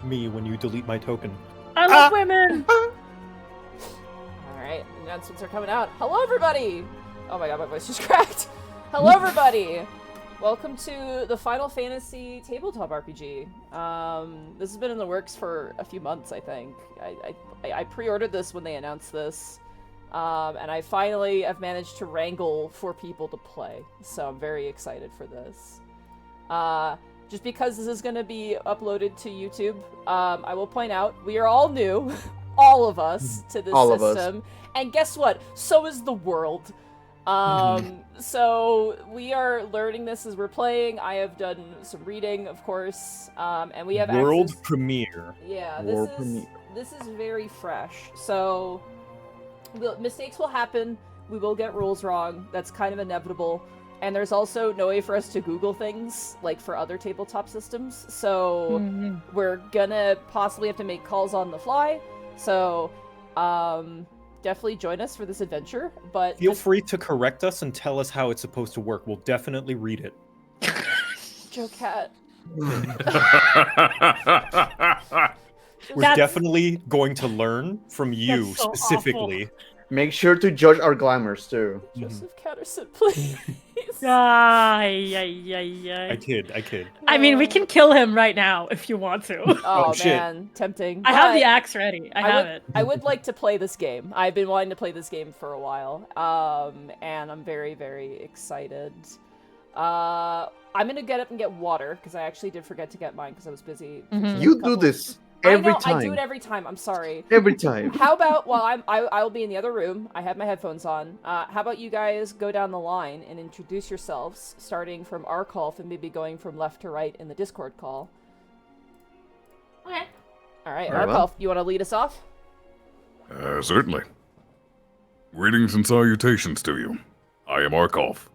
me when you delete my token. I love women! Alright, announcements are coming out. Hello, everybody! Oh my god, my voice just cracked. Hello, everybody! Welcome to the Final Fantasy tabletop RPG. This has been in the works for a few months, I think. I pre-ordered this when they announced this. And I finally have managed to wrangle 4 people to play. So I'm very excited for this. Just because this is going to be uploaded to YouTube, I will point out, we are all new, all of us, to this system. And guess what? So is the world. So we are learning this as we're playing. I have done some reading, of course, and we have World access... premiere. Yeah, this is very fresh. So mistakes will happen. We will get rules wrong. That's kind of inevitable. And there's also no way for us to Google things, like for other tabletop systems. So we're gonna possibly have to make calls on the fly. So, definitely join us for this adventure, but... Feel free to correct us and tell us how it's supposed to work. We'll definitely read it. Joe Cat. We're definitely going to learn from you so specifically. awful. Make sure to judge our glamours too. Joseph Catterson, please. I kid. I mean, we can kill him right now if you want to. Oh, shit. man, tempting. I have the axe ready. I have it. I would like to play this game. I've been wanting to play this game for a while, and I'm very, very excited. I'm gonna get up and get water, because I actually did forget to get mine, because I was busy. You do this every time. I do it every time. I'm sorry. Every time. How about while I'll be in the other room. I have my headphones on. How about you guys go down the line and introduce yourselves, starting from our call and maybe going from left to right in the Discord call. Okay. All right, Very Arkolf, well. you want to lead us off? Certainly. Greetings and salutations to you. I am Arkolf.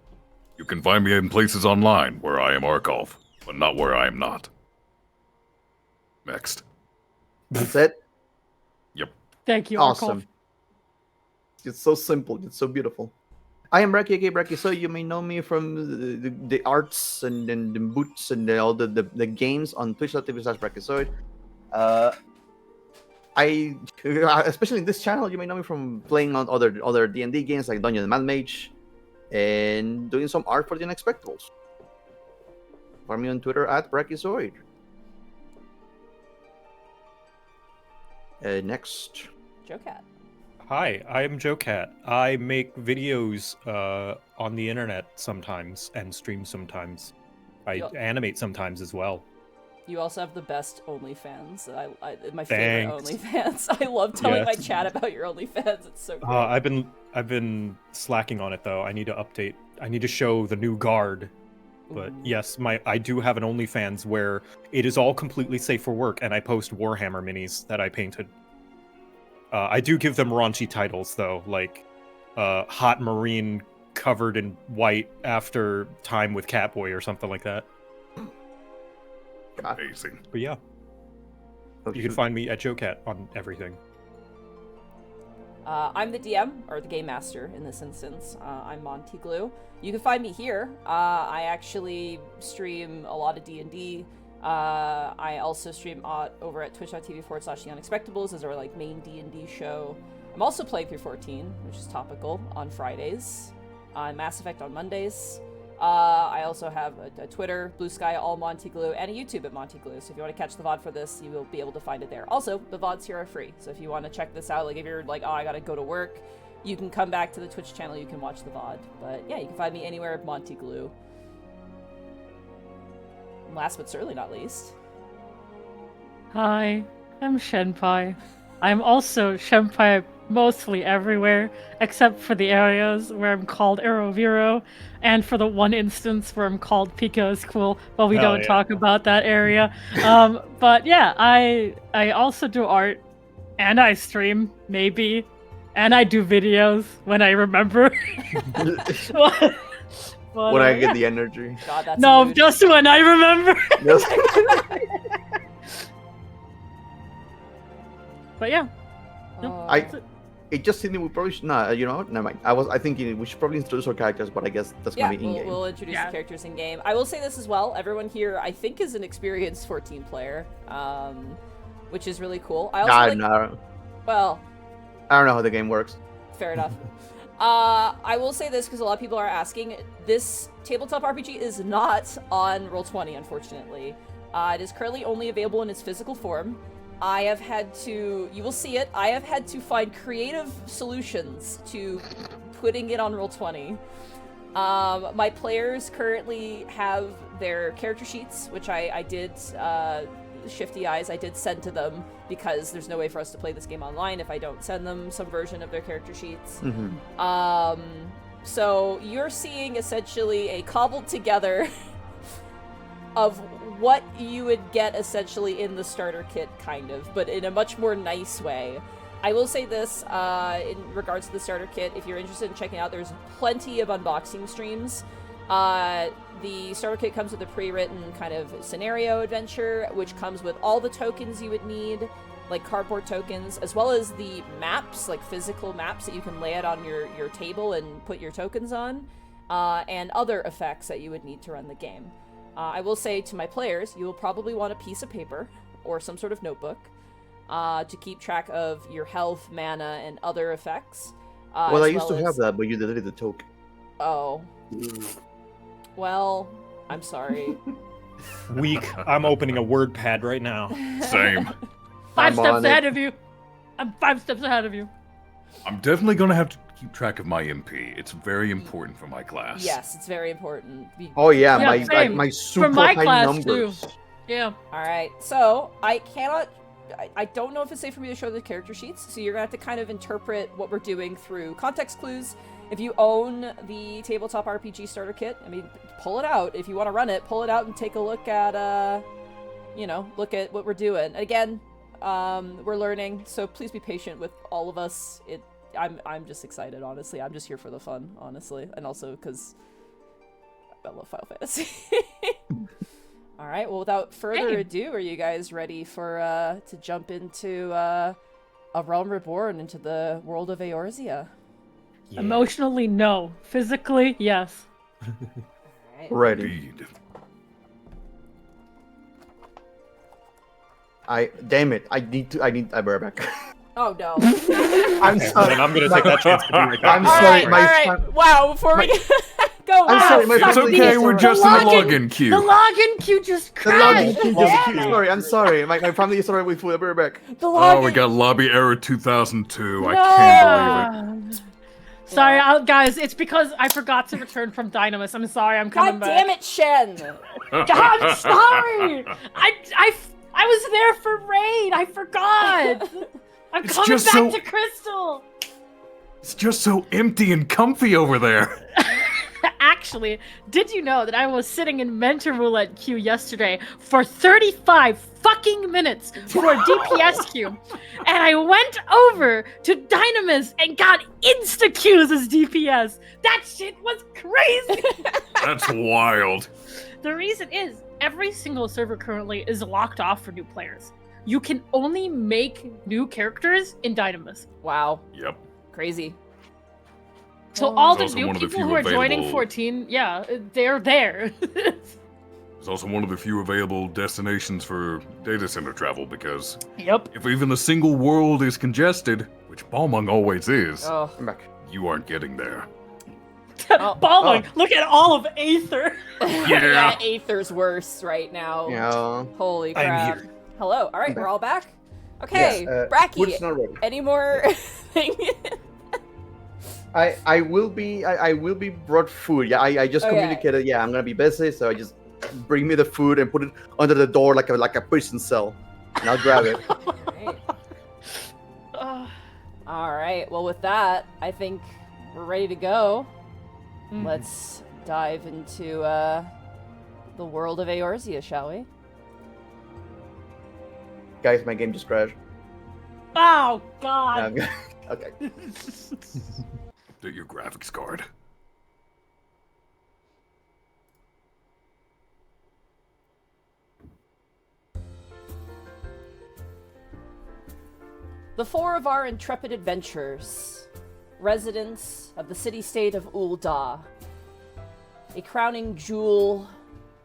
You can find me in places online where I am Arkolf, but not where I am not. Next. That's it? Yep. Thank you, Awesome. Arkolf. It's so simple. It's so beautiful. I am Reki, aka Reki, so you may know me from the arts and the boots and all the games on twitch.tv/Rekisoid. Especially in this channel, you may know me from playing on other D&D games like Dungeon and Mage and doing some art for the Unexpectables. Find me on Twitter at Rekisoid. Next. Joe Cat. Hi, I am Joe Cat. I make videos on the internet sometimes and stream sometimes. I animate sometimes as well. You also have the best OnlyFans. My Thanks. favorite OnlyFans. I love telling my chat about your OnlyFans. It's so great. I've been slacking on it though. I need to update. I need to show the new guard. But yes, I do have an OnlyFans where it is all completely safe for work, and I post Warhammer minis that I painted. I do give them raunchy titles though, like Hot Marine covered in white after time with Catboy or something like that. Amazing. But yeah, you can find me at JoeCat on everything. I'm the DM, or the Game Master in this instance. I'm Monty Glue. You can find me here. I actually stream a lot of D&D. I also stream over at twitch.tv/The Unexpectables as our main D&D show. I'm also playing through 14, which is topical, on Fridays. Mass Effect on Mondays. I also have a Twitter, Blue Sky, all Monty Glue, and a YouTube at Monty Glue. So if you want to catch the VOD for this, you will be able to find it there. Also, the VODs here are free. So if you want to check this out, if you're like, oh, I gotta go to work, you can come back to the Twitch channel, you can watch the VOD. But yeah, you can find me anywhere at Monty Glue. And last but certainly not least. Hi, I'm Shenpai. I'm also Shenpai mostly everywhere, except for the areas where I'm called Eorzea, and for the one instance where I'm called Pico is cool, but we don't talk about that area. But yeah, I also do art, and I stream, maybe, and I do videos when I remember. But, when I get the energy. God, that's no, just when I remember. But yeah. No, it just seemed we probably should not. You know what? Never mind. I thinking we should probably introduce our characters, but I guess that's gonna be in game. We'll introduce the characters in game. I will say this as well. Everyone here, I think, is an experienced 14 player. which is really cool. I also No. well, I don't know how the game works. fair enough. I will say this because a lot of people are asking. This tabletop RPG is not on Roll20, unfortunately. It is currently only available in its physical form. I have had to, you will see it, I have had to find creative solutions to putting it on Roll20. My players currently have their character sheets, which I did, Shifty Eyes, I did send to them because there's no way for us to play this game online if I don't send them some version of their character sheets. So you're seeing essentially a cobbled together of what you would get essentially in the starter kit, kind of, but in a much more nice way. I will say this, in regards to the starter kit, if you're interested in checking out, there's plenty of unboxing streams. The starter kit comes with a pre-written kind of scenario adventure, which comes with all the tokens you would need, like cardboard tokens, as well as the maps, like physical maps that you can lay out on your table and put your tokens on, and other effects that you would need to run the game. I will say to my players, you will probably want a piece of paper or some sort of notebook to keep track of your health, mana, and other effects. Well, I used to have that, but you deleted the token. Oh. Well, I'm sorry. Weak. I'm opening a word pad right now. Same. 5 steps on it. ahead of you. I'm 5 steps ahead of you. I'm definitely gonna have to keep track of my MP. It's very important for my class. Yes, it's very important. Oh yeah, Yeah, same. my super my high class, numbers. too. Yeah. Alright, so I don't know if it's safe for me to show the character sheets, so you're gonna have to kind of interpret what we're doing through context clues. If you own the tabletop RPG starter kit, I mean, pull it out. If you want to run it, pull it out and take a look at, look at what we're doing. Again, we're learning, so please be patient with all of us. I'm just excited, honestly. I'm just here for the fun, honestly, and also because I love Final Fantasy. All right. Well, without further ado, are you guys ready for to jump into A Realm Reborn, into the world of Eorzea? Yeah. Emotionally, no. Physically, yes. Alright. Ready. Indeed. Damn it! I need a bareback. Oh no. I'm Okay, sorry. then I'm gonna take that chance to be right back. I'm sorry, my Alright. Wow, before we go, I'm sorry, my It's family- okay, we're just in the login- login queue. The login queue just The login crashed. queue just keeps. Sorry, I'm sorry. My family is sorry with a bareback. the Oh, login. we got lobby error 2002. I can't believe it. Sorry, guys. It's because I forgot to return from Dynamis. I'm sorry. I'm coming God back. damn it, Shen! I'm sorry. I was there for raid. I forgot. I'm It's coming just back so- to Crystal. It's just so empty and comfy over there. Actually, did you know that I was sitting in Mentor Roulette queue yesterday for 35 fucking minutes for a DPS queue, and I went over to Dynamis and got insta queues as DPS. That shit was crazy. That's wild. The reason is every single server currently is locked off for new players. You can only make new characters in Dynamis. Wow, Yep. crazy. So all the It's also new one of the people few who are joining available- 14, yeah, they're there. It's also one of the few available destinations for data center travel because Yep. if even a single world is congested, which Balmung always is, Oh, I'm back. you aren't getting there. Ballmung, look at all of Aether. Yeah. Aether's worse right now. Yeah. Holy I'm crap. here. Hello. All right, we're all back. Okay, Yes, Bracky. food's not ready. Any more thing? I will be brought food. Yeah, I just Okay. communicated. Yeah, I'm gonna be busy, so I just bring me the food and put it under the door like a prison cell, and I'll grab it. Alright. All right. Well, with that, I think we're ready to go. Let's dive into the world of Eorzea, shall we? Guys, my game just crashed. Oh God. Okay. Get your graphics card. The four of our intrepid adventurers, residents of the city-state of Ul'dah, a crowning jewel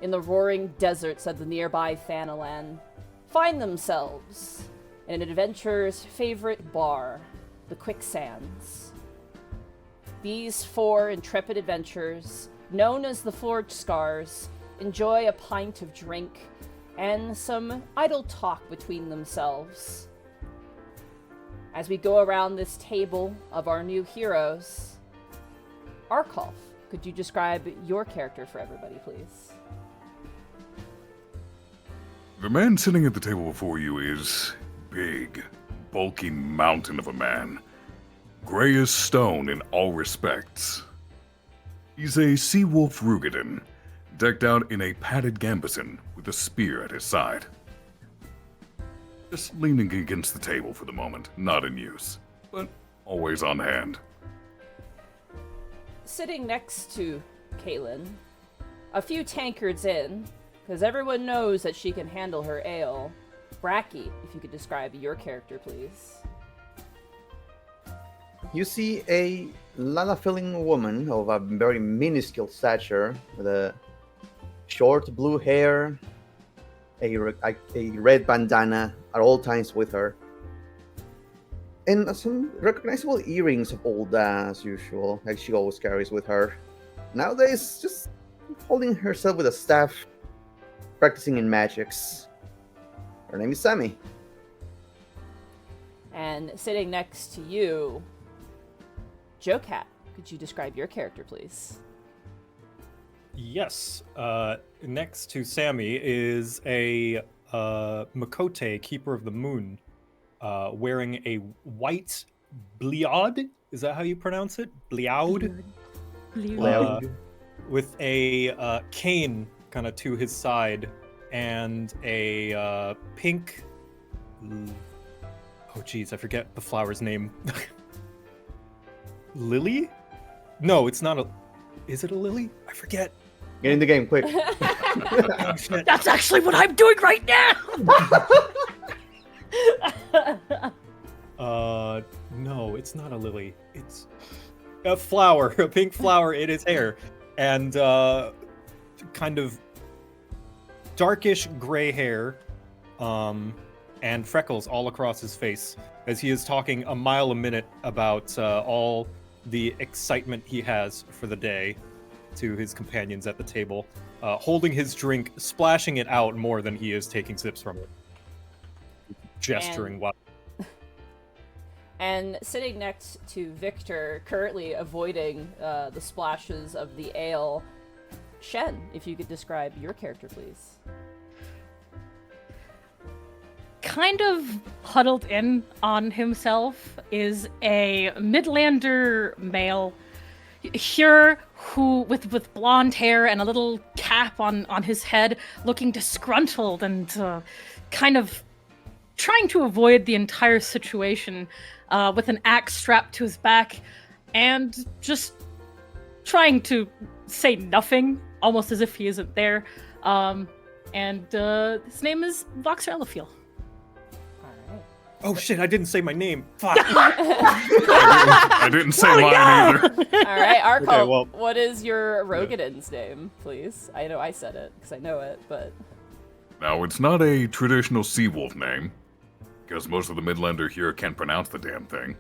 in the roaring deserts of the nearby Thanalan, find themselves in an adventurer's favorite bar, the Quicksands. These 4 intrepid adventurers, known as the Forgescars, enjoy a pint of drink and some idle talk between themselves. As we go around this table of our new heroes, Arkolf, could you describe your character for everybody, please? The man sitting at the table before you is big, bulky mountain of a man. Gray as stone in all respects. He's a sea-wolf Rugadin, decked out in a padded gambeson with a spear at his side. Just leaning against the table for the moment, not in use, but always on hand. Sitting next to Caelan, a few tankards in, because everyone knows that she can handle her ale. Bracky, if you could describe your character, please. You see a lala-filling woman of a very minuscule stature with a short blue hair, a red bandana at all times with her, and some recognizable earrings of old as usual, like she always carries with her. Nowadays, just holding herself with a staff, practicing in magics. Her name is Sammie. And sitting next to you, Jocat, could you describe your character, please? Yes. Next to Sammie is a Makote, Keeper of the Moon, wearing a white bliaud. Is that how you pronounce it? Bliaud? With a cane kind of to his side and a pink... Oh, geez, I forget the flower's name. Lily? No, it's not a... Is it a lily? I forget. Get in the game, quick. Oh, shit. That's actually what I'm doing right now! No, it's not a lily. It's a flower, a pink flower in his hair. And, kind of darkish gray hair, and freckles all across his face as he is talking a mile a minute about all the excitement he has for the day to his companions at the table, holding his drink, splashing it out more than he is taking sips from it, gesturing while. And sitting next to Victor, currently avoiding the splashes of the ale, Shen, if you could describe your character, please. Kind of huddled in on himself is a Midlander male, here who with blonde hair and a little cap on his head, looking disgruntled and kind of trying to avoid the entire situation, with an axe strapped to his back and just trying to say nothing, almost as if he isn't there. And his name is Voxer. Oh shit, I didn't say my name. Fuck. I didn't say mine either. All right, Arkolf, Okay, well- what is your Rogadin's name, please? I know I said it, because I know it, but... Now, it's not a traditional Seawolf name, because most of the Midlander here can't pronounce the damn thing.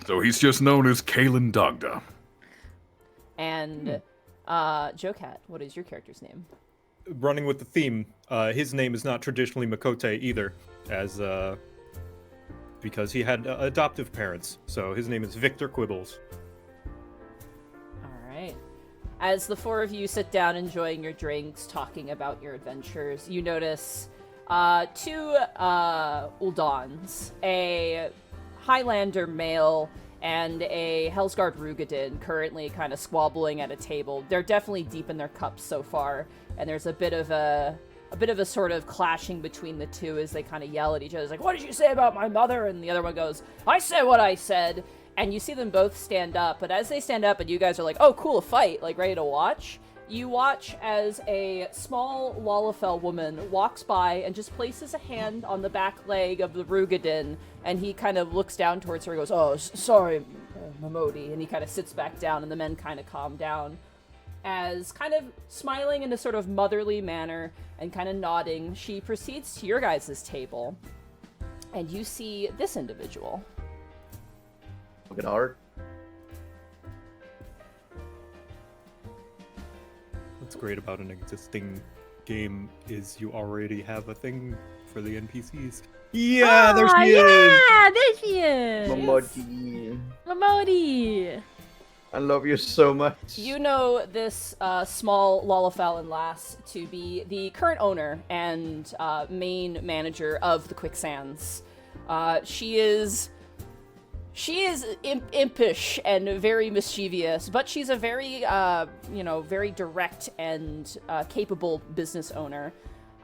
So he's just known as Caelan Dogda. And, Jocat, what is your character's name? Running with the theme, his name is not traditionally Makote either, as because he had adoptive parents. So his name is Victor Quibbles. All right. As the 4 of you sit down enjoying your drinks, talking about your adventures, you notice 2 Uldans, a Highlander male and a Hellsguard Rugadin, currently kind of squabbling at a table. They're definitely deep in their cups so far, and there's a bit of a sort of clashing between the two as they kind of yell at each other. It's like, what did you say about my mother? And the other one goes, I said what I said. And you see them both stand up, but as they stand up and you guys are like, oh, cool, a fight, like ready to watch, you watch as a small Lalafell woman walks by and just places a hand on the back leg of the Rugadin, and he kind of looks down towards her and goes, oh, sorry, Momodi, and he kind of sits back down, and the men kind of calm down. As kind of smiling in a sort of motherly manner and kind of nodding, she proceeds to your guys' table. And you see this individual. Look at art. What's great about an existing game is you already have a thing for the NPCs. Yeah, there she is! Yeah, there she is! Momodi. Momodi! I love you so much. You know this small Lollafallen lass to be the current owner and main manager of the Quicksands. She is impish and very mischievous, but she's a very, very direct and capable business owner.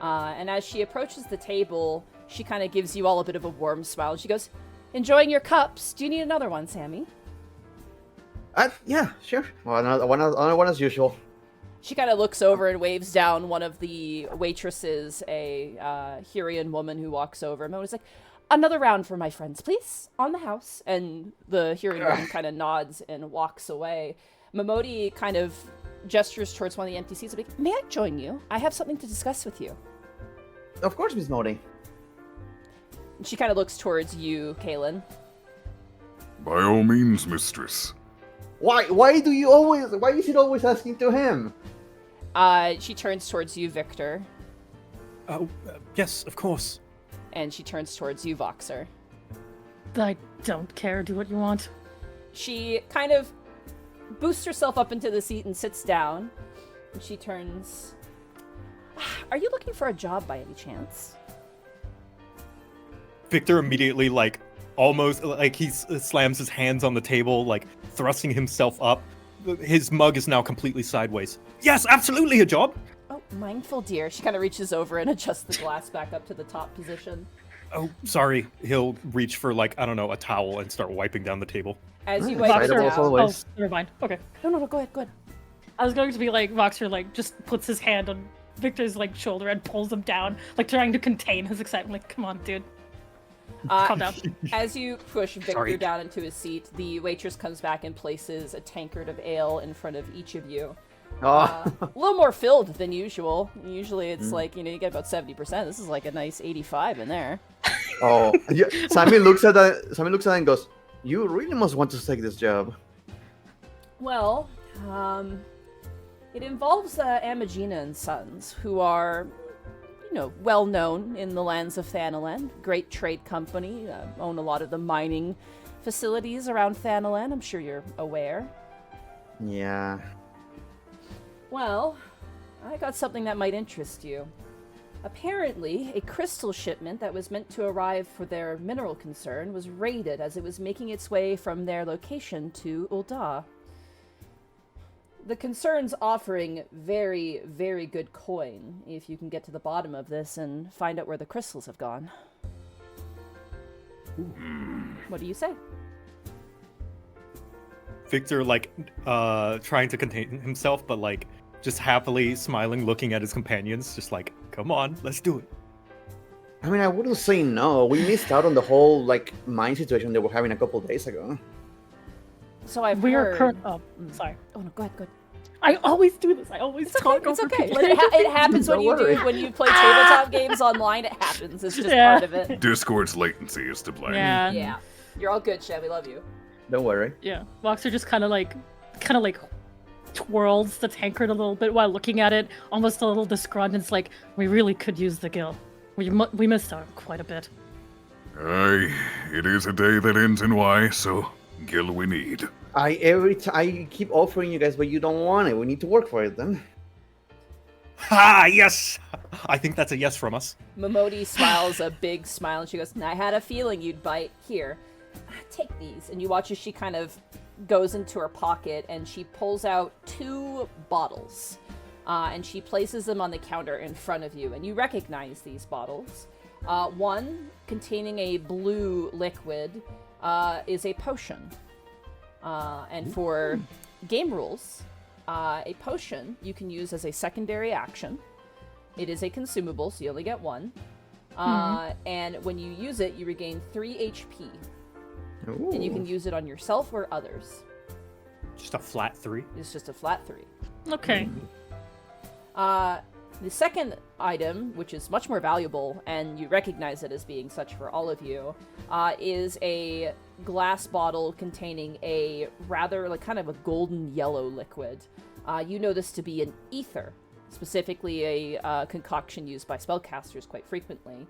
And as she approaches the table, she kind of gives you all a bit of a warm smile. She goes, "Enjoying your cups? Do you need another one, Sammie?" Yeah, sure. Well, another one as usual. She kind of looks over and waves down one of the waitresses, a Hurian woman who walks over. And is like, "Another round for my friends, please, on the house." And the Hurian woman kind of nods and walks away. Momodi kind of gestures towards one of the NPCs, like, "May I join you? I have something to discuss with you." Of course, Miss Modi. And she kind of looks towards you, Caelan. By all means, mistress. Why is it always asking to him? She turns towards you, Victor. Oh, yes, of course. And she turns towards you, Voxer. I don't care. Do what you want. She kind of boosts herself up into the seat and sits down. And she turns... "Are you looking for a job by any chance?" Victor immediately, almost, he slams his hands on the table, thrusting himself up. His mug is now completely sideways. Yes, absolutely a job! "Oh, mindful dear." She kind of reaches over and adjusts the glass back up to the top position. Oh, sorry. He'll reach for, a towel and start wiping down the table. As you Nice. wipe it Excitable down... always. Oh, never mind. Okay. No, go ahead. I was going to be Voxer, just puts his hand on Victor's, shoulder and pulls him down, trying to contain his excitement. Come on, dude. Calm down. As you push Victor Sorry. down into his seat, the waitress comes back and places a tankard of ale in front of each of you. Oh, A little more filled than usual. Usually it's you get about 70%. This is a nice 85 in there. oh. Yeah. Sammie looks at that and goes, "You really must want to take this job." Well, it involves Amagina and Sons, who are, well known in the lands of Thanalan. Great trade company, own a lot of the mining facilities around Thanalan. I'm sure you're aware. Yeah. Well, I got something that might interest you. Apparently, a crystal shipment that was meant to arrive for their mineral concern was raided as it was making its way from their location to Ul'dah. The concern's offering very, very good coin if you can get to the bottom of this and find out where the crystals have gone. What do you say? Victor, trying to contain himself, but, just happily smiling, looking at his companions, just come on, let's do it. I mean, I wouldn't say no. We missed out on the whole, mine situation they were having a couple days ago. So I've We are heard... current. Oh, sorry. Oh, no, go ahead. I always do this. I always talk It's over okay. people. It happens when Don't you worry. when you play tabletop games online. It happens. It's just part of it. Discord's latency is to blame. Yeah. Yeah. You're all good, Shem. We love you. Don't worry. Yeah. Voxer just kind of twirls the tankard a little bit while looking at it, almost a little disgruntled. It's we really could use the gil. We missed out quite a bit. Aye, it is a day that ends in Y, so gil we need. I keep offering you guys, but you don't want it. We need to work for it then. Ha! Yes! I think that's a yes from us. Momodi smiles a big smile and she goes, "I had a feeling you'd bite. Here, take these." And you watch as she kind of goes into her pocket and she pulls out 2 bottles. And she places them on the counter in front of you. And you recognize these bottles. One, containing a blue liquid, is a potion. And for game rules, a potion you can use as a secondary action. It is a consumable, so you only get 1. And when you use it, you regain 3 HP. Ooh. And you can use it on yourself or others. Just a flat 3. It's just a flat 3. Okay. The second item, which is much more valuable, and you recognize it as being such for all of you, is a glass bottle containing a rather, like, kind of a golden yellow liquid. You know this to be an ether, specifically a concoction used by spellcasters quite frequently.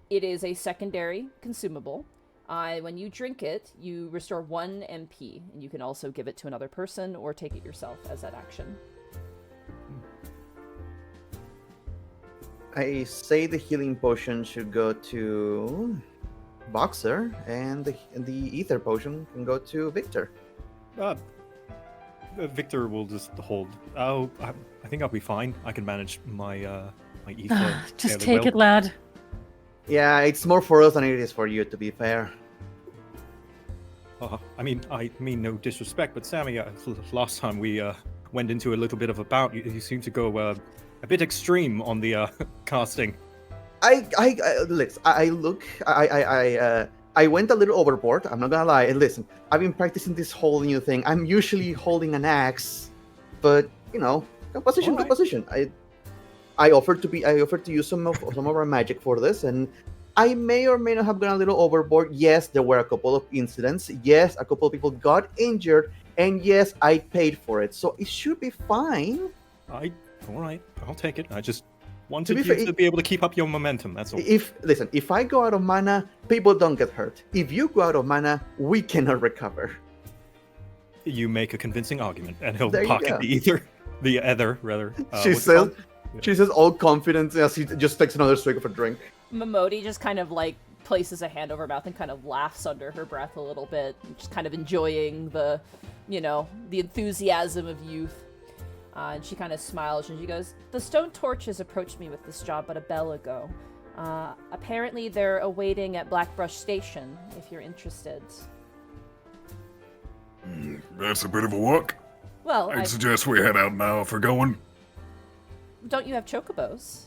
It is a secondary consumable. When you drink it, you restore 1 MP, and you can also give it to another person or take it yourself as that action. I say the healing potion should go to Voxer, and the ether potion can go to Victor. Victor will just hold. Oh, I think I'll be fine. I can manage my my ether. Just fairly take well. it, lad. Yeah, it's more for us than it is for you, to be fair. I mean no disrespect, but Sammie, last time we went into a little bit of a bout, you seem to go a bit extreme on the casting. I went a little overboard. I'm not gonna lie. And listen, I've been practicing this whole new thing. I'm usually holding an axe, but composition. I offered to use some of our magic for this, and I may or may not have gone a little overboard. Yes, there were a couple of incidents. Yes, a couple of people got injured, and yes, I paid for it, so it should be fine. All right, I'll take it. I just wanted you to be able to keep up your momentum. That's all. If I go out of mana, people don't get hurt. If you go out of mana, we cannot recover. You make a convincing argument, and he'll There you pocket go. the ether rather. She says all confident as he just takes another swig of a drink. Momodi just kind of, like, places a hand over her mouth and kind of laughs under her breath a little bit, just kind of enjoying the enthusiasm of youth. And she kind of smiles and she goes, "The Stone Torches approached me with this job but a bell ago. Apparently they're awaiting at Blackbrush Station, if you're interested." That's a bit of a walk. Well, I'd suggest we head out now if we're going. don't you have chocobos?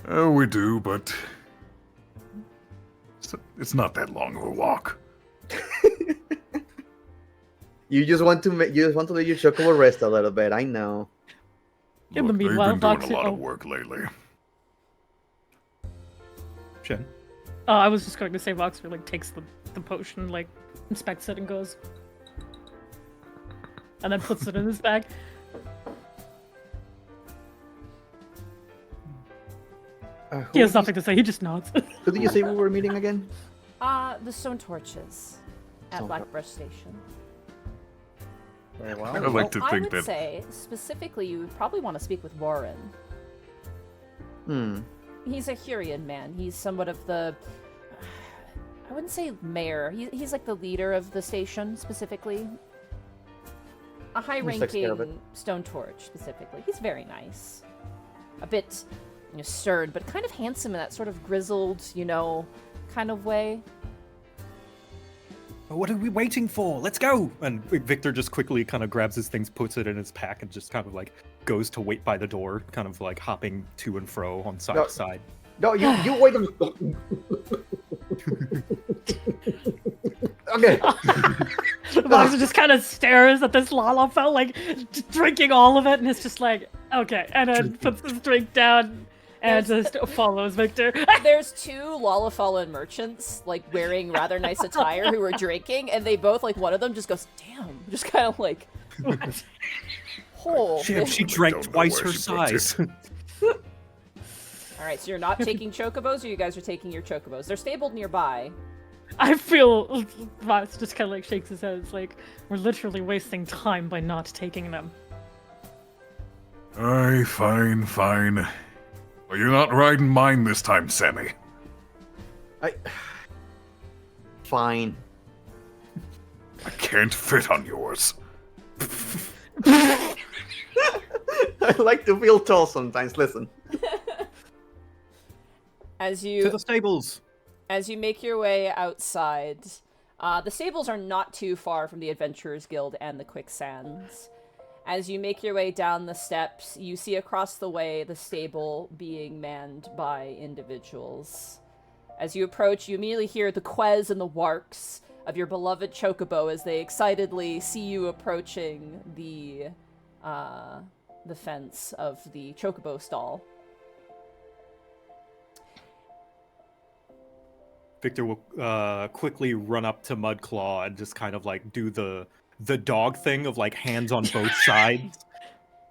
Oh, we do, but it's not that long of a walk. You just want to let your chocobo rest a little bit. I know. In the Look, meanwhile, they've been doing Voxer- a lot oh. of work lately. Shen. Oh, I was just going to say Voxer, like, takes the potion, like, inspects it and goes. And then puts it in his bag. He has nothing to say, he just nods. Who did you say we were meeting again? The Stone Torches at Stone Blackbrush Station. Very well. I'd like to I think would that say, specifically, you would probably want to speak with Warren. He's a Hurrian man. He's somewhat of the... I wouldn't say mayor. He's like the leader of the station, specifically. A high-ranking Stone Torch, specifically. He's very nice. A bit stern, but kind of handsome in that sort of grizzled, kind of way. What are we waiting for? Let's go! And Victor just quickly kind of grabs his things, puts it in his pack, and just kind of like goes to wait by the door, kind of like hopping to and fro on side to side. No, you wait a minute. Okay. Voxer just kind of stares at this Lalafell, like, drinking all of it, and it's just like, okay. And then puts his drink down and just follows Victor. There's 2 Lollafallen merchants, like, wearing rather nice attire who are drinking, and they both, like, one of them just goes, "Damn," just kind of like, "Oh." She drank Don't know twice where her she puts it. size. Alright, so you're not taking chocobos, or you guys are taking your chocobos? They're stabled nearby. I feel Vox just kind of like shakes his head. It's like, we're literally wasting time by not taking them. Aye, fine. Well, you're not riding mine this time, Sammie. Fine. I can't fit on yours. I like to feel tall sometimes. Listen. As To you the stables. As you make your way outside, the stables are not too far from the Adventurers Guild and the Quicksands. As you make your way down the steps, you see across the way the stable being manned by individuals. As you approach, you immediately hear the quez and the warks of your beloved chocobo as they excitedly see you approaching the the fence of the chocobo stall. Victor will quickly run up to Mudclaw and just kind of like do the dog thing of like hands on both sides.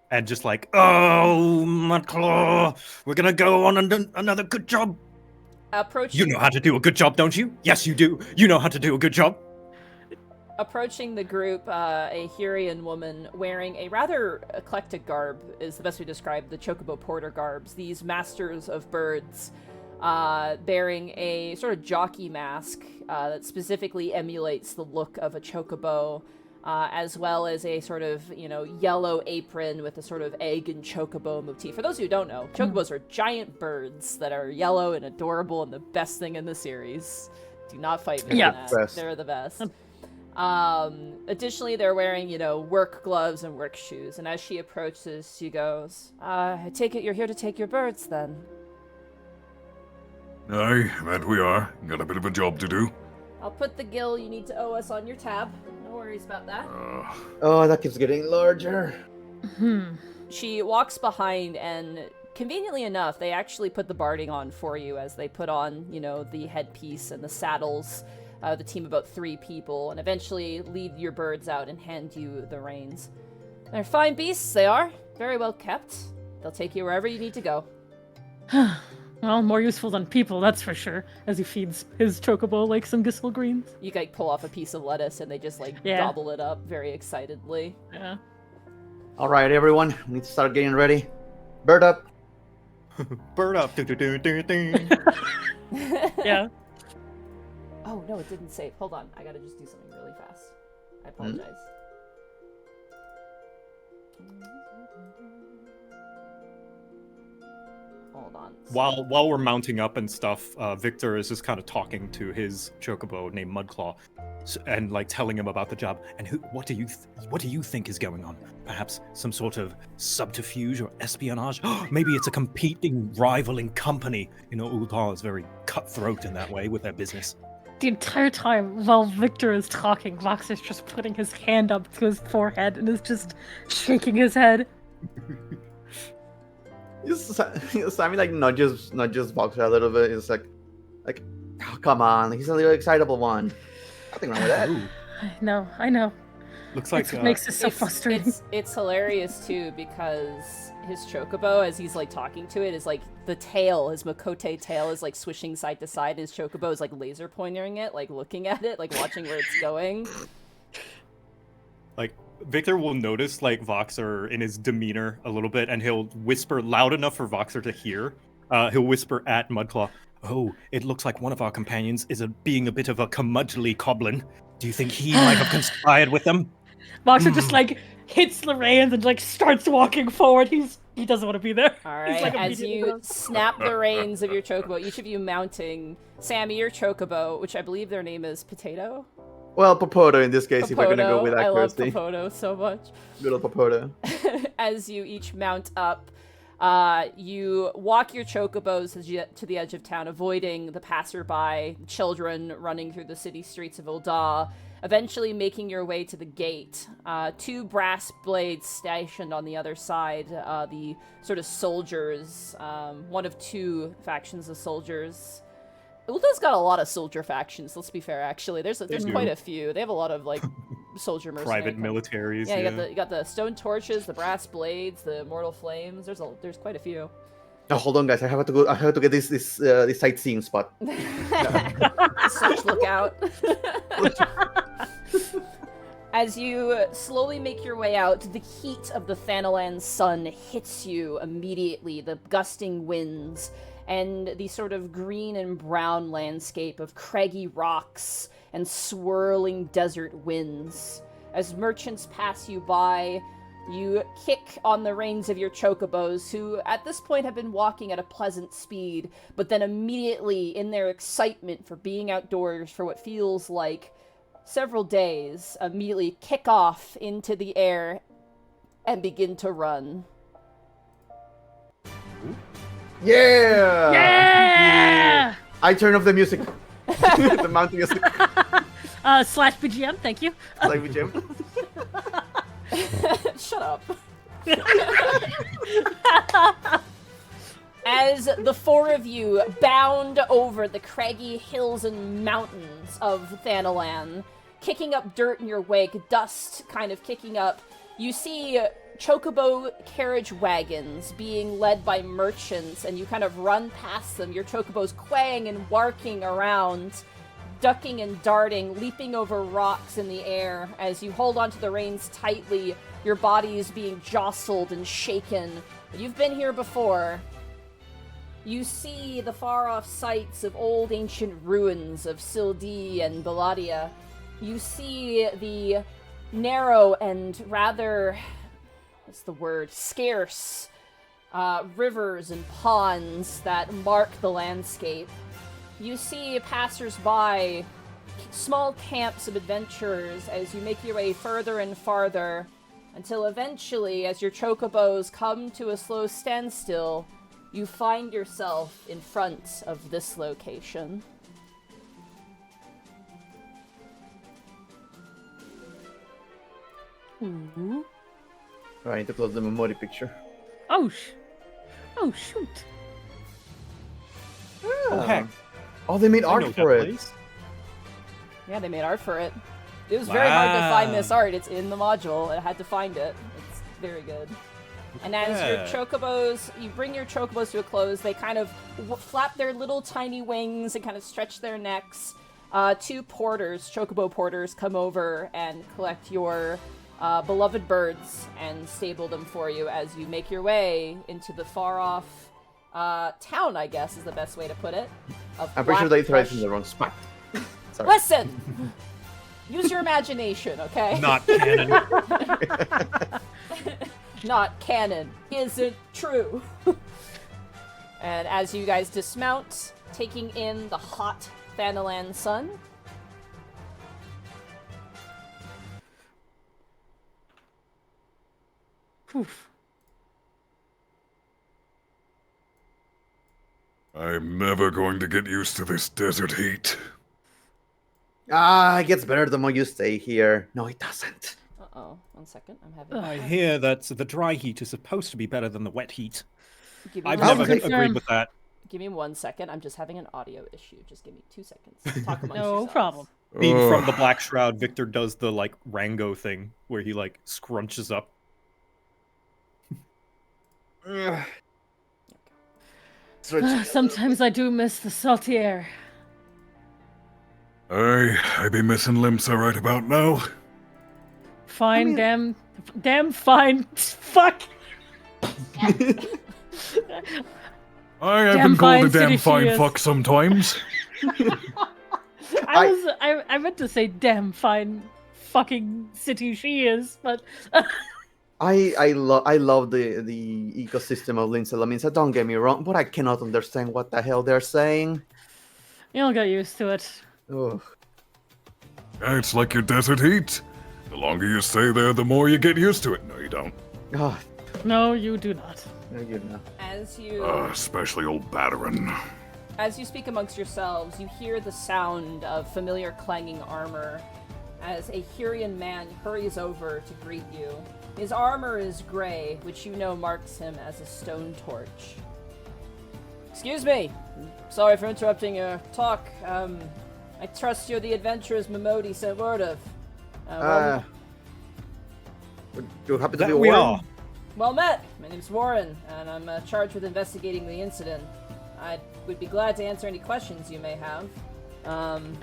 And just like, oh, Mudclaw, we're gonna go on another good job. Approaching, You know how to do a good job, don't you? Yes, you do. You know how to do a good job. Approaching the group, a Hurian woman wearing a rather eclectic garb is the best way to describe the Chocobo Porter garbs. These masters of birds, bearing a sort of jockey mask that specifically emulates the look of a chocobo, as well as a sort of, yellow apron with a sort of egg and chocobo motif. For those who don't know, chocobos are giant birds that are yellow and adorable and the best thing in the series. Do not fight me on that. Best. They're the best. Additionally, they're wearing, work gloves and work shoes. And as she approaches, she goes, I take it you're here to take your birds, then. Aye, that we are. Got a bit of a job to do. I'll put the gill you need to owe us on your tab. No worries about that. Oh, that keeps getting larger. She walks behind, and conveniently enough, they actually put the barding on for you as they put on, the headpiece and the saddles. The team of about 3 people, and eventually lead your birds out and hand you the reins. They're fine beasts, they are. Very well kept. They'll take you wherever you need to go. Well, more useful than people, that's for sure, as he feeds his chocobo like some Gissel greens. You pull off a piece of lettuce and they just gobble it up very excitedly. Yeah. All right, everyone, we need to start getting ready. Bird up. Bird up. Yeah. Oh, no, it didn't save. Hold on. I gotta just do something really fast. I apologize. Hold on. While we're mounting up and stuff, Victor is just kind of talking to his chocobo named Mudclaw, and like telling him about the job. And what do you think is going on? Perhaps some sort of subterfuge or espionage? Maybe it's a competing, rivaling company. Ultar is very cutthroat in that way with their business. The entire time while Victor is talking, Voxer's just putting his hand up to his forehead and is just shaking his head. Sammie nudges Voxer a little bit. It's like, oh, come on, he's a little excitable one. Nothing wrong with that. I know. Looks like It makes it so frustrating. It's hilarious too because his chocobo, as he's talking to it, is the tail, his Makote tail is swishing side to side. His chocobo is laser pointing it, looking at it, watching where it's going. Victor will notice Voxer in his demeanor a little bit, and he'll whisper loud enough for Voxer to hear. He'll whisper at Mudclaw, "Oh, it looks like one of our companions is being a bit of a curmudgeonly coblin. Do you think he might have conspired with them?" Voxer just hits the reins and starts walking forward. He doesn't want to be there. All right, as you snap the reins of your chocobo, each of you mounting Sammie, your chocobo, which I believe their name is Potato. Well, Popoto in this case, Popoto. if we're gonna go with I love accuracy. Popoto so much. Good old Popoto. As you each mount up, you walk your chocobos to the edge of town, avoiding the passerby, children running through the city streets of Ul'dah, eventually making your way to the gate. 2 brass blades stationed on the other side, the sort of soldiers, one of 2 factions of soldiers. Ul'dah's got a lot of soldier factions, let's be fair, actually. There's quite a few. They have a lot of, soldier mercenary. Private militaries. Yeah, you got the stone torches, the brass blades, the mortal flames. There's quite a few. Now, hold on, guys. I have to get this sightseeing spot. Search lookout. As you slowly make your way out, the heat of the Thanalan sun hits you immediately. The gusting winds and the sort of green and brown landscape of craggy rocks and swirling desert winds. As merchants pass you by, you kick on the reins of your chocobos, who at this point have been walking at a pleasant speed, but then immediately, in their excitement for being outdoors for what feels like several days, immediately kick off into the air and begin to run. Yeah! Yeah! I turn off the music. The mountain music. /BGM, thank you. Like we jam. Shut up. As the four of you bound over the craggy hills and mountains of Thanalan, kicking up dirt in your wake, dust kind of kicking up, you see chocobo carriage wagons being led by merchants, and you kind of run past them, your chocobos quaying and barking around, ducking and darting, leaping over rocks in the air as you hold onto the reins tightly, your bodies being jostled and shaken. You've been here before. You see the far-off sights of old ancient ruins of Sildi and Baladia. You see the narrow and rather, what's the word, scarce rivers and ponds that mark the landscape. You see passers-by, small camps of adventurers as you make your way further and farther, until eventually, as your chocobos come to a slow standstill, you find yourself in front of this location. Ooh. I need to close the memory picture. Oh, shoot. Oh, heck. Oh, they made I art know for that it. place. Yeah, they made art for it. It was very hard to find this Wow. art. It's in the module. I had to find it. It's very good. And as your chocobos, you bring your chocobos to a close, they kind of flap their little tiny wings and kind of stretch their necks. Two porters, chocobo porters, come over and collect your beloved birds and stable them for you as you make your way into the far-off town, I guess is the best way to put it. I'm pretty sure they thrive Blackbrush. in the wrong spot. Sorry. Listen! Use your imagination, okay? Not canon. Not canon. Isn't true. And as you guys dismount, taking in the hot Thanalan sun, Poof. I'm never going to get used to this desert heat. It gets better the more you stay here. No, it doesn't. uh-oh, 1 second, I'm having... I hear that the dry heat is supposed to be better than the wet heat. Give me I've one never second. agreed with that. Give me 1 second, I'm just having an audio issue. Just give me 2 seconds. Talk amongst No yourselves. problem. Being from the Black Shroud, Victor does the, like, Rango thing, where he, like, scrunches up. Sometimes I do miss the salty air. I be missing Limsa right about now. Fine, damn fine. Fuck. I have Damn been called a fine damn city fine she is. fuck sometimes. I meant to say damn fine fucking city she is, but I love the ecosystem of Linsalamisa, don't get me wrong, but I cannot understand what the hell they're saying. you'll get used to it. Ugh. It's like your desert heat. The longer you stay there, the more you get used to it. No, you don't. Oh, No, you do not. no good now. As you... Especially old Battering. As you speak amongst yourselves, you hear the sound of familiar clanging armor as a Hurian man hurries over to greet you. His armor is gray, which you know marks him as a stone torch. Excuse me. Sorry for interrupting your talk. I trust you're the adventurers Momodi sent word of. Do you happen to be That we Warren? are. Well met. My name's Warren, and I'm charged with investigating the incident. I would be glad to answer any questions you may have.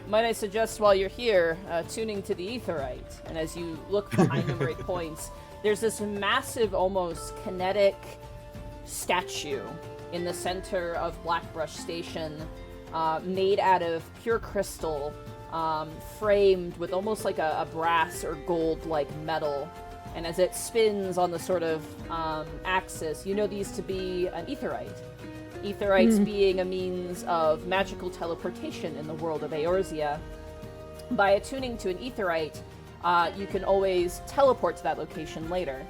Might I suggest while you're here, tuning to the Aetherite, and as you look behind him where he points, there's this massive, almost kinetic statue in the center of Blackbrush Station, made out of pure crystal, framed with almost like a brass or gold-like metal. And as it spins on the sort of axis, you know these to be an Aetherite. Aetherites being a means of magical teleportation in the world of Eorzea. By attuning to an Aetherite, you can always teleport to that location later.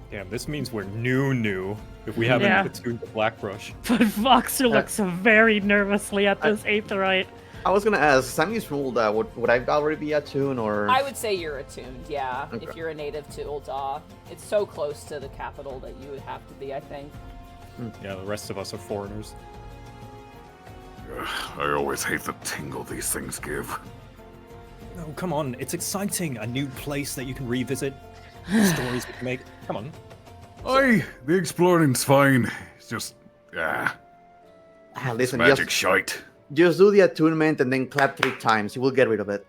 Damn, this means we're new if we haven't Yeah. attuned to Blackbrush. But Voxer looks very nervously at this Aetherite. I was gonna ask, Sammy's ruled that would I already be attuned or? I would say you're attuned, yeah. Okay. If you're a native to Ul'dah, it's so close to the capital that you would have to be, I think. Yeah, the rest of us are foreigners. I always hate the tingle these things give. No, come on. It's exciting. A new place that you can revisit. Stories we can make. Come on. The exploring's fine. It's just, Listen, magic shite. just do the attunement and then clap 3 times. You will get rid of it.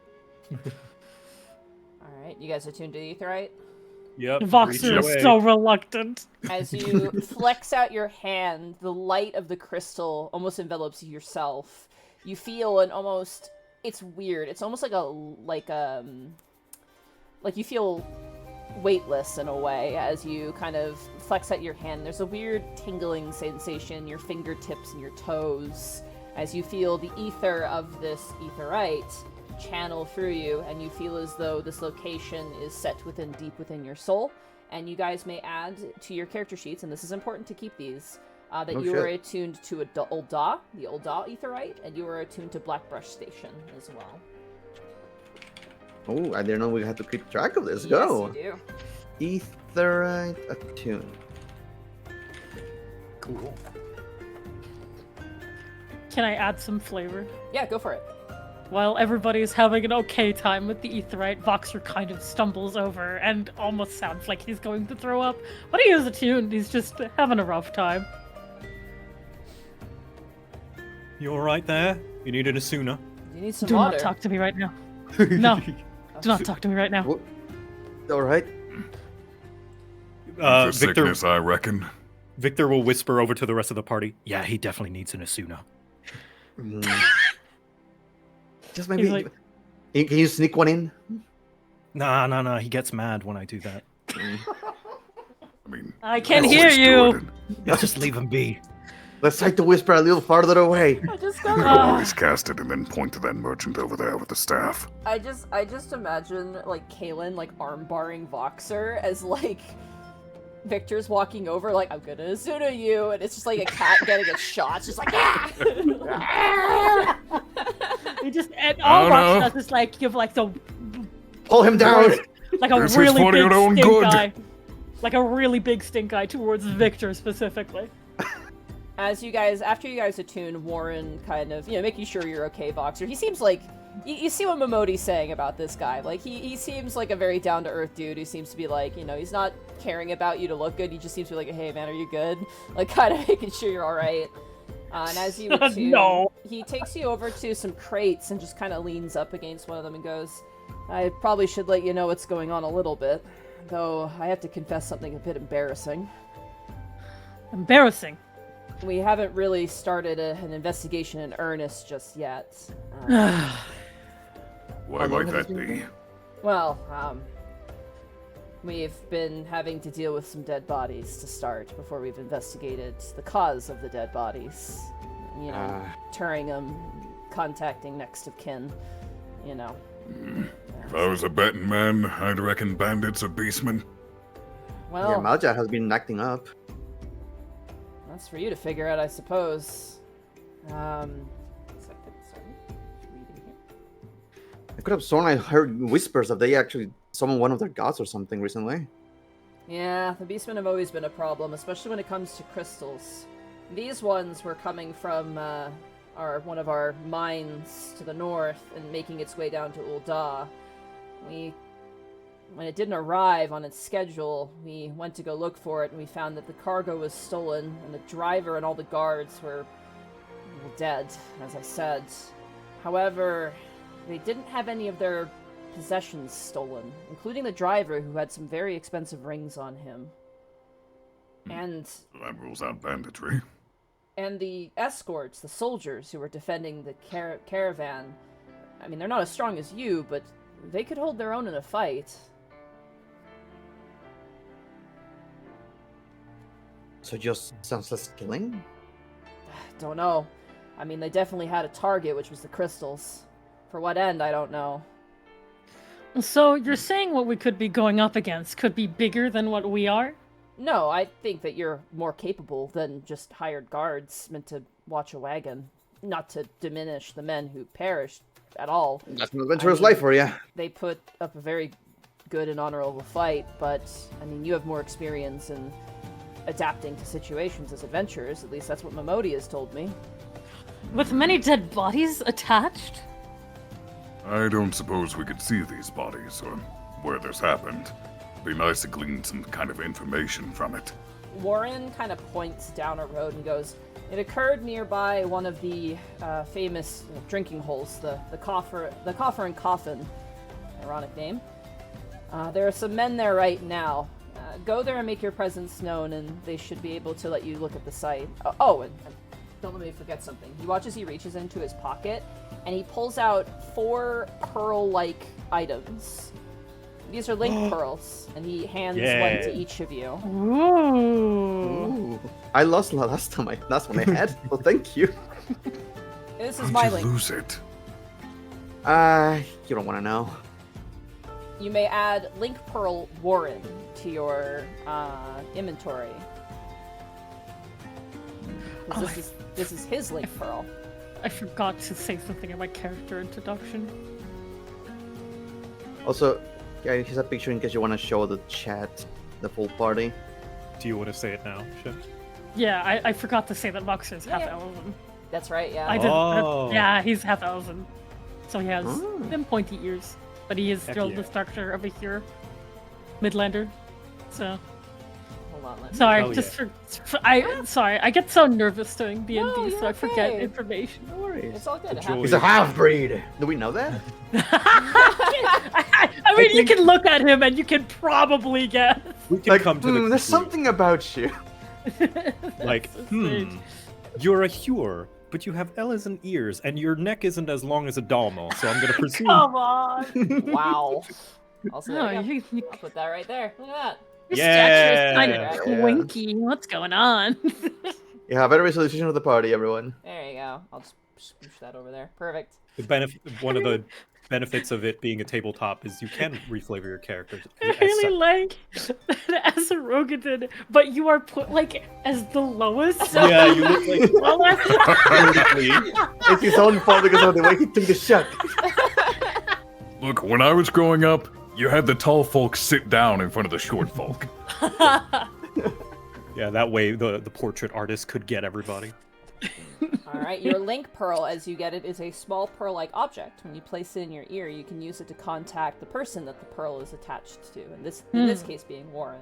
Alright, you guys attuned to the Aetheryte? Yep. Voxer is so reluctant. As you flex out your hand, the light of the crystal almost envelops yourself. You feel an almost... It's weird. It's almost like you feel weightless in a way as you kind of flex out your hand. There's a weird tingling sensation in your fingertips and your toes as you feel the ether of this Aetheryte channel through you, and you feel as though this location is set deep within your soul. And you guys may add to your character sheets, and this is important to keep these, that you are attuned to Ul'dah, the Ul'dah Aetheryte, and you are attuned to Blackbrush Station as well. Oh, I didn't know we had to keep track of this. Go. Yes, you do. Aetheryte attune. Cool. Can I add some flavor? Yeah, go for it. While everybody's having an okay time with the Aetheryte, Voxer kind of stumbles over and almost sounds like he's going to throw up. But he is attuned, he's just having a rough time. You alright there? You need an Asuna? You need some Do water. not talk to me right now. No, do not talk to me right now. Alright. For Victor, sickness, I reckon. Victor will whisper over to the rest of the party. Yeah, he definitely needs an Asuna. Just maybe... like- Can you sneak one in? Nah. He gets mad when I do that. I mean, I can always hear do you. it and Just leave him be. Let's try to whisper a little farther away. I just I got always cast it and then point to that merchant over there with the staff. I just imagine like Caelan like arm barring Voxer as like Victor's walking over like I'm gonna Asuna you, and it's just like a cat getting a shot. It's just like He just and all Oh, no. Voxer does is like give like the Pull him down! like a This is really for big your own stink good. eye. Like a really big stink eye towards Victor specifically. After you guys attune, Warren kind of, making sure you're okay, Voxer. He seems like, you see what Momodi's saying about this guy. Like, he seems like a very down-to-earth dude who seems to be like, he's not caring about you to look good. He just seems to be like, hey, man, are you good? Like, kind of making sure you're alright. And as you attune, No. he takes you over to some crates and just kind of leans up against one of them and goes, I probably should let you know what's going on a little bit. Though, I have to confess something a bit embarrassing. Embarrassing. We haven't really started an investigation in earnest just yet. Why How long might has that this been be? Well, we've been having to deal with some dead bodies to start before we've investigated the cause of the dead bodies. Turning them, contacting next of kin, If I was a betting man, I'd reckon bandits or beastmen. Well, Yeah, Malja has been acting up. that's for you to figure out, I suppose. Sorry, reading here. I could have sworn I heard whispers that they actually summoned one of their gods or something recently. Yeah, the beastmen have always been a problem, especially when it comes to crystals. These ones were coming from one of our mines to the north and making its way down to Ul'dah. When it didn't arrive on its schedule, we went to go look for it, and we found that the cargo was stolen, and the driver and all the guards were dead, as I said. However, they didn't have any of their possessions stolen, including the driver, who had some very expensive rings on him. And That rules out banditry. the escorts, the soldiers who were defending the caravan, I mean, they're not as strong as you, but they could hold their own in a fight. So just senseless killing? Don't know. I mean, they definitely had a target, which was the crystals. For what end, I don't know. So you're saying what we could be going up against could be bigger than what we are? No, I think that you're more capable than just hired guards meant to watch a wagon. not to diminish the men who perished at all. That's an adventurous life for you. They put up a very good and honorable fight, but I mean, you have more experience in adapting to situations as adventurers. At least that's what Momodi has told me. With many dead bodies attached? I don't suppose we could see these bodies or where this happened. Be nice to glean some kind of information from it. Warren kind of points down a road and goes, "It occurred nearby one of the famous drinking holes, the Coffer and Coffin." Ironic name. There are some men there right now. Go there and make your presence known, and they should be able to let you look at the site. And don't let me forget something. You watch as he reaches into his pocket, and he pulls out 4 pearl-like items. These are link pearls, and he hands one to each of you. Ooh. I lost last one I had, so thank you. This is How'd my you link. lose it? You don't want to know. You may add Link Pearl Warren to your inventory. This is his Link Pearl. I forgot to say something in my character introduction. Also, yeah, here's a picture in case you want to show the chat, the full party. Do you want to say it now, Ship? Yeah, I forgot to say that Voxer is half Yeah. elven. That's right, yeah. I did. Oh. Yeah, he's half elven, so he has Oh. them pointy ears, but he is Heck still yeah. the structure of a here Midlander. So Hold on, let me... sorry, Oh, just sorry. I get so nervous doing D&D, No, so you're I forget okay. information. No worries. It's all good. It Enjoy. happens. He's a half-breed. Do we know that? I mean, you can look at him and you can probably guess. We can come to the there's conclusion. something about you. Like, That's so strange. you're a Hure, but you have elephant ears, and your neck isn't as long as a Dalmo, so I'm gonna presume. Come on. Wow. Also, No, there you go. you, I'll put that right there. Look at your stature is kind Yeah. of twinky. What's going on? Yeah, better resolution of the party, everyone. that. There you go. I'll just push that over there. Perfect. One of the benefits of it being a tabletop is you can reflavor your characters. I as really such. like that as a Rogadin, but you are put like as the lowest. So Yeah, you look like vertically. It's his own fault because of the way he took the shot. Look, when I was growing up, you had the tall folk sit down in front of the short folk. Yeah, that way the portrait artist could get everybody. All right. Your link pearl, as you get it, is a small pearl-like object. When you place it in your ear, you can use it to contact the person that the pearl is attached to. In this case, being Warren.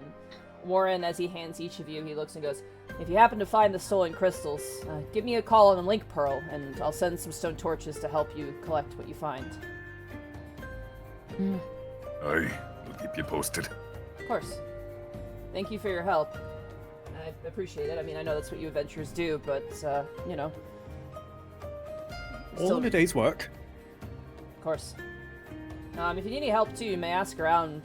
Warren, as he hands each of you, he looks and goes, "If you happen to find the stolen crystals, give me a call on the link pearl, and I'll send some stone torches to help you collect what you find." I will keep you posted. Of course. Thank you for your help. I appreciate it. I mean, I know that's what you adventurers do, but, you know. All in a day's work. Of course. If you need any help, too, you may ask around.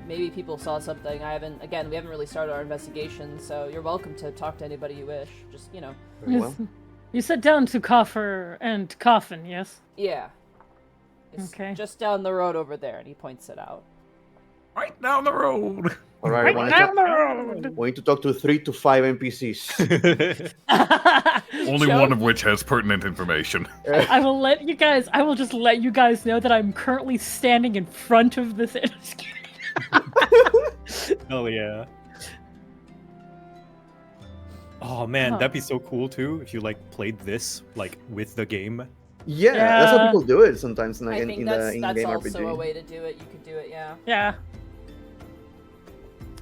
Maybe people saw something. we haven't really started our investigation, so you're welcome to talk to anybody you wish. Just, you know. Very well. You said down to Coffer and Coffin, yes? Yeah. It's Okay. just down the road over there, and he points it out. Right down the road. All right, Right I down the road. want you to talk to 3 to 5 NPCs. Only Joe? one of which has pertinent information. I will just let you guys know that I'm currently standing in front of this. Hell yeah. Oh man, Huh. that'd be so cool too if you like played this like with the game. Yeah, that's how Yeah. people do it sometimes in, I in, think in that's the in-game also RPG. a way to do it. You could do it, yeah. Yeah.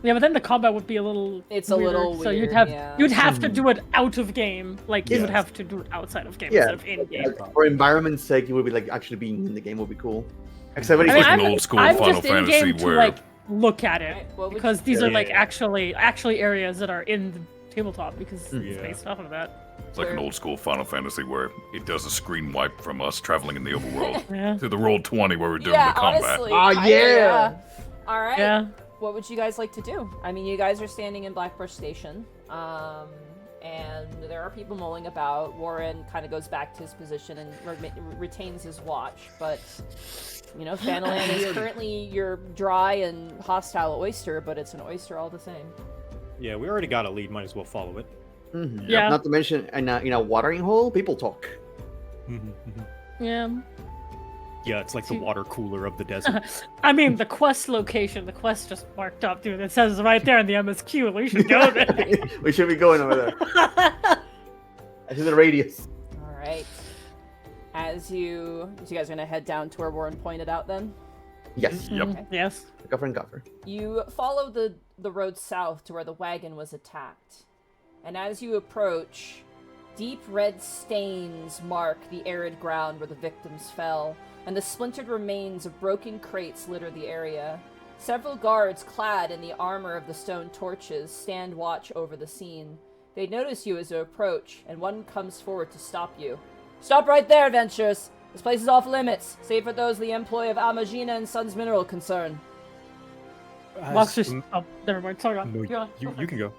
Yeah, but then the combat would be a little. It's a weirder, little So you'd weird, have yeah. you'd have to do it out of game, like you would Yes. have to do it outside of game Yeah. instead of in game. For environment's sake, it would be like actually being in the game would be cool. Except It's for like I'm, an old school I'm Final just in Fantasy game to where- like look at it Alright, what would because you- these are Yeah. like actually areas that are in the tabletop because it's Yeah. based off of that. It's like an old school Final Fantasy where it does a screen wipe from us traveling in the overworld Yeah. to the roll 20 where we're doing Yeah, the combat. honestly. Ah, kinda, yeah. All right. Yeah. What would you guys like to do? I mean, you guys are standing in Blackbush Station, and there are people mulling about. Warren kind of goes back to his position and retains his watch, but you know, Fanaland is currently your dry and hostile oyster, but it's an oyster all the same. Yeah, we already got a lead, might as well follow it. Mhm. Yeah. Not to mention, in a watering hole, people talk. Yeah. Yeah, it's like the water cooler of the desert. I mean, the quest location, the quest just marked up, dude. It says right there in the MSQ. We should go there. We should be going over there. I see the radius. All right. As you guys are gonna head down to where Warren pointed out, then Yes. Yep. Mhm, yes. Gopher. you follow the road south to where the wagon was attacked, and as you approach, deep red stains mark the arid ground where the victims fell, and the splintered remains of broken crates litter the area. Several guards clad in the armor of the stone torches stand watch over the scene. They notice you as you approach, and one comes forward to stop you. Stop right there, adventurers! This place is off limits, save for those of the employ of Almagina and Sons Mineral Concern. Voxer. Oh, never mind. Sorry. No, Go on. you can go.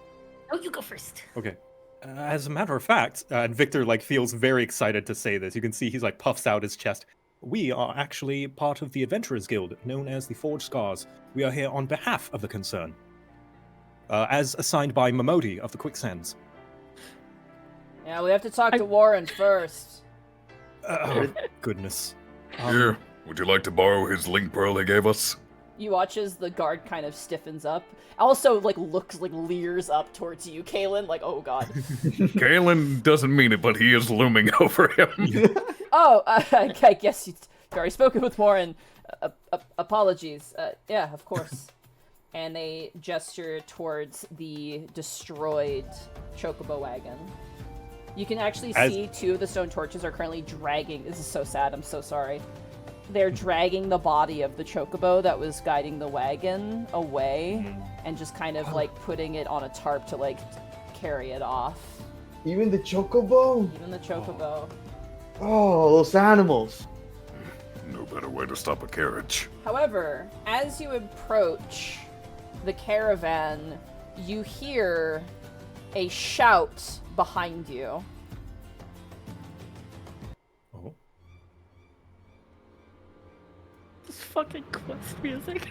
Oh, you go first. Okay. As a matter of fact, and Victor like feels very excited to say this. You can see he's like puffs out his chest. We are actually part of the Adventurers Guild, known as the Forgescars. We are here on behalf of the concern, as assigned by Momodi of the Quicksands. Yeah, we have to talk to Warren first. Oh, goodness. Here, would you like to borrow his link pearl he gave us? You watch as the guard kind of stiffens up. Also, looks, leers up towards you, Caelan, oh god. Caelan doesn't mean it, but he is looming over him. Oh, I guess you've already spoken with Warren. Apologies. Yeah, of course. And they gesture towards the destroyed chocobo wagon. You can actually see two of the stone torches are currently dragging. This is so sad. I'm so sorry. They're dragging the body of the chocobo that was guiding the wagon away and just kind of putting it on a tarp to carry it off. Even the chocobo? Even the chocobo. Oh, those animals. No better way to stop a carriage. However, as you approach the caravan, you hear a shout behind you. Oh. This fucking quest music.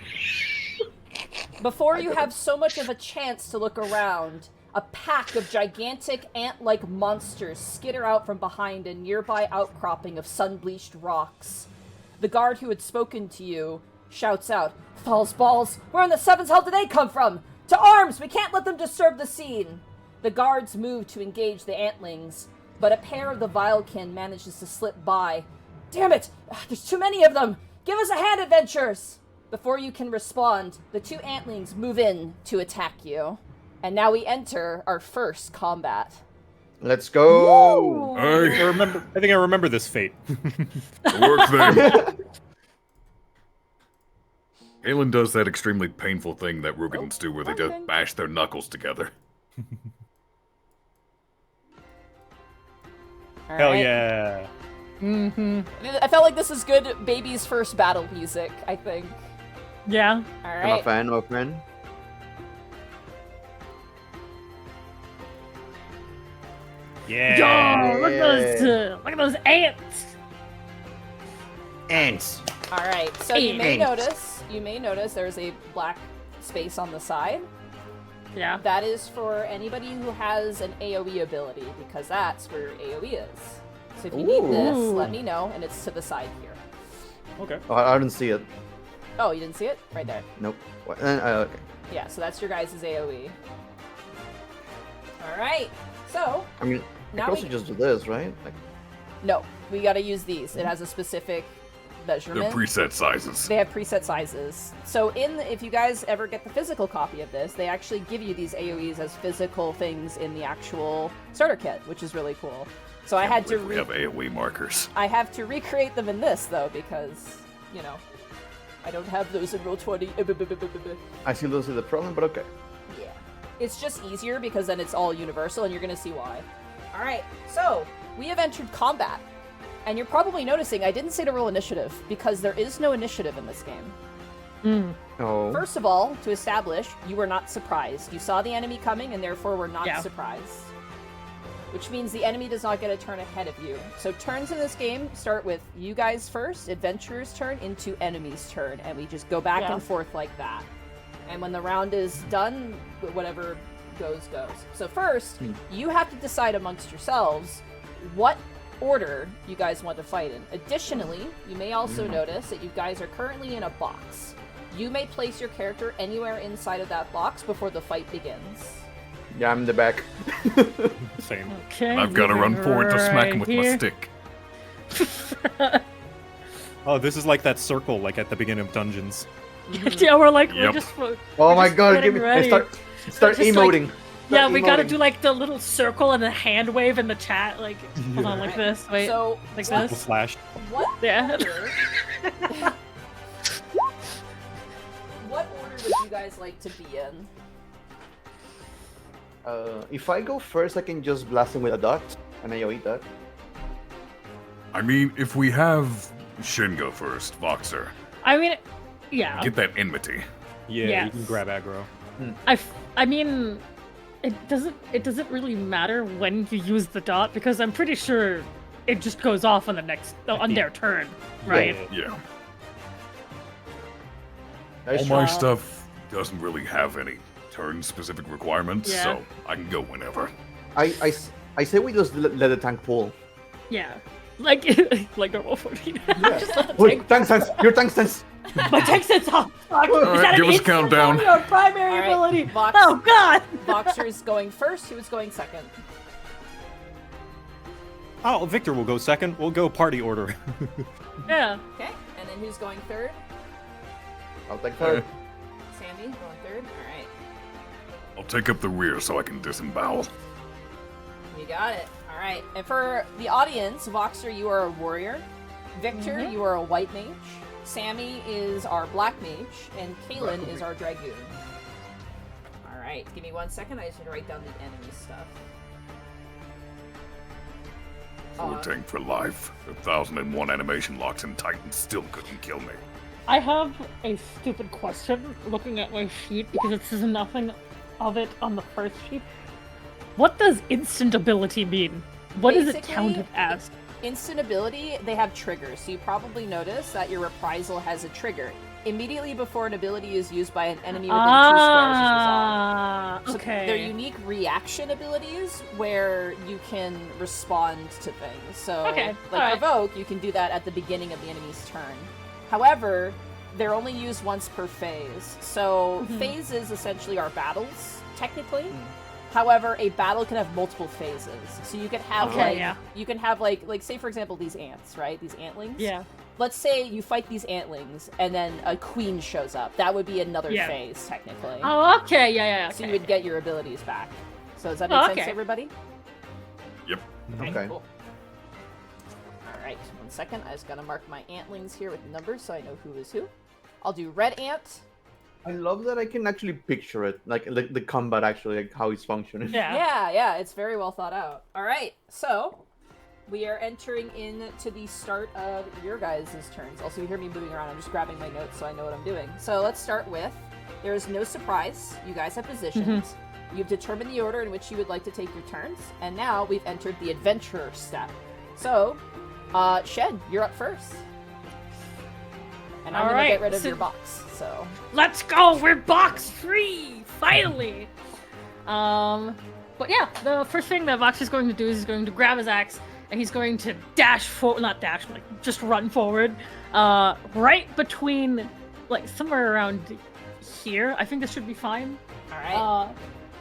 Before you have so much of a chance to look around, a pack of gigantic ant-like monsters skitter out from behind a nearby outcropping of sun-bleached rocks. The guard who had spoken to you shouts out, "Falls balls! Where in the seven's hell did they come from? To arms! We can't let them disturb the scene!" The guards move to engage the antlings, but a pair of the Vilekin manages to slip by. "Damn it! There's too many of them! Give us a hand, adventurers!" Before you can respond, the two antlings move in to attack you. And now we enter our first combat. Let's go. I think I remember this fate. Work then. Caelan does that extremely painful thing that Rugans do where they just bash their knuckles together. Hell yeah. Mm-hmm. I felt like this is good baby's first battle music, I think. Yeah. Alright. I'm a fan, my friend. Yeah. Yo, look at those ants. Ants. Alright, so you may Ants. notice there's a black space on the side. Yeah. That is for anybody who has an AoE ability, because that's where AoE is. So if you need this, let me know, and it's to the side here. Okay. Oh, I didn't see it. Oh, you didn't see it? Right there. Nope. What? Okay. Yeah, so that's your guys' AoE. Alright, so, I mean, I Now could we- also just do this, right? no, we gotta use these. It has a specific They're measurement. preset sizes. They have preset sizes. So if you guys ever get the physical copy of this, they actually give you these AoEs as physical things in the actual starter kit, which is really cool. So I had to We have AoE markers. I have to recreate them in this though, because, I don't have those in Roll20. I see those are the problem, but okay. Yeah. It's just easier because then it's all universal, and you're gonna see why. Alright, so we have entered combat. And you're probably noticing I didn't say to roll initiative, because there is no initiative in this game. Oh. First of all, to establish, you were not surprised. You saw the enemy coming, and therefore were not Yeah. surprised. Which means the enemy does not get a turn ahead of you. So turns in this game start with you guys first, adventurer's turn, into enemy's turn, and we just go back Yeah. and forth like that. And when the round is done, whatever goes. So first, you have to decide amongst yourselves what order you guys want to fight in. Additionally, you may also notice that you guys are currently in a box. You may place your character anywhere inside of that box before the fight begins. Yeah, I'm in the back. Same. Okay. And I've got to run forward to smack him with my here. stick. Oh, this is like that circle, like at the beginning of dungeons. Yeah, we're like, Yep. we're just. Oh my just god, getting give me. ready. Start Just like- emoting. Yeah, Start we gotta emoting. do like the little circle and the hand wave in the chat. Like, hold on, like this. Wait, So, like what, this. Slash. what Yeah. order? What order would you guys like to be in? If I go first, I can just blast him with a dot, and I eat that. I mean, if we have Shin go first, Voxer, I mean, yeah. get that enmity. Yeah, you Yes. can grab aggro. I mean, it doesn't really matter when you use the dot because I'm pretty sure it just goes off on the next on their turn, right? Yeah. Nice All my try. stuff doesn't really have any turn-specific requirements, Yeah. so I can go whenever. I say we just let the tank pull. Yeah. Like like normal 14. Just let the Wait, tank sense! Your tank sense! My tank sense off. Fuck. Is right, that give an us a instant countdown. ability or primary All right, ability? Vox- Oh god. Voxer's going first. Who is going second? Oh, Victor will go second. We'll go party order. Yeah. Okay, and then who's going third? I'll take third. Sandy going third. All right, I'll take up the rear so I can disembowel. you got it. All right, and for the audience, Voxer, you are a warrior. Victor, you are a white mage. Sammie is our black mage, and Caelan is our dragoon. All right, give me 1 second. I just need to write down the enemy stuff. Full tank for life. 1001 animation locks and Titans still couldn't kill me. I have a stupid question looking at my sheet because it says nothing of it on the first sheet. What does instant ability mean? What is it Basically, counted as? Instant ability, they have triggers, so you probably notice that your reprisal has a trigger. Immediately before an ability is used by an enemy within 2 squares is resolved. So Okay. they're unique reaction abilities where you can respond to things. So, Okay, like alright. Provoke, you can do that at the beginning of the enemy's turn. However, they're only used once per phase. So, phases essentially are battles, technically. However, a battle can have multiple phases. So you could have Okay, yeah. you can have like say for example these ants, right? These antlings. Yeah. Let's say you fight these antlings and then a queen shows up. That would be another Yeah. phase technically. Oh, okay. Yeah. So Okay. you would get your abilities back. So does that make Oh, sense, okay. everybody? Yep. Okay. Cool. All right, 1 second. I just gotta mark my antlings here with numbers so I know who is who. I'll do red ant. I love that I can actually picture it, like the combat actually, like how it's functioning. Yeah. Yeah, it's very well thought out. All right, so we are entering into the start of your guys' turns. Also, you hear me moving around. I'm just grabbing my notes so I know what I'm doing. So let's start with, there is no surprise. You guys have positions. You've determined the order in which you would like to take your turns. And now we've entered the adventurer step. So, Shed, you're up first. And I'm All going to right, get rid of so- your box, so... Let's go. We're box free. Finally. But yeah, the first thing that Vox is going to do is he's going to grab his axe and he's going to dash forward, not dash, like just run forward, right between, like somewhere around here. I think this should be fine. All right.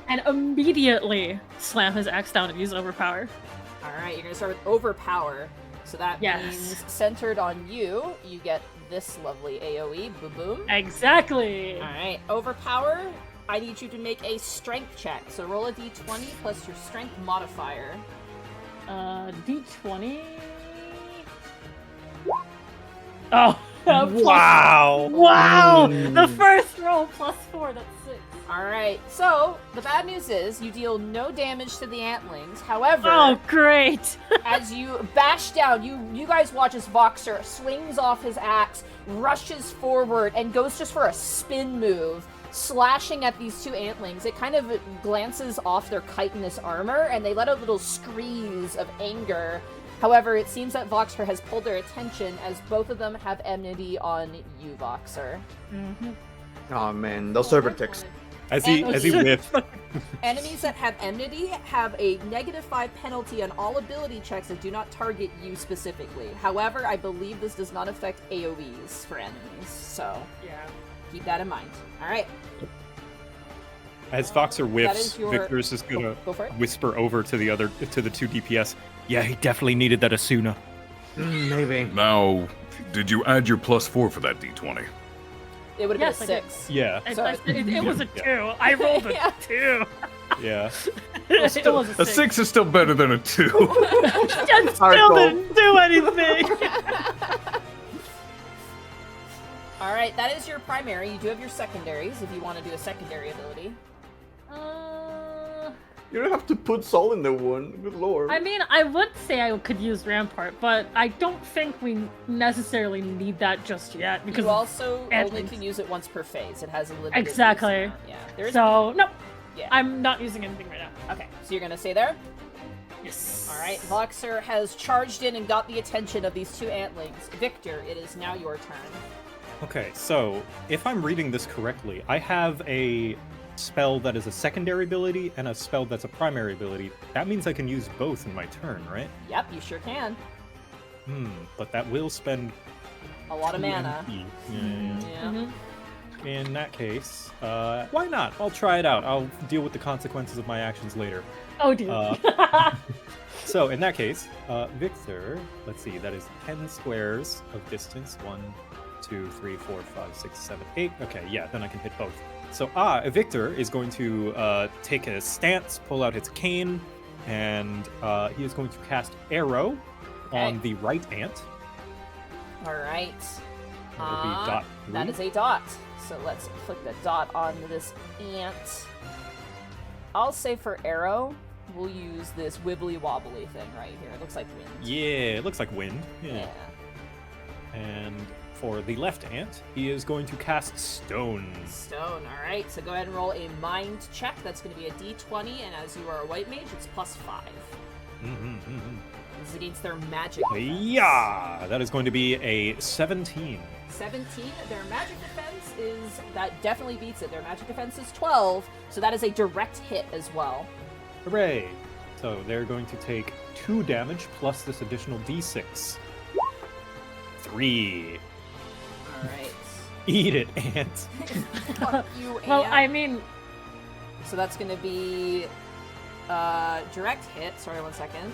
And immediately slam his axe down and use overpower. All right, you're going to start with overpower. So that Yes. means centered on you, you get this lovely AoE. Boom, boom. Exactly. All right, overpower. I need you to make a strength check. So roll a d20 plus your strength modifier. D20. Oh. Wow. Wow! The first roll +4, that's 6. All right, so the bad news is you deal no damage to the antlings. However, Oh, great! as you bash down, you guys watch as Voxer swings off his axe, rushes forward, and goes just for a spin move, slashing at these 2 antlings. It kind of glances off their chitinous armor, and they let out little screams of anger. However, it seems that Voxer has pulled their attention as both of them have enmity on you, Voxer. Oh man, those server ticks. As he whiffs. Enemies that have enmity have a -5 penalty on all ability checks that do not target you specifically. However, I believe this does not affect AoEs for enemies, so Yeah. keep that in mind. All right. As Voxer whiffs, is your- Victor's just gonna Go for it. whisper over to the two DPS. Yeah, he definitely needed that Asuna. Maybe. Now, did you add your +4 for that D20? It would have Yes, been I a did. 6. Yeah, It was a Yeah. 2. I rolled a Yeah. 2. yeah. It was A 6 is still better than a 2. I still Hardcore. didn't do anything. All right, that is your primary. You do have your secondaries if you want to do a secondary ability. You don't have to put Soul in the one. Good lord. I mean, I would say I could use Rampart, but I don't think we necessarily need that just yet because You also only Antlings. can use it once per phase. It has a limited Exactly. use amount. Yeah. There is. so no, Yeah. I'm not using anything right now. Okay, so you're gonna stay there. Yes. All right. Voxer has charged in and got the attention of these two antlings. Victor, it is now your turn. Okay, so if I'm reading this correctly, I have a spell that is a secondary ability and a spell that's a primary ability. That means I can use both in my turn, right? Yep, you sure can. But that will spend A lot of 2 mana. MP. Yeah. Yeah. Mhm. In that case, why not? I'll try it out. I'll deal with the consequences of my actions later. Oh dear. So in that case, Victor, let's see, that is 10 squares of distance. 1, 2, 3, 4, 5, 6, 7, 8. Okay, yeah, then I can hit both. So Victor is going to take a stance, pull out his cane, and he is going to cast Arrow on the right ant. All right. That will be dot 3. That is a dot. So let's flick the dot on this ant. I'll say for arrow, we'll use this wibbly wobbly thing right here. It looks like wind. Yeah, it looks like wind. Yeah. Yeah. And for the left ant, he is going to cast Stones. Stone. All right. So go ahead and roll a mind check. That's going to be a d20, and as you are a white mage, it's +5. This is against their magic. defense. Yeah, that is going to be a 17. 17. Their magic defense is that definitely beats it. Their magic defense is 12, so that is a direct hit as well. Hooray! So they're going to take 2 damage plus this additional d6. 3. All right. Eat it, ant. Fuck you, well, Ant. I mean, So that's going to be direct hit. Sorry, 1 second.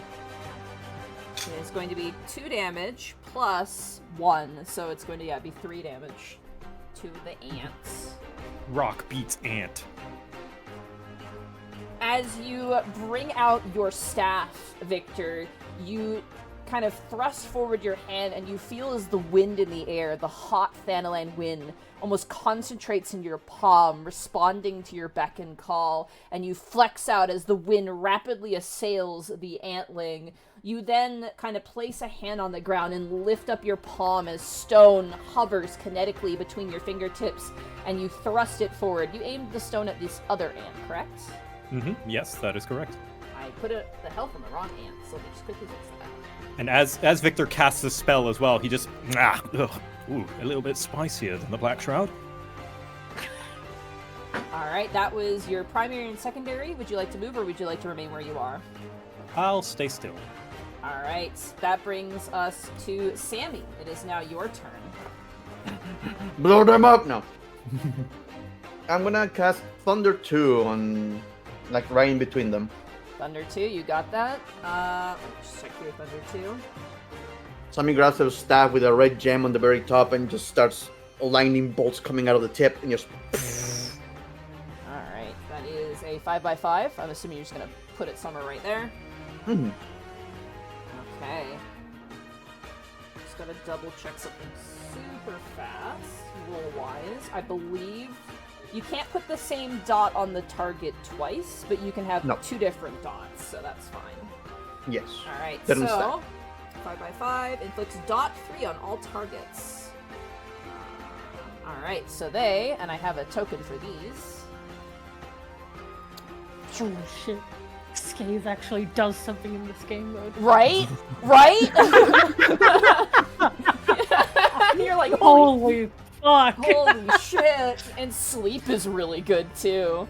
It's going to be 2 damage plus 1, so it's going to be 3 damage to the ants. Rock beats ant. As you bring out your staff, Victor, you kind of thrust forward your hand and you feel as the wind in the air, the hot Thanalan wind, almost concentrates in your palm, responding to your beck and call, and you flex out as the wind rapidly assails the antling. You then kind of place a hand on the ground and lift up your palm as stone hovers kinetically between your fingertips, and you thrust it forward. You aimed the stone at this other ant, correct? Yes, that is correct. I put the health on the wrong ant, so let me just quickly fix that. And as Victor casts the spell as well, he just a little bit spicier than the Black Shroud. Alright, that was your primary and secondary. Would you like to move or would you like to remain where you are? I'll stay still. Alright, that brings us to Sammie. It is now your turn. Blow them up! No. I'm gonna cast Thunder 2 on, like, right in between them. Thunder 2, you got that. Let me just check here, Thunder 2. Sammy grabs her staff with a red gem on the very top and just starts lightning bolts coming out of the tip and just... Alright, that is a 5x5. I'm assuming you're just gonna put it somewhere right there. Mhm. Okay. Just gotta double check something super fast, roll-wise. I believe you can't put the same dot on the target twice, but you can have No. 2 different dots, so that's fine. Yes. Alright, Doesn't so 5x5 inflicts dot 3 on all targets. Alright, so they, and I have a token for these. oh shit. Scathe actually does something in this game mode. Right? Right? You're like, holy Holy fuck! Holy shit! And sleep is really good too.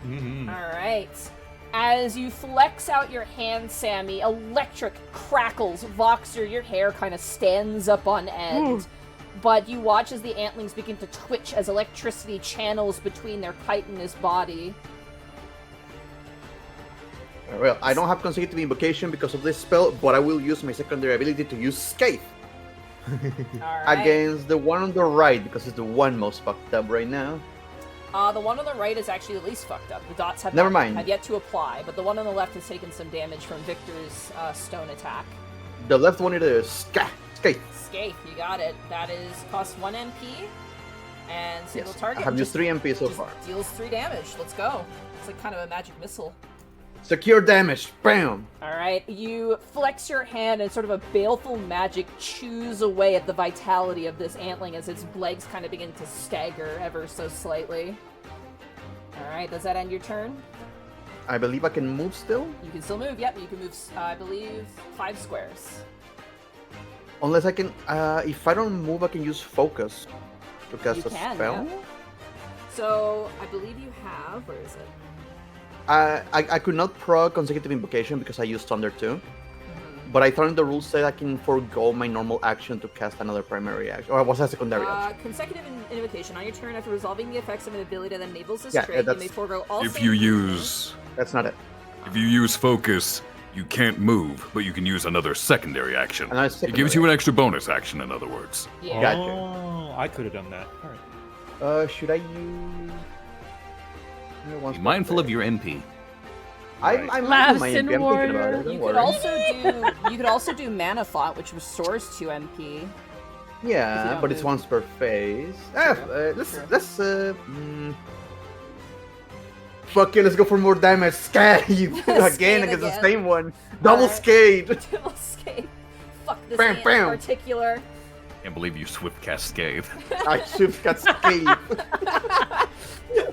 Mm-hmm. Alright. As you flex out your hand, Sammie, electric crackles. Voxer, your hair kind of stands up on end. But you watch as the antlings begin to twitch as electricity channels between their chitinous body. Well, I don't have consecutive invocation because of this spell, but I will use my secondary ability to use Scathe Alright. against the one on the right because it's the one most fucked up right now. The one on the right is actually the least fucked up. The dots have Never not- mind. have yet to apply, but the one on the left has taken some damage from Victor's stone attack. The left one is Scathe. Scathe, you got it. That is cost 1 MP and single Yes, target. I have used 3 MP so just far. deals 3 damage. Let's go. It's like kind of a magic missile. Secure damage. Bam. Alright, you flex your hand and sort of a baleful magic chews away at the vitality of this antling as its legs kind of begin to stagger ever so slightly. Alright, does that end your turn? I believe I can move still, You can still move, yep, you can move, I believe, 5 squares. unless I can. If I don't move, I can use focus to cast You a can, spell. yeah. So, I believe you have, where is it? I could not proc consecutive invocation because I used Thunder too. But I thought in the rules said I can forego my normal action to cast another primary action. Or was that secondary action? Consecutive invocation. On your turn, after resolving the effects of an ability that enables this Yeah, trait, you that's- may forego all If save you moves. use That's not it. focus, you can't move, but you can use another secondary action. Another It secondary gives you an extra bonus action, in other words. Yeah. Gotcha. Oh, I could have done that. All right. Should I use? Be mindful of your MP. I'm Last my in MP. I'm thinking about warrior. it. Don't You worry. could also do Mana Font, which restores 2 MP. if you Yeah, don't but it's move. once per phase. Fuck it, let's go for more damage. Scathe again Scathe against the again. same one. Double Alright. Scathe. Double Scathe. Fuck this Bam, ant bam. in particular. Can't believe you swift cast Scathe. I should have got Scathe.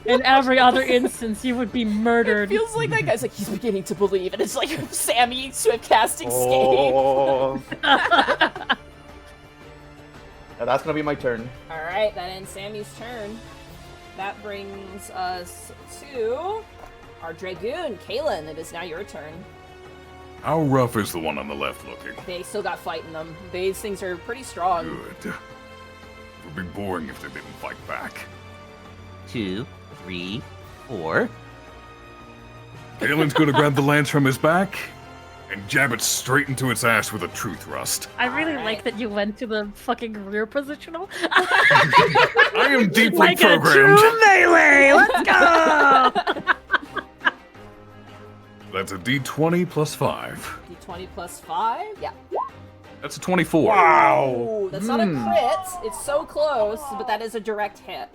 In every other instance, you would be murdered. Feels like that guy's like, he's beginning to believe, and it's like Sammie swift casting Scathe. Oh. Now that's gonna be my turn. Alright, that ends Sammie's turn. That brings us to our Dragoon, Caelan. It is now your turn. How rough is the one on the left looking? They still got fight in them. These things are pretty strong. Good. It would be boring if they didn't fight back. 2, 3, 4. Galen's gonna grab the lance from his back and jab it straight into its ass with a true thrust. I really Alright. like that you went to the fucking rear positional. I am deeply like programmed. a true melee! Let's go! That's a d20 plus 5. D20 plus 5? Yeah. That's a 24. Wow. Ooh, that's not a crit. It's so close, but that is a direct hit.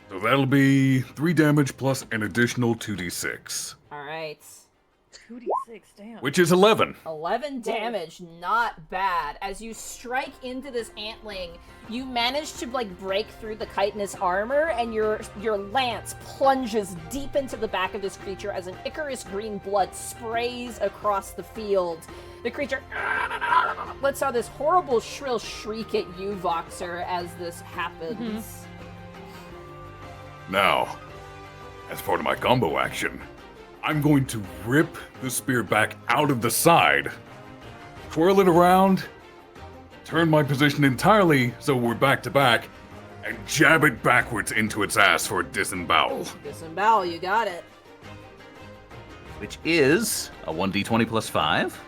So that'll be 3 damage plus an additional 2d6, Alright. 2d6, damn. which is 11. 11 damage, not bad. As you strike into this antling, you manage to like break through the chitinous armor, and your lance plunges deep into the back of this creature as an Icarus green blood sprays across the field. The creature lets out this horrible shrill shriek at you, Voxer, as this happens. Now, as part of my combo action, I'm going to rip the spear back out of the side, twirl it around, turn my position entirely so we're back to back, and jab it backwards into its ass for a disembowel. Disembowel, you got it. Which is a 1d20 plus 5.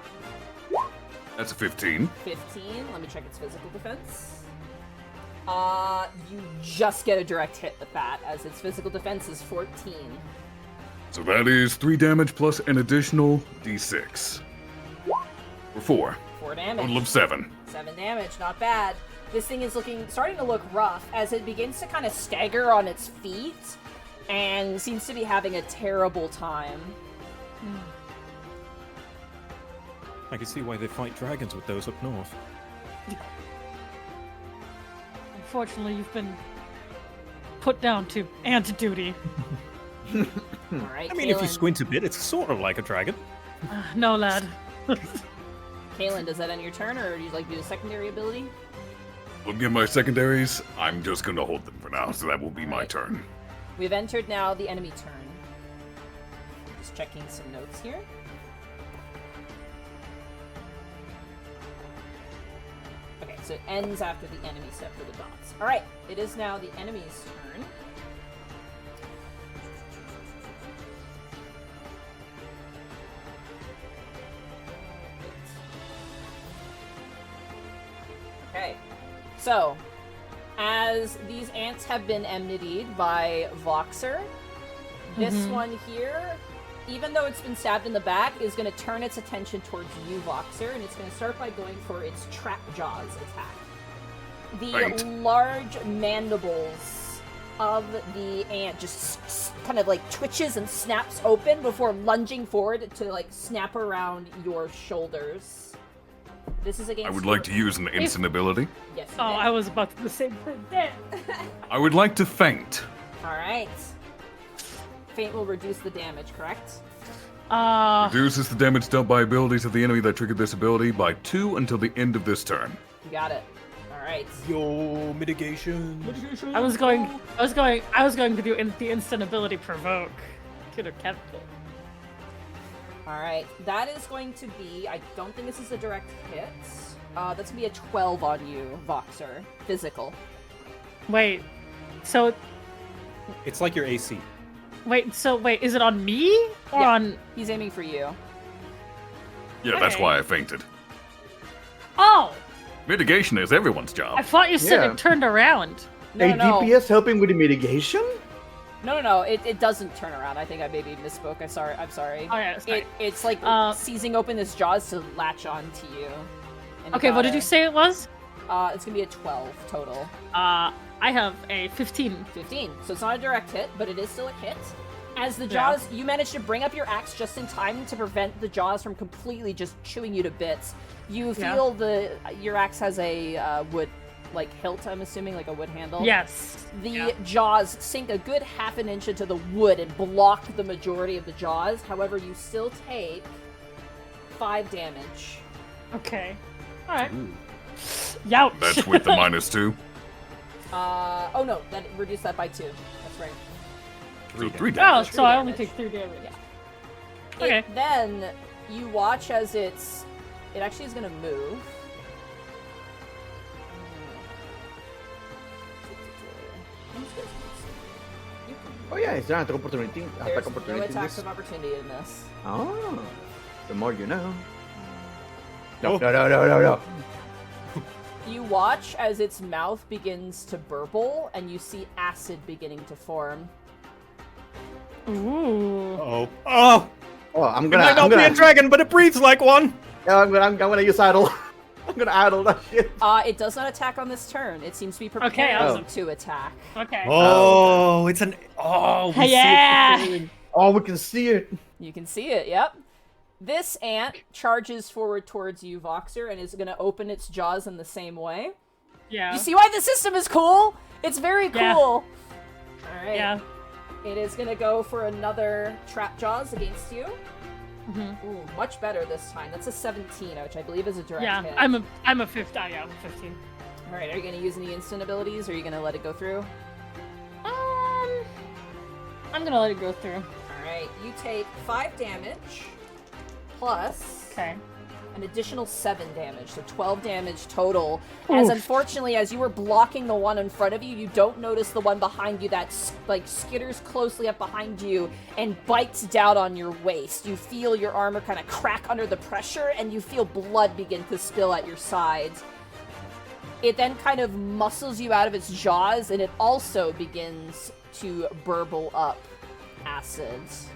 That's a 15. 15. Let me check its physical defense. You just get a direct hit with that, as its physical defense is 14. So that is 3 damage plus an additional d6. For 4. 4 damage. Total of 7. 7 damage, not bad. This thing is starting to look rough as it begins to kind of stagger on its feet and seems to be having a terrible time. I can see why they fight dragons with those up north. Unfortunately, you've been put down to ant duty. Alright, I mean, if you Caelan. squint a bit, it's sort of like a dragon. No, lad. Caelan, does that end your turn, or do you like do a secondary ability? Looking at my secondaries, I'm just going to hold them for now, so that will be my Alright. turn. We've entered now the enemy turn. Just checking some notes here. Okay, so it ends after the enemy step for the dots. Alright, it is now the enemy's turn. Okay, so as these ants have been enmitied by Voxer, this one here, even though it's been stabbed in the back, is going to turn its attention towards you, Voxer, and it's going to start by going for its trap jaws attack. The Right. large mandibles of the ant just kind of like twitches and snaps open before lunging forward to like snap around your shoulders. This is against. I would like to use an instant ability. Yes. Oh, I was about to do the same thing. Damn. I would like to faint. All right. Faint will reduce the damage, correct? Reduces the damage dealt by abilities of the enemy that triggered this ability by 2 until the end of this turn. You got it. All right. Yo, mitigation. I was going to do the instant ability provoke. Could have kept it. All right. That is going to be. I don't think this is a direct hit. That's gonna be a 12 on you, Voxer. Physical. Wait. So It's like your AC. is it on me or Yeah. on? He's aiming for you. Yeah, that's Okay. why I fainted. Oh, Mitigation is everyone's I job. thought you said Yeah. it turned around. No, A no, DPS helping with the mitigation? no. It doesn't turn around. I think I maybe misspoke. I'm sorry. Oh, yeah, it's fine. It's like seizing open its jaws to latch onto you. And Okay, what got did you a- say it was? It's gonna be a 12 total. I have a 15. 15. So it's not a direct hit, but it is still a hit. As the Yeah. jaws, you manage to bring up your axe just in time to prevent the jaws from completely just chewing you to bits. You Yeah. feel your axe has a wood like hilt, I'm assuming, like a wood handle. Yes. The Yeah. jaws sink a good half an inch into the wood and block the majority of the jaws. However, you still take 5 damage. Okay. All right. Ooh. Youch. That's with the -2. Oh no, that reduced that by 2. That's right. So 3 Oh, damage. so I only take 3 damage. Yeah. Okay. Then you watch as it actually is going to move. Oh yeah, it's an attack opportunity. There's Attack no opportunity in attacks this. of opportunity in this. Oh, the more you know. No. No. You watch as its mouth begins to burble, and you see acid beginning to form. Ooh. Oh. Oh! Oh, I'm It gonna. might not be a dragon, but it breathes like one! Yeah, I'm gonna use idle. I'm gonna idle that shit. It does not attack on this turn. It seems to be preparing Okay, to attack. Okay. Oh, it's an. Oh, we Yeah. see it going. Oh, we can see it. You can see it, yep. This ant charges forward towards you, Voxer, and is going to open its jaws in the same way. Yeah. You see why the system is cool? It's very cool. Yeah. All right. Yeah. It is going to go for another trap jaws against you. Mm-hmm. Ooh, much better this time. That's a 17, which I believe is a direct Yeah. hit. I'm a 15. Yeah, I'm a 15. All right, are you going to use any instant abilities, or are you going to let it go through? I'm gonna let it go through. All right, you take 5 damage plus Okay. an additional 7 damage, so 12 damage total. As Oof. unfortunately, as you were blocking the one in front of you, you don't notice the one behind you that like skitters closely up behind you and bites down on your waist. You feel your armor kind of crack under the pressure, and you feel blood begin to spill at your sides. It then kind of muscles you out of its jaws, and it also begins to burble up acids.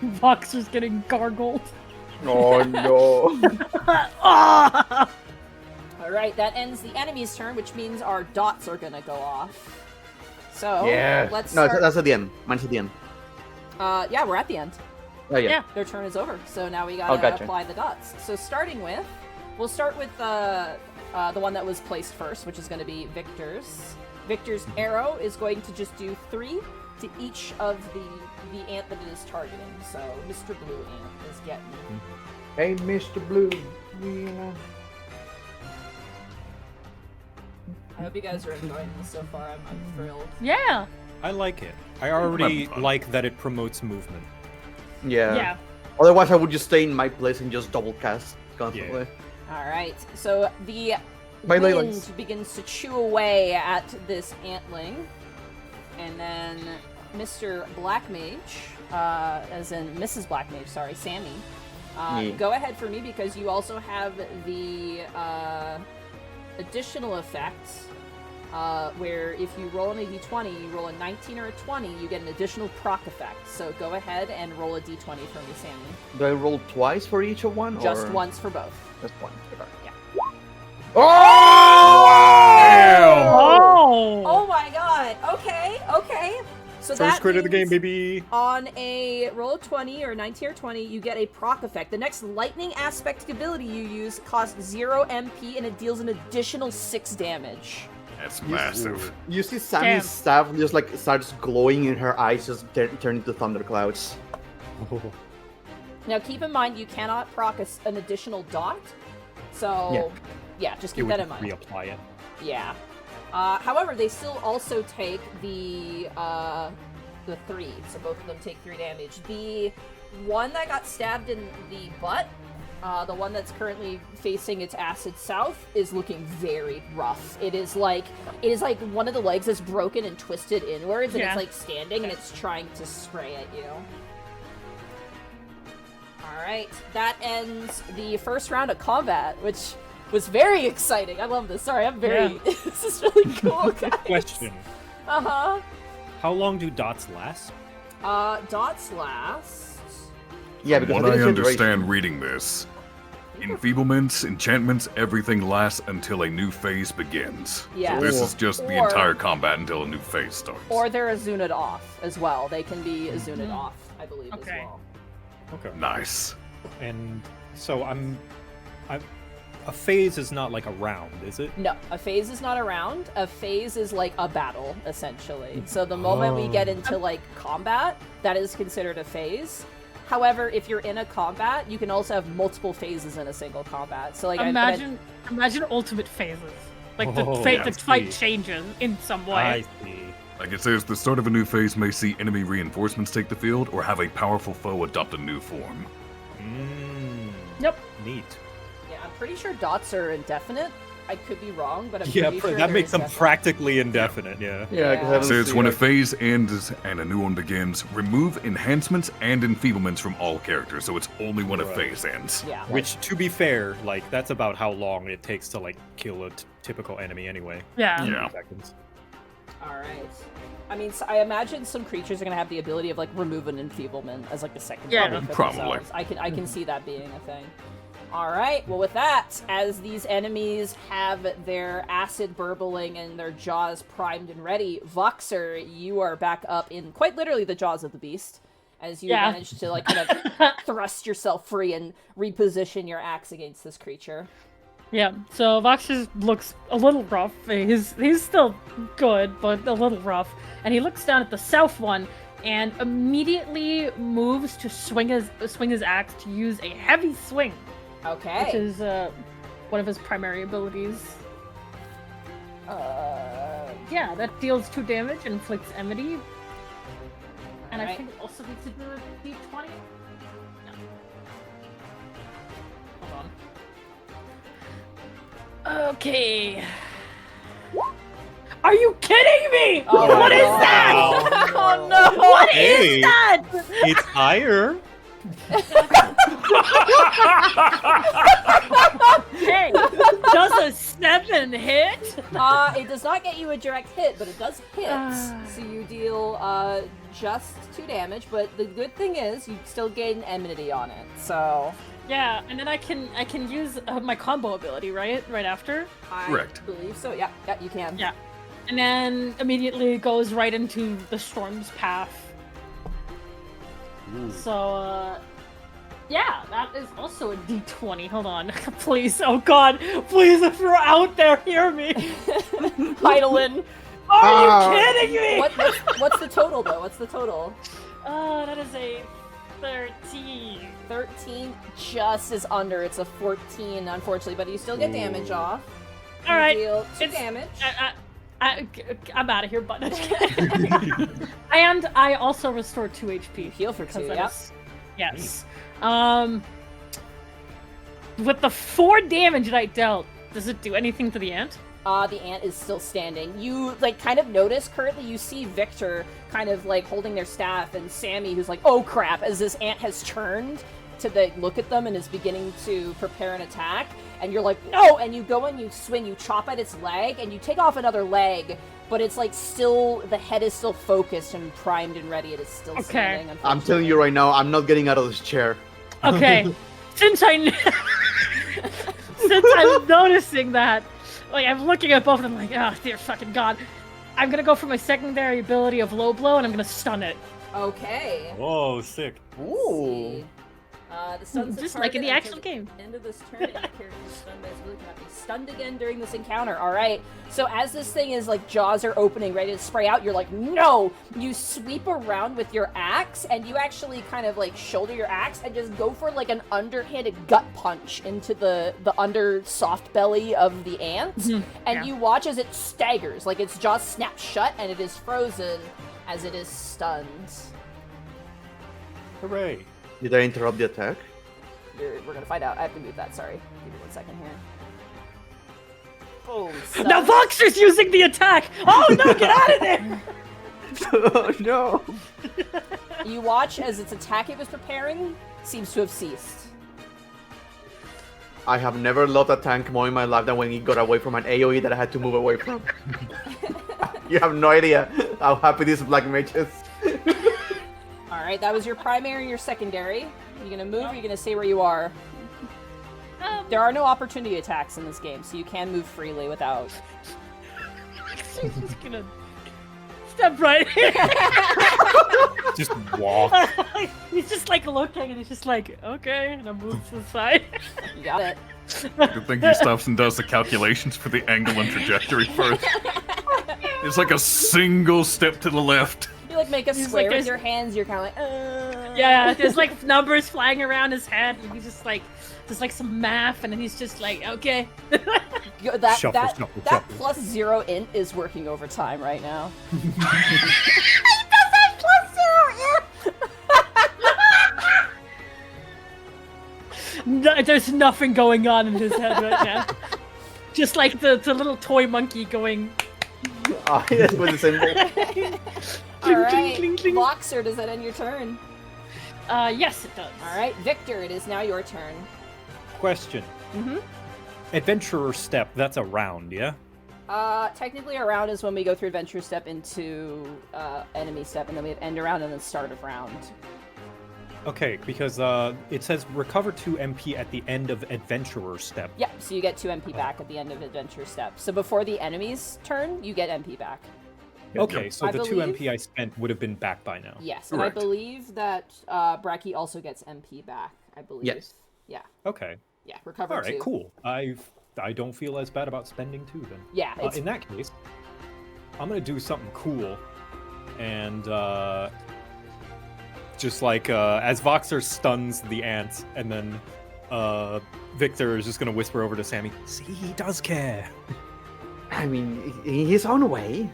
Voxer's getting gargled. Oh no. Ah! All right, that ends the enemy's turn, which means our dots are gonna go off. So Yeah. let's No, start. that's at the end. Mine's at the end. Yeah, we're at the end. Oh yeah. Yeah. Their turn is over, so now we gotta gotcha. apply the dots. So we'll start with the one that was placed first, which is going to be Victor's. Victor's arrow is going to just do 3 to each of the the ant that it is targeting. So Mr. Blue Ant is getting. Hey, Mr. Blue. You know. I hope you guys are enjoying this so far. I'm thrilled. Yeah. I like it. I already like that it promotes movement. Yeah. Yeah. Otherwise, I would just stay in my place and just double cast constantly. All right. So the My wind Leylands. begins to chew away at this antling, and then Mr. Black Mage, as in Mrs. Black Mage, sorry, Sammie. Go ahead for me because you also have the additional effects where if you roll an d20, you roll a 19 or a 20, you get an additional proc effect. So go ahead and roll a d20 for me, Sammie. Do I roll twice for each of one? Just or... once for both. Just one. Okay. Yeah. Oh! Oh my god. Okay, okay. So First crit of the game, means baby. on a roll of 20 or 19 or 20, you get a proc effect. The next lightning aspect ability you use costs 0 MP and it deals an additional 6 damage. That's massive. You see Sammie's staff just like starts glowing in her eyes, just turn into thunderclouds. Now keep in mind you cannot proc an additional dot. So yeah, just keep that in mind. Reapply it. Yeah. However, they still also take the 3, so both of them take 3 damage. The one that got stabbed in the butt, the one that's currently facing its acid south, is looking very rough. It is like one of the legs is broken and twisted inwards, and it's like standing and it's trying to spray at you. Alright, that ends the first round of combat, which was very exciting. I love this. Sorry, I'm very... this is really cool, guys. Question. Uh-huh. How long do dots last? Dots last... Yeah, because What I I think it's understand duration. reading this, enfeeblements, enchantments, everything lasts until a new phase begins. Yeah. So this is just the Or- entire combat until a new phase starts. Or they're Azuna'd off as well. They can be Azuna'd off, I believe, as Okay. well. Okay. Nice. And so a phase is not like a round, is it? No, a phase is not a round. A phase is like a battle, essentially. So the moment we get into like combat, that is considered a phase. However, if you're in a combat, you can also have multiple phases in a single combat. So like Imagine ultimate phases. Like the I fight see. changes in some way. I see. Like it says, the start of a new phase may see enemy reinforcements take the field or have a powerful foe adopt a new form. Yep. Neat. yeah, I'm pretty sure dots are indefinite. I could be wrong, but I'm Yeah, pretty sure that they're makes them indefinite. practically indefinite, yeah. Yeah, because I It haven't says seen, when a like- phase ends and a new one begins, remove enhancements and enfeeblements from all characters, so it's only when a Right. phase ends. Yeah. Which, to be fair, like, that's about how long it takes to, like, kill a typical enemy anyway. Yeah. Yeah. Seconds. All right. I mean, so I imagine some creatures are gonna have the ability of like remove an enfeeblement as like a second Yeah. body for Probably. themselves. I can see that being a thing. All right. Well, with that, as these enemies have their acid burbling and their jaws primed and ready, Voxer, you are back up in quite literally the jaws of the beast, as you manage to like kind of thrust yourself free and reposition your axe against this creature. Yeah, so Voxer looks a little rough. He's still good, but a little rough. And he looks down at the south one and immediately moves to swing his axe to use a heavy swing, Okay. which is one of his primary abilities. Yeah, that deals 2 damage, inflicts enmity. And I Alright. think it also needs to do a d20. No. Hold on. Okay. Are you kidding me? Oh What my is God. that? Oh no! What is Hey. that? It's higher. Hey, does a 7 hit? It does not get you a direct hit, but it does hit. So you deal just 2 damage, but the good thing is you still gain enmity on it. So Yeah, and then I can use my combo ability, right? Right after. I Correct. believe so. Yeah, you can. Yeah. And then immediately goes right into the storm's path. So, yeah, that is also a d20. Hold on. Please, oh god, please, if you're out there, hear me. Heidelin. Are you kidding me? What's the total though? What's the total? Oh, that is a 13. 13 just is under. It's a 14, unfortunately, but you still get damage off. All right. Deal 2 It's- damage. I'm out of here, but and I also restore 2 HP. Heal for 2, that yeah. is- Yes. With the 4 damage that I dealt, does it do anything to the ant? The ant is still standing. You, like, kind of notice currently you see Victor kind of, like, holding their staff, and Sammie, who's like, oh crap, as this ant has turned to look at them and is beginning to prepare an attack, and you're like, no! And you go and you swing, you chop at its leg, and you take off another leg, but it's, like, still, the head is still focused and primed and ready. It is still standing, I'm telling you right now, I'm not getting out of this chair. Okay. Since I'm noticing that, like, I'm looking at both of them like, oh, dear fucking god. I'm gonna go for my secondary ability of low blow, and I'm gonna stun it. Okay. Whoa, sick. Ooh. The stun's Just like in the actual game. End of this turn, your character is stunned, but it's really cannot be stunned again during this encounter. All right. So as this thing is like jaws are opening, ready to spray out, you're like, no! You sweep around with your axe, and you actually kind of like shoulder your axe and just go for like an underhanded gut punch into the under soft belly of the ant, and you watch as it staggers, like its jaws snap shut, and it is frozen as it is stunned. Hooray. Did I interrupt the attack? We're gonna find out. I have to mute that. Sorry. Give me 1 second here. Boom. Now Voxer's using the attack! Oh no, get out of there! Oh no! You watch as its attack it was preparing seems to have ceased. I have never loved a tank more in my life than when he got away from an AoE that I had to move away from. You have no idea how happy this black mage is. Alright, that was your primary, your secondary. You gonna move or are you gonna stay where you are? There are no opportunity attacks in this game, so you can move freely without. She's just gonna step right in. Just walk. He's just like looking, and he's just like, okay, and I move to the side. You got it. Good thing he stops and does the calculations for the angle and trajectory first. It's like a single step to the left. You like make a He's square like with your hands, you're kinda like, Yeah, there's like numbers flying around his head, and he's just like, there's like some math, and then he's just like, okay. That Shuffle. plus 0 int is working overtime right now. No, there's nothing going on in his head right now. Just like the little toy monkey going. Oh, yes, with the symbol. Alright, cling, cling. Voxer, does that end your turn? Yes, it does. Alright, Victor, it is now your turn. Question. Mm-hmm. Adventurer step, that's a round, yeah? Technically a round is when we go through adventure step into enemy step, and then we have end around and then start of round. Okay, because it says recover 2 MP at the end of adventurer step. Yep, so you get 2 MP back at the end of adventure step. So before the enemy's turn, you get MP back. Okay, so I the 2 believe- MP I spent would have been back by now. Yes, and Correct. I believe that Bracky also gets MP back, I believe. Yes. Yeah, Okay. yeah, recover All right, 2. cool. I don't feel as bad about spending 2 then. Yeah, it's In that case, I'm gonna do something cool, and just like as Voxer stuns the ants, and then Victor is just gonna whisper over to Sammie, "See, he does care." I mean, in his own way.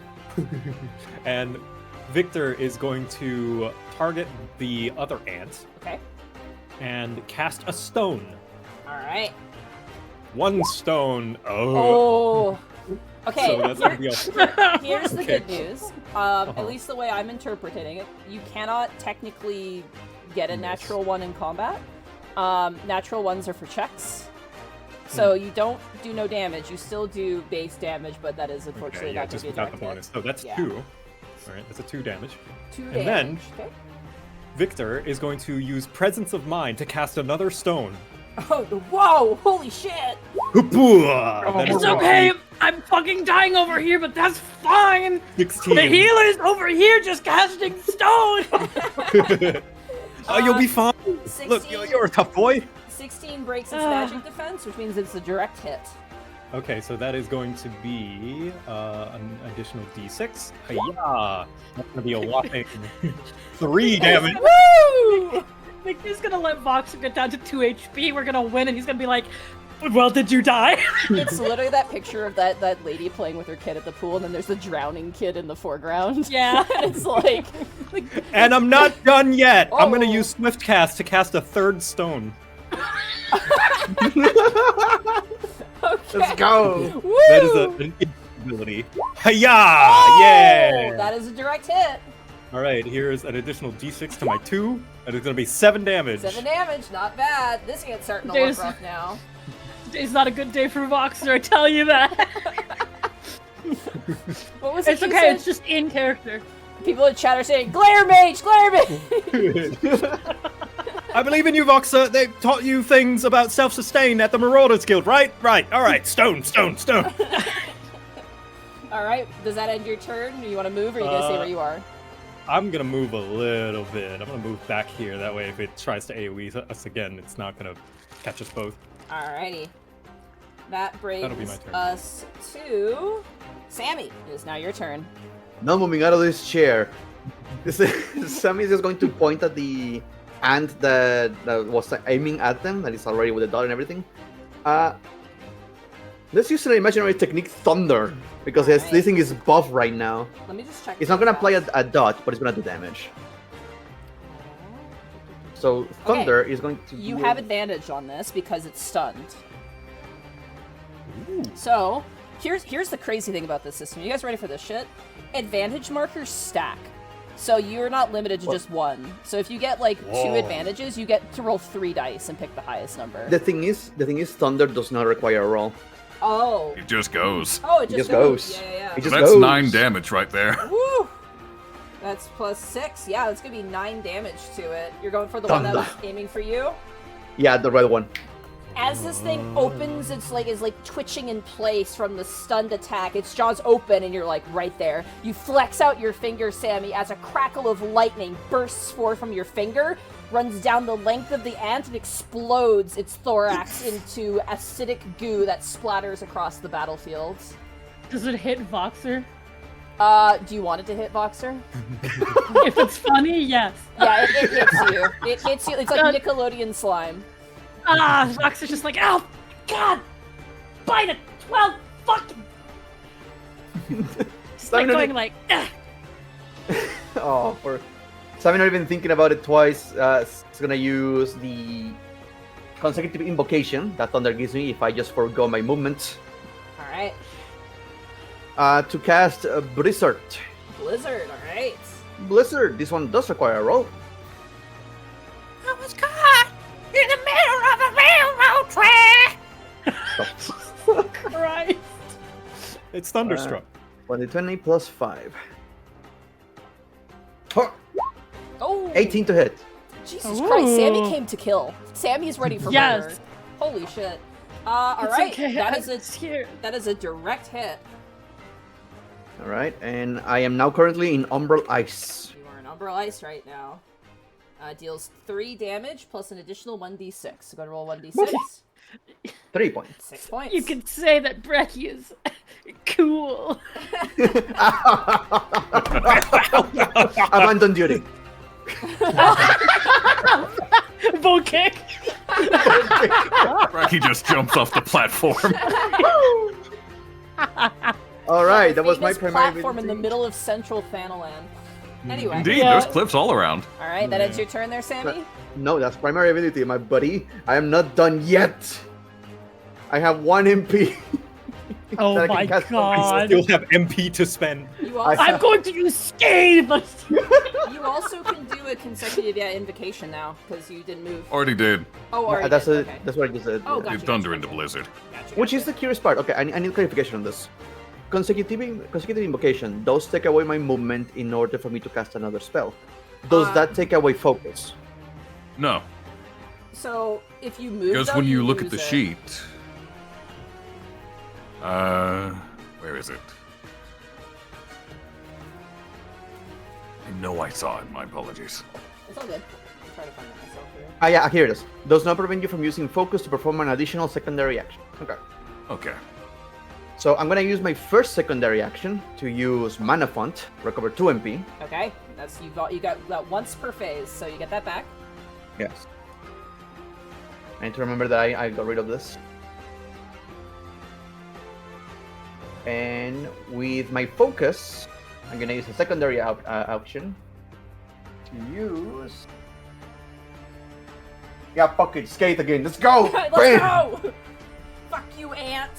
And Victor is going to target the other ant okay. and cast a stone. All right. 1 stone. Oh. Okay. So that's gonna be a Here's the Okay. good news. Uh-huh. At least the way I'm interpreting it, you cannot technically get a natural 1 in combat. Natural 1s are for checks. So you don't do no damage. You still do base damage, but that is unfortunately Okay, yeah, not going just to be a without direct the bonus. hit. So that's Yeah. 2. All right, that's a 2 damage. 2 And damage. then- Okay. Victor is going to use Presence of Mind to cast another stone. Oh, whoa! Holy shit! That It's is okay. I'm fucking dying over here, but that's fine. 16. The healer's over here just casting stone. Oh, you'll be fine. 16, Look, you're a tough boy. 16 breaks its magic defense, which means it's a direct hit. Okay, so that is going to be an additional d6. Hiya! That's going to be a whopping 3 damage. Woo! Like, he's gonna let Voxer get down to 2 HP. We're gonna win, and he's gonna be like, "Well, did you die?" It's literally that picture of that lady playing with her kid at the pool, and then there's the drowning kid in the foreground. Yeah. It's like And I'm not done yet! I'm going to Oh. use Swift Cast to cast a 3rd stone. okay. Let's go. Woo! That is an ability. Hiya! Oh, Yeah! that is a direct hit. Alright, here's an additional d6 to my 2. That is going to be 7 damage. 7 damage, not bad. This gets starting to There's- look rough now. Today's not a good day for Voxer, I tell you that. What was it? It's you okay, said? it's just in character. People in chat are saying, "Glare mage, glare mage." I believe in you, Voxer. They taught you things about self-sustain at the Marauders Guild, right? Right. Alright, stone. All right, does that end your turn? You want to move, or are you gonna stay where you are? I'm gonna move a little bit. I'm gonna move back here. That way, if it tries to AoE us again, it's not gonna catch us both. Alrighty. That brings That'll be my turn. us to Sammie. It is now your turn. Not moving out of this chair. Sammie is just going to point at the ant that was aiming at them, that is already with the dot and everything. Let's use an imaginary technique, Thunder, because Alright. this thing is buff right now. Let me just check. It's not gonna this play out. a dot, but it's gonna do damage. So Thunder is going to. You do- have advantage on this because it's stunned. So, here's the crazy thing about this system. You guys ready for this shit? Advantage markers stack. So you're not limited to What? just one. So if you get like 2 Whoa. advantages, you get to roll 3 dice and pick the highest number. The thing is, Thunder does not require a roll. Oh. It just goes. Oh, it It just just goes. Yeah, yeah, yeah. It just That's goes. 9 damage right there. Woo! That's plus 6. Yeah, that's gonna be 9 damage to it. You're going for the one that was Thunder. aiming for you? Yeah, the red one. As this thing opens, it's like twitching in place from the stunned attack. Its jaws open, and you're like right there. You flex out your finger, Sammie, as a crackle of lightning bursts forth from your finger, runs down the length of the ant, and explodes its thorax into acidic goo that splatters across the battlefield. Does it hit Voxer? Do you want it to hit Voxer? If it's funny, yes. Yeah, it hits you. It hits you. It's like God. Nickelodeon slime. Ah, Voxer's just like, "Oh, God! Bite it! 12 fucking..." Just like Sammie going like, "Ugh." Oh, for Sammie not even thinking about it twice. It's gonna use the consecutive invocation that Thunder gives me if I just forgo my movement Alright. to cast Blizzard. Blizzard, alright. Blizzard. This one does require a roll. I was caught in the middle of a railroad track! Christ. It's Thunderstruck. 20 plus 5. Huh, Oh! 18 to hit. Jesus Christ, Sammie Ooh. came to kill. Sammie's ready for Yes. murder. Holy shit. It's Alright. okay, That I'm is a scared. that is a direct hit. All right, and I am now currently in Umbral Ice. You are in Umbral Ice right now. Deals 3 damage plus an additional 1d6. So go to roll 1d6. 3 points. 6 points. You can say that Brecky is cool. Abandon duty. Bull kick. Rocky just jumps off the platform. All right, that was my Famous primary platform in the ability. middle of central Thanalan. Anyway. Indeed, Yeah. there's cliffs all around. Alright, that ends your turn there, Sammie? No, that's primary ability, my buddy. I am not done yet. I have 1 MP. Oh That I can my cast I god. still have MP to spend. You also, I'm going to use Scathe! you also can do a consecutive invocation now, because you didn't move. Already did. Oh, already That's did, a, okay. that's what I just said. Oh, yeah. gotcha. Did thunder into blizzard. Gotcha, Which is gotcha. the curious part. Okay, I need clarification on this. Consecutive invocation does take away my movement in order for me to cast another spell. Does that take away focus? No, So, if you move, because though, when you look at lose the it. sheet, where is it? I know I saw it. My apologies. It's all good. I'll try to find it myself here. Ah, yeah, here it is. Does not prevent you from using focus to perform an additional secondary action. Okay. Okay. So I'm gonna use my first secondary action to use Mana Font, recover 2 MP. Okay, that's you got that once per phase, so you get that back. Yes. I need to remember that I got rid of this. And with my focus, I'm gonna use a secondary option to use. Yeah, fuck it, skate again. Let's go. Let's go. Fuck you, ant.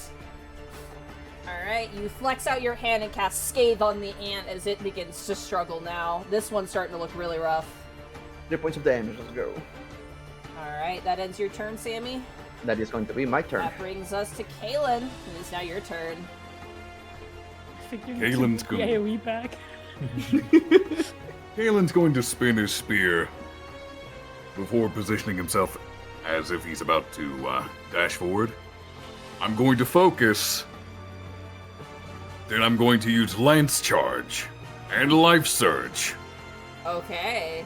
All right, you flex out your hand and cast Scathe on the ant as it begins to struggle now. This one's starting to look really rough. 3 points of damage. Let's go. All right, that ends your turn, Sammie. That is going to be my turn. That brings us to Caelan. It is now your turn. Caelan's good. AoE back. Caelan's going to spin his spear before positioning himself as if he's about to dash forward. I'm going to focus. Then I'm going to use Lance Charge and Life Surge. Okay.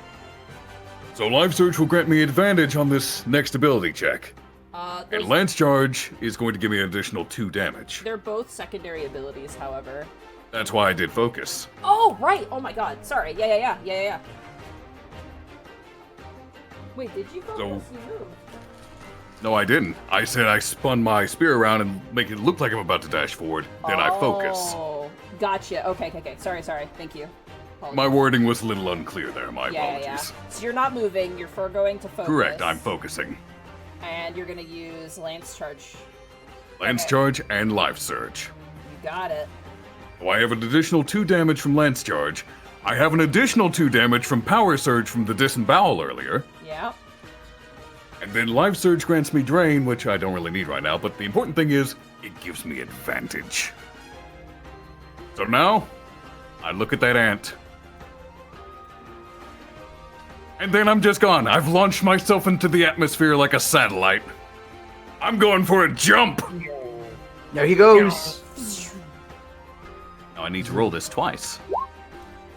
So Life Surge will grant me advantage on this next ability check. And Lance Charge is going to give me an additional 2 damage. They're both secondary abilities, however. That's why I did focus. Oh, right! Oh my god, sorry. Yeah. Wait, did you focus? You moved. No, I didn't. I said I spun my spear around and make it look like I'm about to dash forward. Then I focus. Oh, gotcha. Okay. Sorry. Thank you. Apologies. My wording was a little unclear there. My apologies. Yeah. So you're not moving. You're foregoing to focus. Correct. I'm focusing. And you're gonna use Lance Charge. Lance Charge and Life Surge. You got it. So I have an additional 2 damage from Lance Charge. I have an additional 2 damage from Power Surge from the Disembowel earlier. Yeah. And then Life Surge grants me Drain, which I don't really need right now, but the important thing is, it gives me advantage. So now, I look at that ant. And then I'm just gone. I've launched myself into the atmosphere like a satellite. I'm going for a jump! There he goes. Now I need to roll this twice.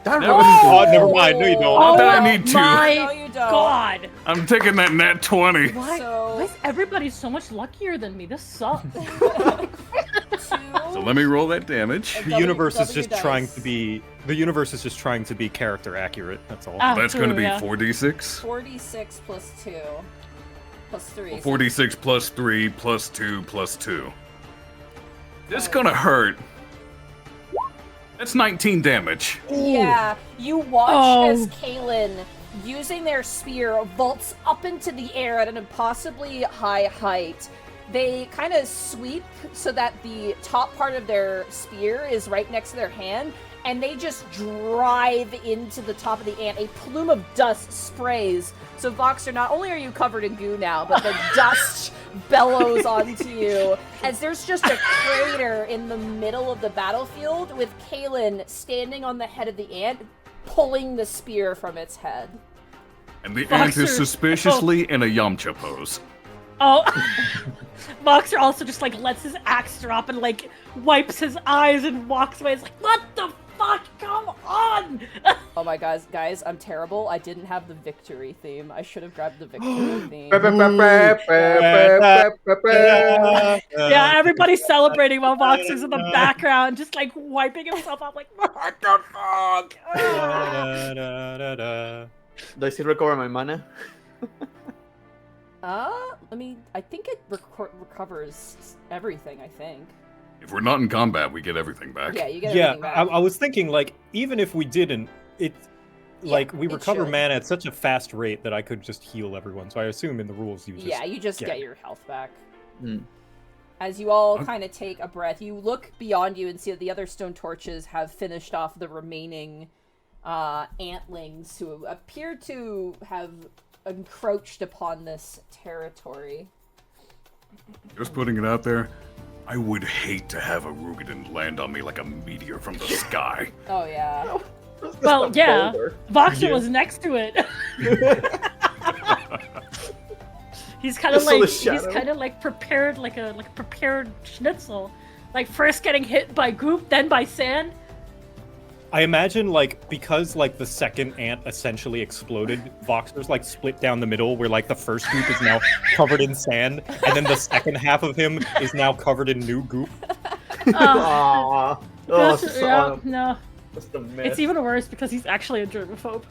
Oh, never mind. No, you don't. Oh I need to. my No, you don't. god! I'm taking that nat 20. Why? So- Why is everybody so much luckier than me? This sucks. So let me roll that damage. The universe is W just dice. trying to be. The universe is just trying to be character accurate. That's all. Ah. That's going to be yeah. 4d6. 46 plus 2 plus 3. 4d6 plus 3 plus 2 plus 2. This is gonna hurt. That's 19 damage. Yeah, you watch Oh. as Caelan, using their spear, vaults up into the air at an impossibly high height. They kind of sweep so that the top part of their spear is right next to their hand, and they just drive into the top of the ant. A plume of dust sprays. So Voxer, not only are you covered in goo now, but the dust bellows onto you as there's just a crater in the middle of the battlefield with Caelan standing on the head of the ant, pulling the spear from its head. And the ant is Voxer- suspiciously in a Yamcha pose. Oh, Voxer also just like lets his axe drop and like wipes his eyes and walks away. It's like, what the fuck? Come on! Oh my guys, I'm terrible. I didn't have the victory theme. I should have grabbed the victory theme. Yeah, everybody's celebrating while Voxer's in the background, just like wiping himself off. Like, what the fuck? Do I still recover my mana? I think it recovers everything, I think. If we're not in combat, we get everything back. Yeah, you get Yeah, everything back. I was thinking, like, even if we didn't, we it recover should. mana at such a fast rate that I could just heal everyone. So I assume in the rules you just you just get get your health back. Hmm. As you all kind of take a breath, you look beyond you and see that the other stone torches have finished off the remaining antlings who appear to have encroached upon this territory. Just putting it out there, I would hate to have a Rugadin land on me like a meteor from the sky. Oh yeah. Well, yeah. Boulder. Voxer Yeah. was next to it. He's kind of Just saw the like shadow. prepared like a prepared schnitzel. Like first getting hit by goop, then by sand. I imagine, like, because, like, the second ant essentially exploded, Voxer's, like, split down the middle, where, like, the first goop is now covered in sand, and then the second half of him is now covered in new goop. Aw. Oh, No. that's the mess. It's even worse because he's actually a germaphobe.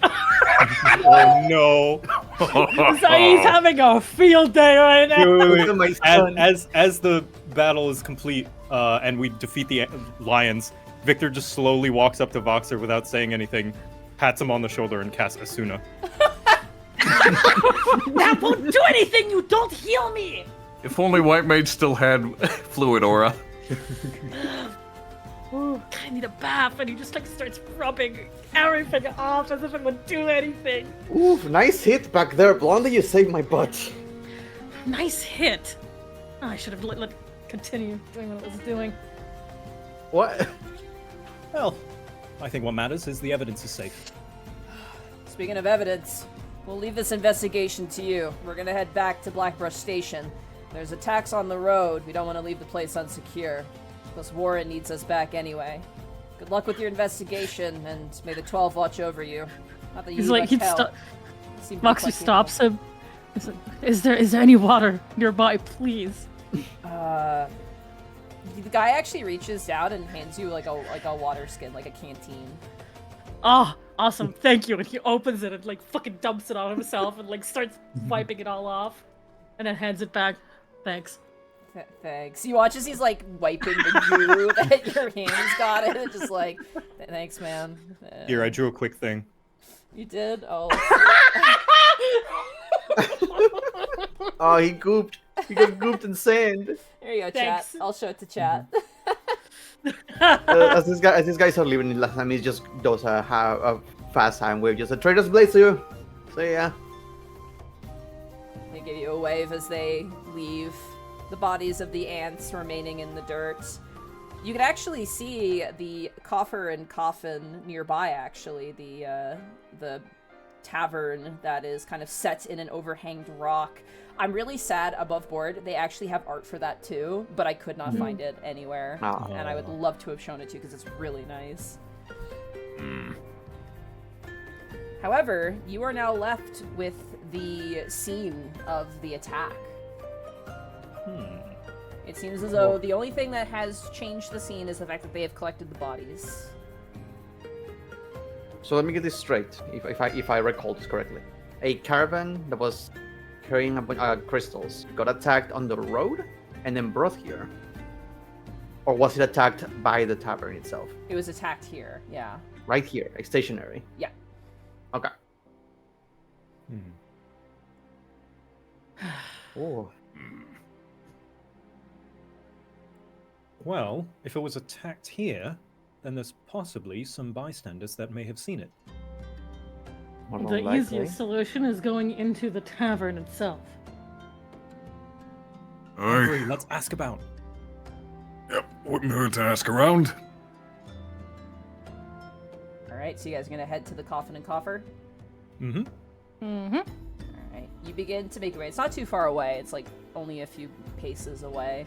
Oh no! So he's having a field day right now. Wait. My son. As the battle is complete and we defeat the lions, Victor just slowly walks up to Voxer without saying anything, pats him on the shoulder, and casts Asuna. That won't do anything. You don't heal me. If only White Mage still had fluid aura. Ooh, I need a bath, and he just like starts rubbing everything off as if it would do anything. Ooh, nice hit back there, Blondie. You saved my butt. Nice hit. Oh, I should have let continue doing what I was doing. What? Well, I think what matters is the evidence is safe. Speaking of evidence, we'll leave this investigation to you. We're gonna head back to Blackbrush Station. There's attacks on the road. We don't want to leave the place unsecure. Plus, Warren needs us back anyway. Good luck with your investigation, and may the 12 watch over you. Not that you He's need like, much he'd help. stop. Seem Moxie quite stops him. He's like, is there any water nearby, please? The guy actually reaches down and hands you like a water skin, like a canteen. Oh, awesome, thank you. And he opens it and like fucking dumps it on himself and like starts wiping it all off, and then hands it back. Thanks. Thanks. You watch as he's like wiping the goo that your hands got in it, just like, thanks, man. Here, I drew a quick thing. You did? Oh. Oh, he gooped. He got gooped in sand. There you go, Thanks. chat. I'll show it to chat. As these guys are leaving, last time he just does a fast hand wave, just a trader's blade to you. So yeah. They give you a wave as they leave. The bodies of the ants remaining in the dirt. You can actually see the coffer and coffin nearby, actually. The tavern that is kind of set in an overhanged rock. I'm really sad above board. They actually have art for that too, but I could not find it anywhere. Oh. And I would love to have shown it to you because it's really nice. However, you are now left with the scene of the attack. It seems as though the only thing that has changed the scene is the fact that they have collected the bodies. So let me get this straight, if I recall this correctly. A caravan that was carrying a bunch of crystals got attacked on the road and then brought here. Or was it attacked by the tavern itself? It was attacked here, yeah. Right here, like stationary. Yeah. Okay. Oh. Well, if it was attacked here, then there's possibly some bystanders that may have seen it. More The likely. easiest solution is going into the tavern itself. Agree, Aye. let's ask about. Yep, wouldn't hurt to ask around. Alright, so you guys are gonna head to the coffin and coffer? Mm-hmm. Mm-hmm. Alright, you begin to make your way. It's not too far away, it's like only a few paces away.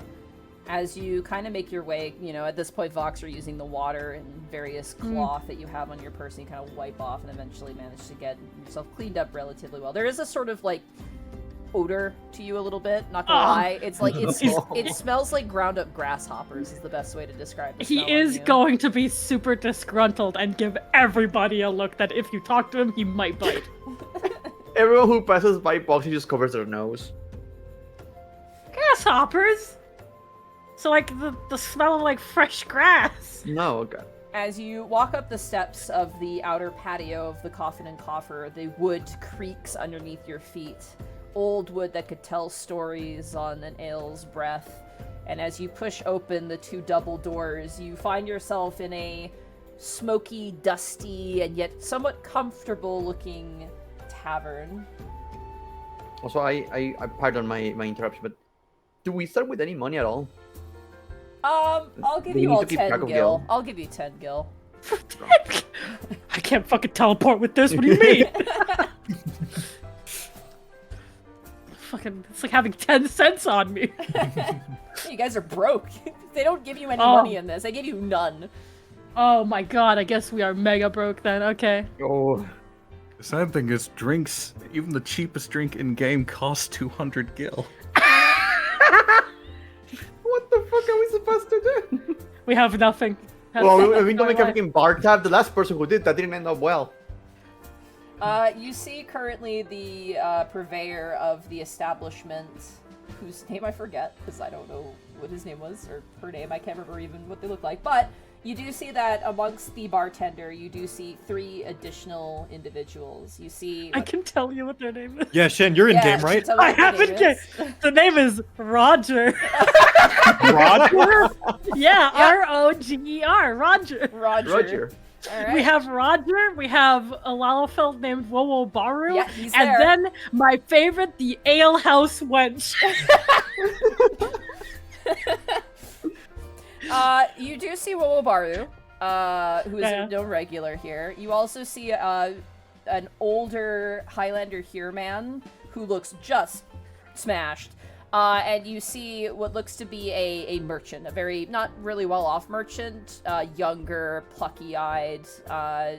As you kind of make your way, you know, at this point Voxer using the water and various cloth that you have on your person, you kind of wipe off and eventually manage to get yourself cleaned up relatively well. There is a sort of like odor to you a little bit, not gonna lie. It's like it smells like ground up grasshoppers is the best way to describe the He smell on is you. going to be super disgruntled and give everybody a look that if you talk to him, he might bite. Everyone who passes by Boxy just covers their nose. Grasshoppers? So like the smell of like fresh grass. No, okay. As you walk up the steps of the outer patio of the coffin and coffer, the wood creaks underneath your feet. Old wood that could tell stories on an ale's breath. And as you push open the two double doors, you find yourself in a smoky, dusty, and yet somewhat comfortable looking tavern. Also, I pardon my interruption, but do we start with any money at all? I'll give We you need all to keep 10 track of gil. gil. I'll give you 10 gil. I can't fucking teleport with this. What do you mean? Fucking, it's like having 10 cents on me. You guys are broke. They don't give you any Oh. money in this. They give you none. Oh my god, I guess we are mega broke then. Okay. Oh, The sad thing is, drinks, even the cheapest drink in game, costs 200 gil. what the fuck are we supposed to do? We have nothing. Well, we don't make Our everything bar tab. The last person who did that didn't end up well. You see currently the purveyor of the establishment, whose name I forget, because I don't know what his name was, or her name, I can't remember even what they look like, but you do see that amongst the bartender, you do see 3 additional individuals. You see... I can tell you what their name is. Yeah, Shen, you're in Yeah, game, right? tell me I what their haven't name get. is. The name is Roger. Roger? Yeah, R-O-G-E-R, Roger. Roger. All right. We have Roger, we have a Lalafell named Wowo Baru, Yeah, he's and there. then my favorite, the Ale House Wench. You do see Wowobaru, who is Yeah. no regular here. You also see an older Highlander here man who looks just smashed. And you see what looks to be a merchant, a very, not really well-off merchant, younger, plucky-eyed,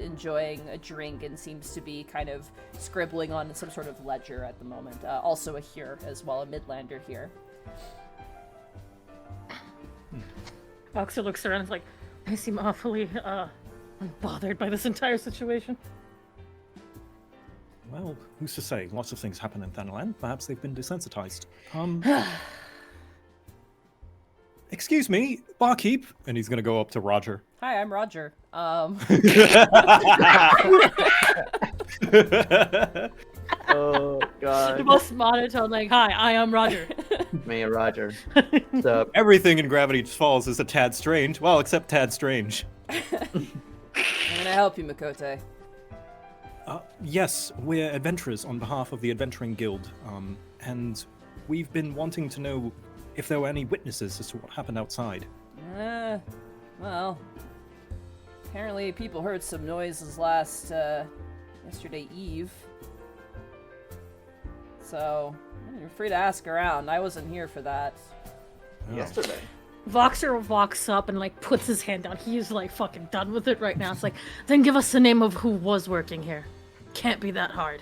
enjoying a drink, and seems to be kind of scribbling on some sort of ledger at the moment. Also a here as well, a Midlander here. Voxer looks around and is like, I seem awfully unbothered by this entire situation. Well, who's to say? Lots of things happen in Thanalan. Perhaps they've been desensitized. Excuse me, barkeep. And he's gonna go up to Roger. Hi, I'm Roger. Oh The god. most monotone, like, hi, I am Roger. Me, Roger. So, Everything in Gravity Falls is a tad strange. Well, except tad strange. I'm gonna help you, Makote. Yes, we're adventurers on behalf of the Adventuring Guild, and we've been wanting to know if there were any witnesses as to what happened outside. Well, apparently people heard some noises yesterday eve. So, you're free to ask around. I wasn't here for that. Oh. yesterday. Voxer walks up and like puts his hand down. He's like fucking done with it right now. It's like, then give us the name of who was working here. Can't be that hard.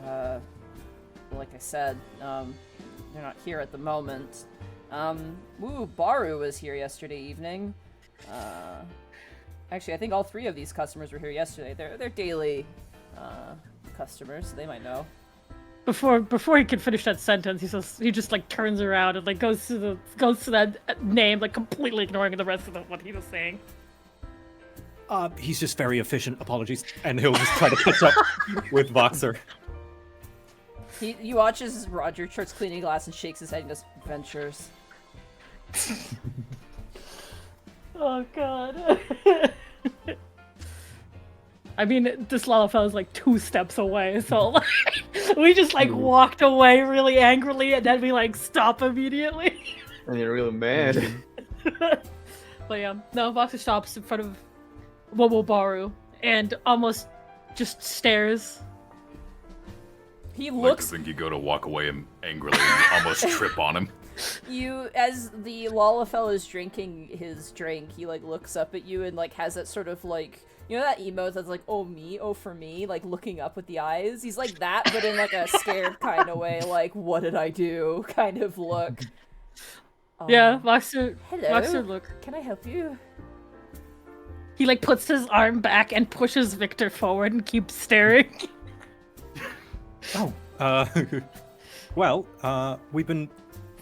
Like I said, they're not here at the moment. Baru was here yesterday evening. Actually, I think all 3 of these customers were here yesterday. They're daily customers, so they might know. Before he could finish that sentence, he just like turns around and like goes to that name, like completely ignoring the rest of what he was saying. He's just very efficient, apologies. And he'll just try to catch up with Voxer. You watch as Roger starts cleaning glass and shakes his head and goes, "Adventures." Oh god. I mean, this Lalafell is like 2 steps away, so like, we just like walked away really angrily, and then we like stop immediately. And you're really mad. But yeah, no, Voxer stops in front of Wowobaru and almost just stares. He I like looks to think you go to walk away and angrily and almost trip on him. as the Lalafell is drinking his drink, he like looks up at you and like has that sort of like, you know that emote that's like, oh me, oh for me, like looking up with the eyes? He's like that, but in like a scared kind of way, like, what did I do kind of look. Yeah, Voxer. Hello. Voxer, look. Can I help you? He like puts his arm back and pushes Victor forward and keeps staring. Oh, well, we've been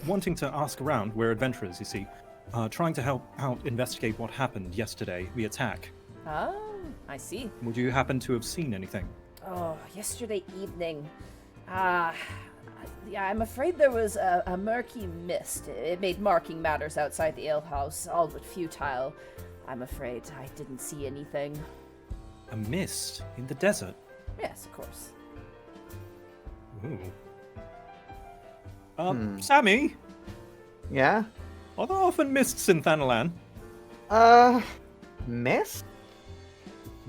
wanting to ask around. We're adventurers, you see. Trying to help out investigate what happened yesterday, the attack. Oh, I see. Would you happen to have seen anything? Oh, yesterday evening. Yeah, I'm afraid there was a murky mist. It made marking matters outside the alehouse all but futile. I'm afraid I didn't see anything. A mist in the desert? Yes, of course. Ooh. Sammie, Yeah? are there often mists in Thanalan? Mess?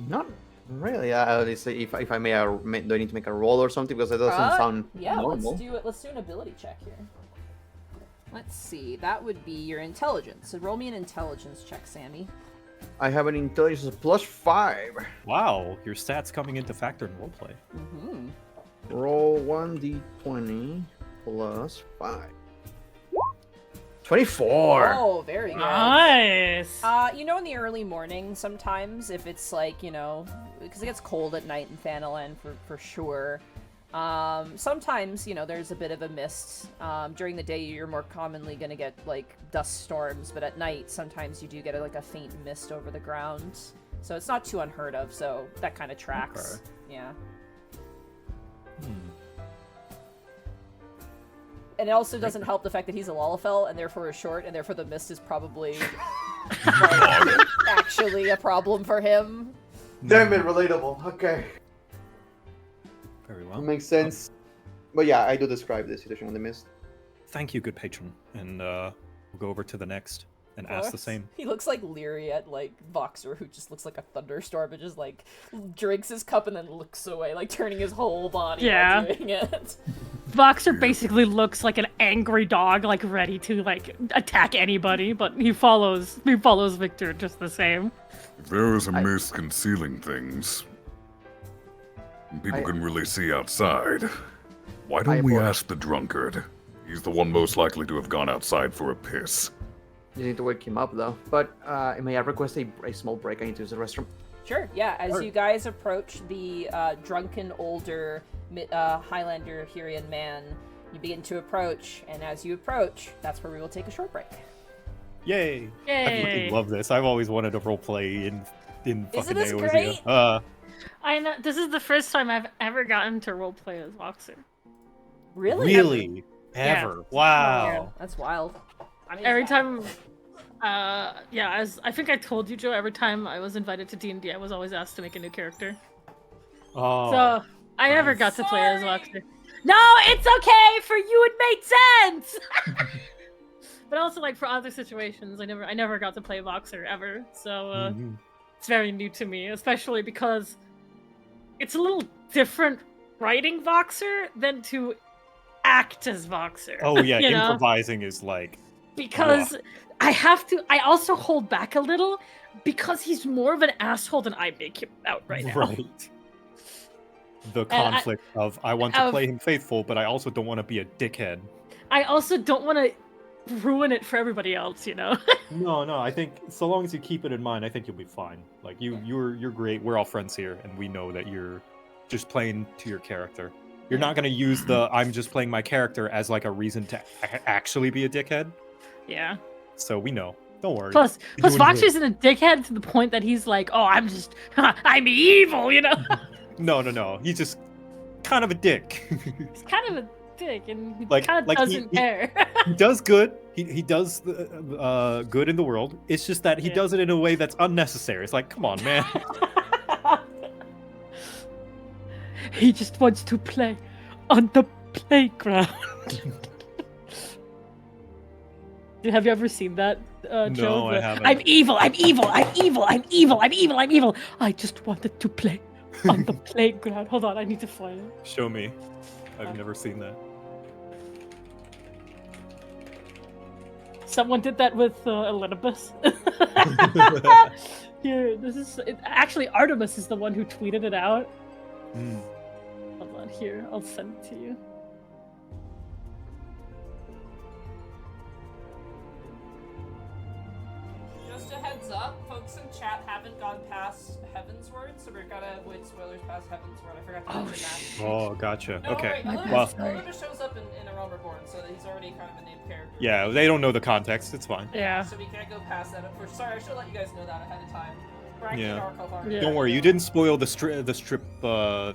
Not really. Let's say if I may, do I need to make a roll or something? Because it doesn't sound Yeah, normal. let's do it. Let's do an ability check here. Let's see. That would be your intelligence. So roll me an intelligence check, Sammie. I have an intelligence of +5. Wow, your stats coming into factor in roleplay. Mm-hmm. Roll 1d20 +5. 24. Oh, very good. Nice. You know, in the early morning, sometimes if it's like, you know, because it gets cold at night in Thanalan for sure. Sometimes, you know, there's a bit of a mist. During the day, you're more commonly gonna get like dust storms, but at night, sometimes you do get like a faint mist over the ground. So it's not too unheard of. So that kind of tracks. Okay. Yeah. And it also doesn't help the fact that he's a Lalafell and therefore is short, and therefore the mist is probably like, actually a problem for him. Damn it, relatable. Okay. Very well. Makes sense. But yeah, I do describe the situation on the mist. Thank you, good patron. And we'll go over to the next and ask the same. He looks like leery at like Voxer, who just looks like a thunderstorm and just like drinks his cup and then looks away, like turning his whole body while doing it. Voxer basically looks like an angry dog, like ready to like attack anybody, but he follows Victor just the same. If there is a mist concealing things, and people can really see outside, why don't we ask the drunkard? He's the one most likely to have gone outside for a piss. You need to wake him up though. But may I request a small break? I need to use the restroom. Sure, yeah. As you guys approach the drunken, older Highlander Hirian man, you begin to approach, and as you approach, that's where we will take a short break. Yay! Yay! I fucking love this. I've always wanted to roleplay in fucking this Eorzea. great? I know this is the first time I've ever gotten to roleplay as Voxer. Really? Really? Ever? Yeah. Wow. Yeah, that's wild. I mean, Every time, as I think I told you, Joe, every time I was invited to D&D, I was always asked to make a new character. Oh. So I never got to play as Voxer. No, it's okay! For you, it made sense! But also, like, for other situations, I never got to play Voxer ever. So, it's very new to me, especially because it's a little different writing Voxer than to act as Voxer. Oh yeah, you know? improvising is like... Because I also hold back a little because he's more of an asshole than I make him out right now. Right. The conflict of I want to play him faithful, but I also don't want to be a dickhead. I also don't want to ruin it for everybody else, you know? No, I think so long as you keep it in mind, I think you'll be fine. Like you're great. We're all friends here, and we know that you're just playing to your character. You're not going to use the I'm just playing my character as like a reason to actually be a dickhead. Yeah. So we know. Don't worry. Plus Voxer isn't a dickhead to the point that he's like, oh, I'm evil, you know? No. He's just kind of a dick. He's kind of a dick, and he Like- kind of like doesn't care. He does good. He does good in the world. It's just that he does it in a way that's unnecessary. It's like, come on, man. He just wants to play on the playground. Have you ever seen that, Joe? I haven't. I'm evil. I just wanted to play on the playground. Hold on, I need to find it. Show me. I've never seen that. Someone did that with Elidibus. Here, actually Artemis is the one who tweeted it out. Hold on, here, I'll send it to you. Just a heads up, folks in chat haven't gone past Heaven's Word, so we're gonna avoid spoilers past Heaven's Word. I forgot to mention that. Oh, gotcha. No, Okay. Elidibus shows up in A Realm Reborn, so that he's already kind of a named character. Yeah, they don't know the context. It's fine. Yeah. So we can't go past that. Sorry, I should let you guys know that ahead of time. Yeah. Yeah. Don't worry, you didn't spoil the strip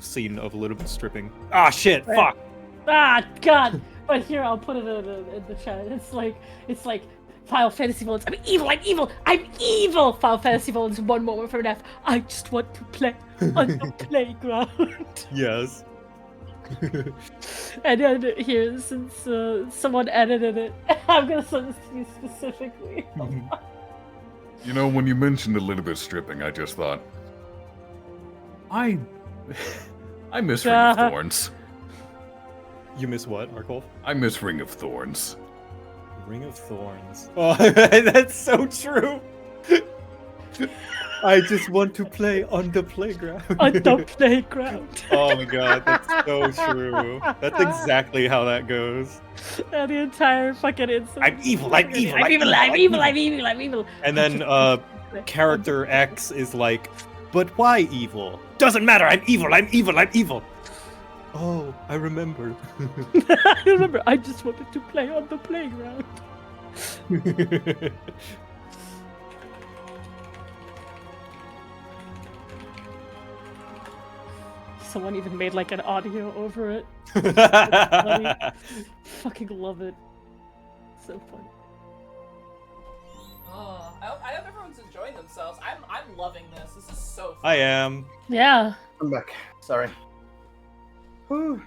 scene of a little bit stripping. Ah, shit! Fuck! Ah, God! But here, I'll put it in the chat. It's like Final Fantasy villains. I'm evil! Final Fantasy villains, one moment from an F. I just want to play on the playground. Yes. And then here, since someone edited it, I'm gonna send this to you specifically. You know, when you mentioned a little bit stripping, I just thought, I miss Ring of Thorns. You miss what, Arkolf? I miss Ring of Thorns. Ring of Thorns. Oh, that's so true. I just want to play on the playground. On the playground. Oh my god, that's so true. That's exactly how that goes. And the entire fucking instance. I'm evil, I'm evil, I'm evil, I'm evil, I'm evil, I'm evil. And then character X is like, but why evil? Doesn't matter, I'm evil, I'm evil, I'm evil. Oh, I remember. I remember, I just wanted to play on the playground. Someone even made like an audio over it. Funny. Fucking love it. So funny. Oh, I hope everyone's enjoying themselves. I'm loving this. This is so fun. I am. Yeah. I'm back. Sorry. Whew.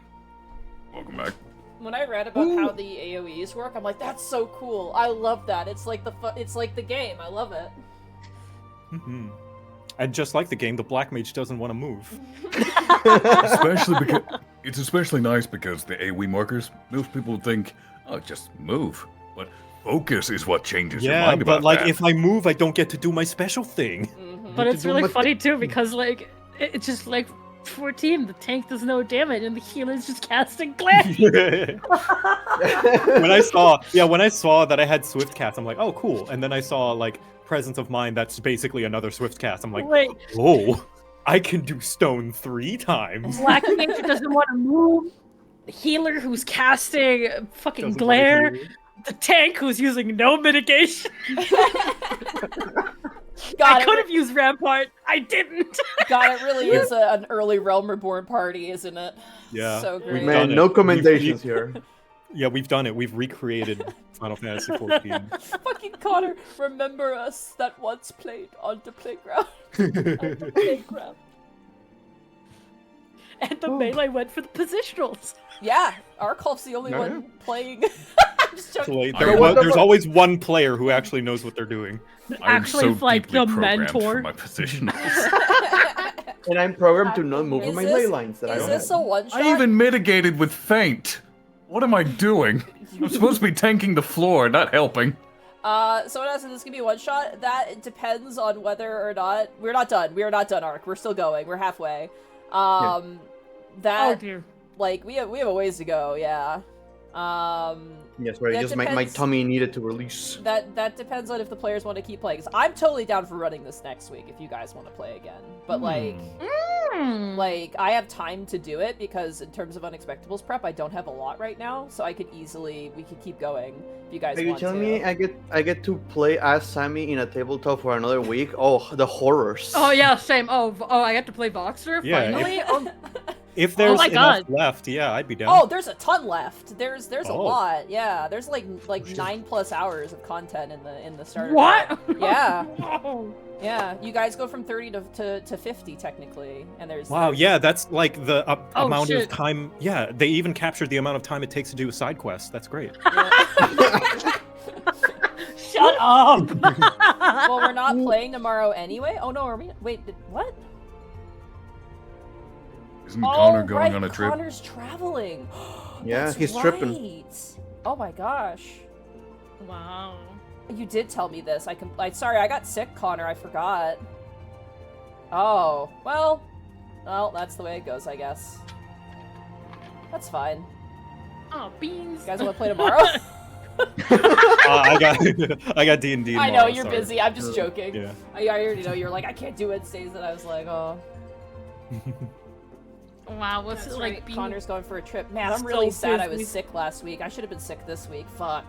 Welcome back. When I read about how the AoEs work, I'm like, that's so cool. I love that. It's like the game. I love it. Mm-hmm. And just like the game, the Black Mage doesn't want to move. Especially because it's especially nice because the AoE markers, most people think, oh, just move. But focus is what changes your Yeah, mind about but like that. if I move, I don't get to do my special thing. Mm-hmm. But it's do really my funny too because like it's just like 14, the tank does no damage and the healer's just casting glare. when I saw that I had Swift Cast, I'm like, oh cool. And then I saw like Presence of Mind, that's basically another Swift Cast. I'm like, Wait, oh, I can do Stone 3 times. Black Mage doesn't want to move. The healer who's casting fucking Doesn't glare. wanna do it. The tank who's using no mitigation. God, I could have used Rampart. I didn't. God, it really is an early Realm Reborn party, isn't it? Yeah. So We've great. done Man, it. no We've- commendations here. Yeah, we've done it. We've recreated Final Fantasy XIV. Fucking Connor, remember us that once played on the playground. On the playground. And the melee went for the positionals. Yeah, Arkolf's the only Yeah, one playing. I'm just joking. There's always one player who actually knows what they're doing. I am Actually, so like deeply the programmed mentor. for my position. And I'm programmed to not move Is on my this- ley lines that I Is don't this have. a one shot? I even mitigated with feint. What am I doing? I'm supposed to be tanking the floor, not helping. Someone asked if this can be one shot. That depends on whether or not we're not done. We are not done, Ark. We're still going. We're halfway. Oh That dear. like we have a ways to go. Yeah. Yes, right. That Just my depends- tummy needed to release. That depends on if the players want to keep playing. 'Cause I'm totally down for running this next week if you guys want to play again. But like I have time to do it because in terms of Unexpectables prep, I don't have a lot right now, so we could keep going if you guys Are you want telling to. me I get to play as Sammie in a tabletop for another week? Oh, the horrors. Oh yeah, same. Oh, I get to play Voxer Yeah, finally. Oh, If there's my enough God. left, yeah, I'd be down. Oh, there's a ton left. There's a Oh. lot. Yeah, there's like 9+ hours of content in the starter. what? pack. Yeah, Whoa. yeah. You guys go from 30 to 50 technically, and there's Wow, yeah, that's like the Oh, amount shit. of time. Yeah, they even captured the amount of time it takes to do a side quest. That's great. Shut up. Well, we're not playing tomorrow anyway. Oh no, are we? Wait, what? Isn't Connor going right, on a trip? Connor's traveling. Yeah, That's he's tripping. right. Oh my gosh. Wow. You did tell me this. Sorry, I got sick, Connor. I forgot. Oh, well, that's the way it goes, I guess. That's fine. Oh, beans. You guys want to play tomorrow? I got D&D. I know tomorrow, you're sorry. busy. I'm just joking. Yeah. I already know you're like I can't do Wednesdays, and I was like, oh. Wow, what's That's it right. like being Connor's going for a trip. Man, I'm so really sad I was busy. sick last week. I should have been sick this week. Fuck.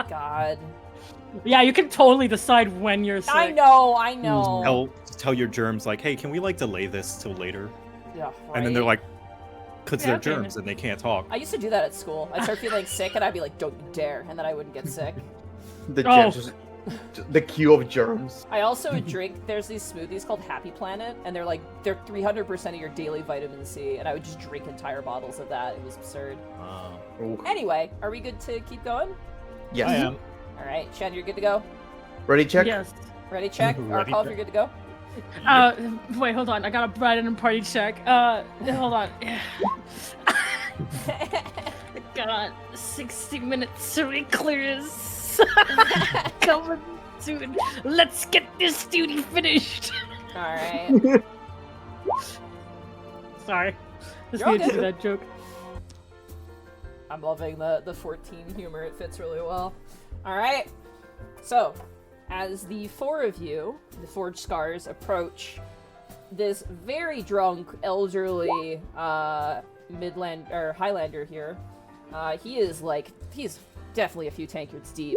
God. Yeah, you can totally decide when you're sick. I know. Tell your germs like, hey, can we like delay this till later? Yeah, And then they're right. like, because Yeah, they're okay. germs and they can't talk. I used to do that at school. I'd start feeling sick, and I'd be like, don't you dare, and then I wouldn't get sick. The Oh. germs, the queue of germs. I also would drink, there's these smoothies called Happy Planet, and they're 300% of your daily vitamin C, and I would just drink entire bottles of that. It was absurd. Ooh. Anyway, are we good to keep going? Yes. I am. Alright, Shen, you're good to go? Ready, check? Yes. Ready, check? Ready, Arkolf, check. you're good to go? Wait, hold on. I gotta write in a party check. Hold on. Got 60 minutes to clear Yes! Coming soon. Let's get this duty finished. Alright. Sorry. Just You're all needed to do good. that joke. I'm loving the 14 humor. It fits really well. Alright. So, as the four of you, the Forgescars, approach this very drunk, elderly, Midland or Highlander here, he's definitely a few tankards deep.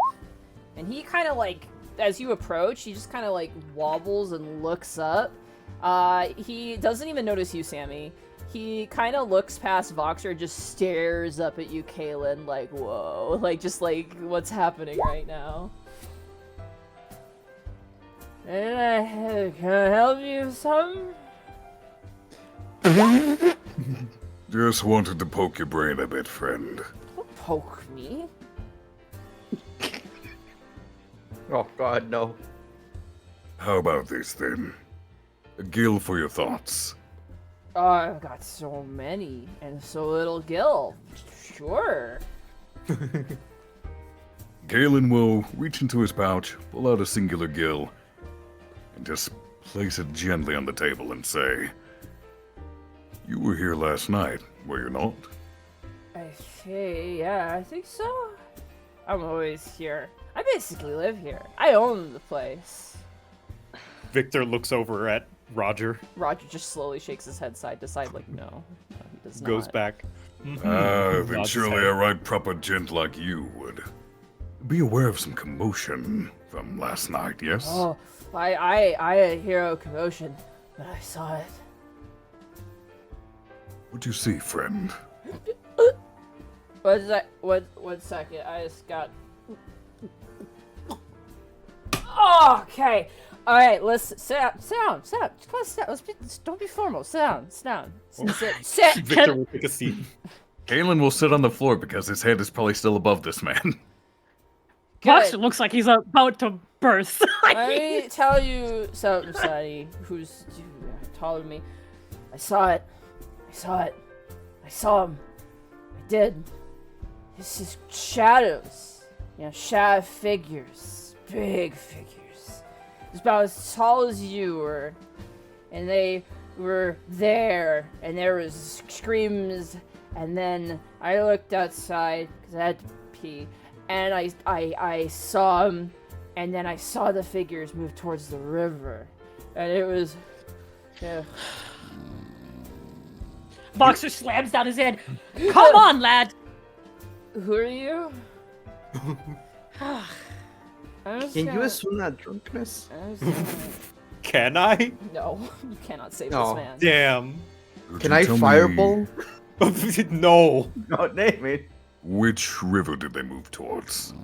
And he kind of as you approach, he just kind of wobbles and looks up. He doesn't even notice you, Sammie. He kind of looks past Voxer, just stares up at you, Caelan, whoa, what's happening right now? Can I help you some? Just wanted to poke your brain a bit, friend. Don't poke me. Oh God, no. How about this then? A gill for your thoughts. Oh, I've got so many, and so little Gil. Sure. Caelan will reach into his pouch, pull out a singular gill, and just place it gently on the table and say, "You were here last night, were you not?" I see, yeah, I think so. I'm always here. I basically live here. I own the place. Victor looks over at Roger, Roger just slowly shakes his head side to side no, he does not. goes back. Then Nods his surely head. a right proper gent like you would be aware of some commotion from last night, yes? Oh, I hear a commotion, but I saw it. What'd you see, friend? One second, I just got... Oh, okay. Alright, listen, sit down. Come on, sit down. Don't be formal. Sit down. Sit. Victor will take a seat. Caelan will sit on the floor because his head is probably still above this man. Voxer Good. looks like he's about to burst. Let me tell you something, Sonny, who's taller than me. I saw it. I saw him. I did. It's just shadows. Shadow figures. Big figures. It's about as tall as you were. And they were there. And there was screams. And then I looked outside because I had to pee. And I saw him. And then I saw the figures move towards the river. And it was... Yeah. Voxer slams down his head. Come on, lad. Who are you? Can you assume that drunkenness? Can I? No, you cannot save No. this man. Damn. Could Can you I tell me fireball? No. No, name it. which river did they move towards?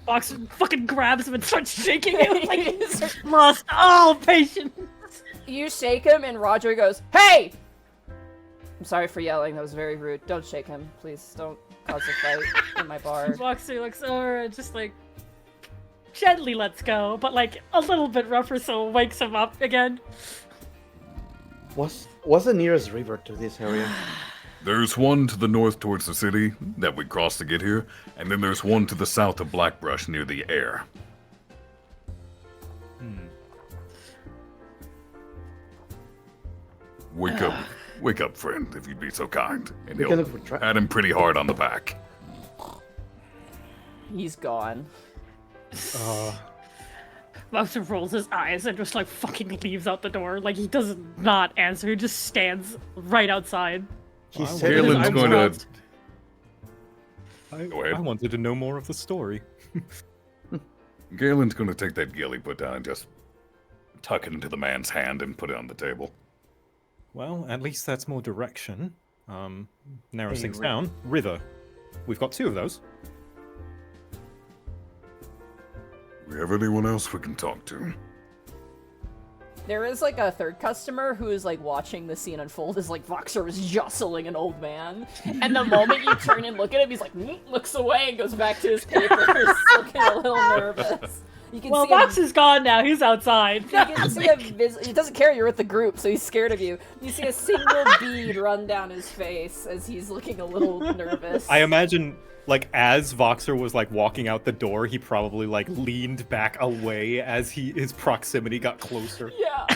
Voxer fucking grabs him and starts shaking him like he's lost all patience. You shake him, and Roger goes, "Hey!" I'm sorry for yelling. That was very rude. Don't shake him, please. Don't cause a fight in my bar. Voxer looks over and just gently lets go, but a little bit rougher, so it wakes him up again. What's the nearest river to this area? There's one to the north towards the city that we crossed to get here, and then there's one to the south of Blackbrush near the air. Wake up, friend, if you'd be so kind. And We he'll can look for pat him pretty hard on the back. He's gone. Voxer rolls his eyes and just fucking leaves out the door. He does not answer. He just stands right outside. He I said wanted- Caelan's I'm going to... surprised. Go ahead. I wanted to know more of the story. Galen's going to take that gill he put down and just tuck it into the man's hand and put it on the table. Well, at least that's more direction. Narrows Hey, things River. down. River. We've got two of those. We have anyone else we can talk to? There is a third customer who is watching the scene unfold as Voxer is jostling an old man. And the moment you turn and look at him, he's looks away and goes back to his paper, looking a little nervous. You can Well, see him, Voxer's gone now. He's outside. you can see he doesn't care you're with the group, so he's scared of you. You see a single bead run down his face as he's looking a little nervous. I imagine, Like as Voxer was like walking out the door, he probably like leaned back away as his proximity got closer. Yeah.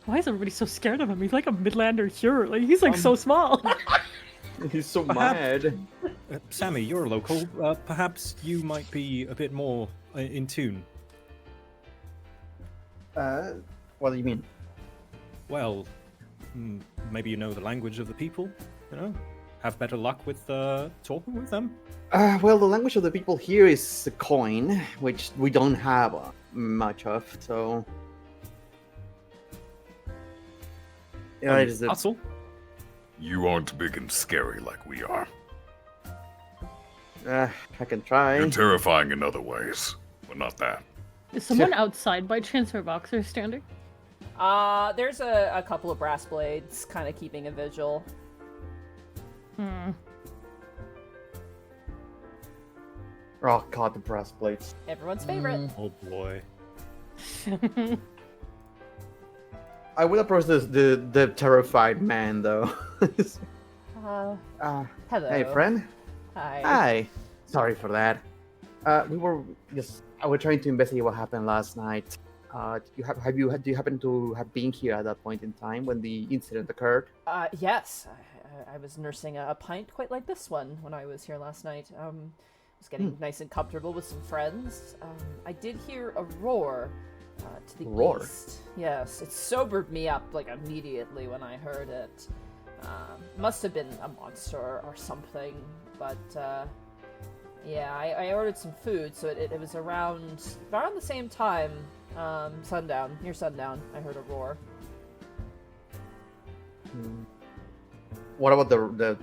Why is everybody so scared of him? He's like a Midlander hero. Like he's like so small. He's so Perhaps- mad. Sammie, you're local. Perhaps you might be a bit more in tune. What do you mean? Well, maybe you know the language of the people. You know, have better luck with talking with them. Well, the language of the people here is coin, which we don't have much of, so... Yeah, it is the... Hustle. You aren't big and scary like we are. I can try. You're terrifying in other ways, but not that. Is someone outside by chance where Voxer is standing? There's a couple of brass blades kind of keeping a vigil. Oh god, the brass plates. Everyone's favorite. Oh boy. I would approach the terrified man, though. Hello. Hey, friend. Hi. Hi. Sorry for that. We were just... I was trying to investigate what happened last night. Do you happen to have been here at that point in time when the incident occurred? Yes. I was nursing a pint quite like this one when I was here last night. Was getting nice and comfortable with some friends. I did hear a roar to the Roar? east. Yes, it sobered me up like immediately when I heard it. Must have been a monster or something, but yeah, I ordered some food, so it was around the same time, sundown, near sundown, I heard a roar. What about the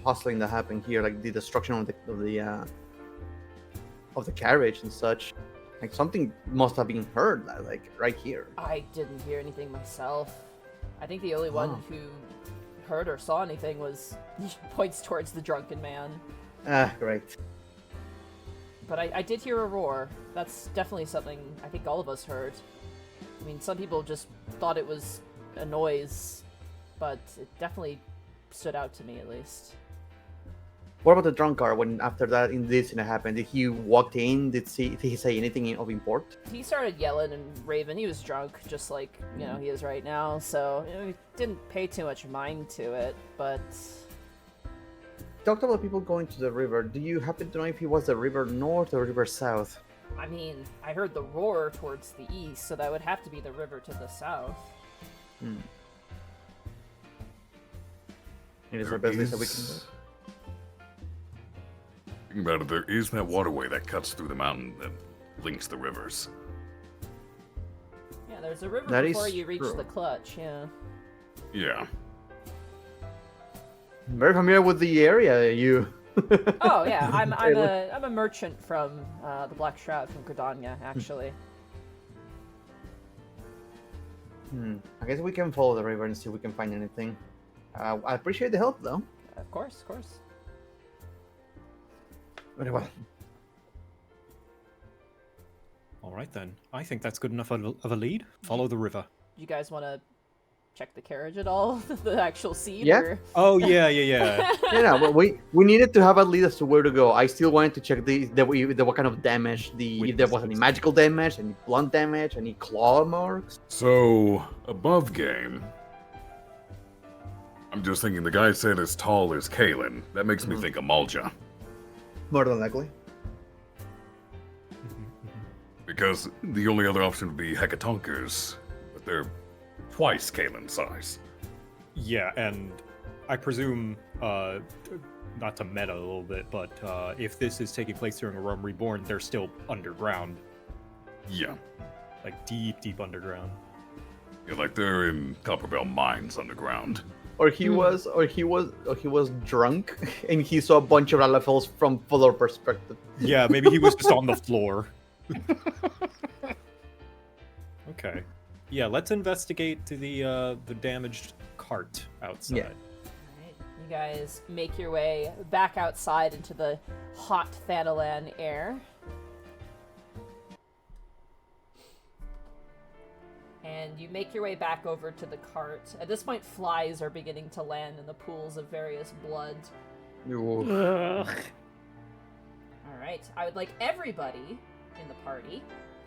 hustling that happened here, like the destruction of the carriage and such? Like something must have been heard, like right here. I didn't hear anything myself. I think the only one who heard or saw anything was he points towards the drunken man. Great. But I did hear a roar. That's definitely something I think all of us heard. I mean, some people just thought it was a noise, but it definitely stood out to me at least. What about the drunkard? When after that incident happened, did he walk in? Did he say anything of import? He started yelling and raving. He was drunk, just like he is right now. So he didn't pay too much mind to it. But Talked about people going to the river. Do you happen to know if he was the river north or river south? I mean, I heard the roar towards the east, so that would have to be the river to the south. It is the best place that we can go. Thinking about it, there is that waterway that cuts through the mountain that links the rivers. Yeah, there's a river That before is you reach true. the clutch. Yeah. Yeah. Very familiar with the area, you. Oh yeah, I'm a merchant from the Black Shroud from Gridania, actually. I guess we can follow the river and see if we can find anything. I appreciate the help, though. Of course, of course. Very well. All right then. I think that's good enough of a lead. Follow the river. You guys want to check the carriage at all? The actual seat? Yeah. Or... Oh yeah. But we needed to have a lead as to where to go. I still wanted to check the what kind of damage, if there was any magical damage, any blunt damage, any claw marks. So, above game, I'm just thinking the guy said as tall as Caelan. That makes me think of Malja. More than likely. Because the only other option would be Hecatonkers, but they're twice Caelan's size. Yeah, and I presume, not to meta a little bit, but if this is taking place during a Rome Reborn, they're still underground. Yeah. Like deep underground. Yeah, like they're in Copperbell mines underground. Or he was drunk and he saw a bunch of levels from fuller perspective. Yeah, maybe he was just on the floor. Okay. Yeah, let's investigate to the damaged cart outside. Yeah. Alright, you guys make your way back outside into the hot Thanalan air. and you make your way back over to the cart. At this point, flies are beginning to land in the pools of various blood. Ugh. All right, I would like everybody in the party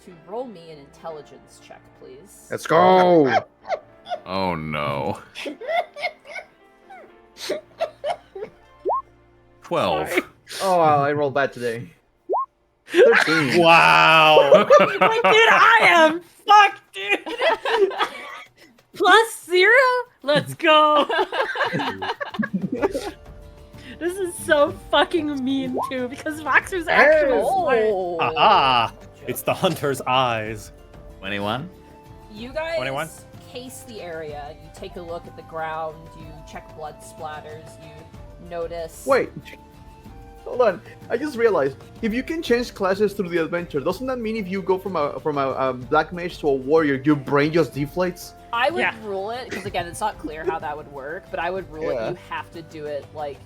to roll me an intelligence check, please. Let's go. Oh no. 12. Oh, wow, I rolled bad today. 13. Wow. Dude, I am fucked, dude. +0? Let's go. This is so fucking mean too, because Voxer's actually smart. Oh, Ah, it's the hunter's eyes. 21. You guys 21? case the area. You take a look at the ground. You check blood splatters. You notice. Wait. Hold on. I just realized if you can change classes through the adventure, doesn't that mean if you go from a black mage to a warrior, your brain just deflates? I would Yeah. rule it because again, it's not clear how that would work. But I would rule Yeah. it. You have to do it like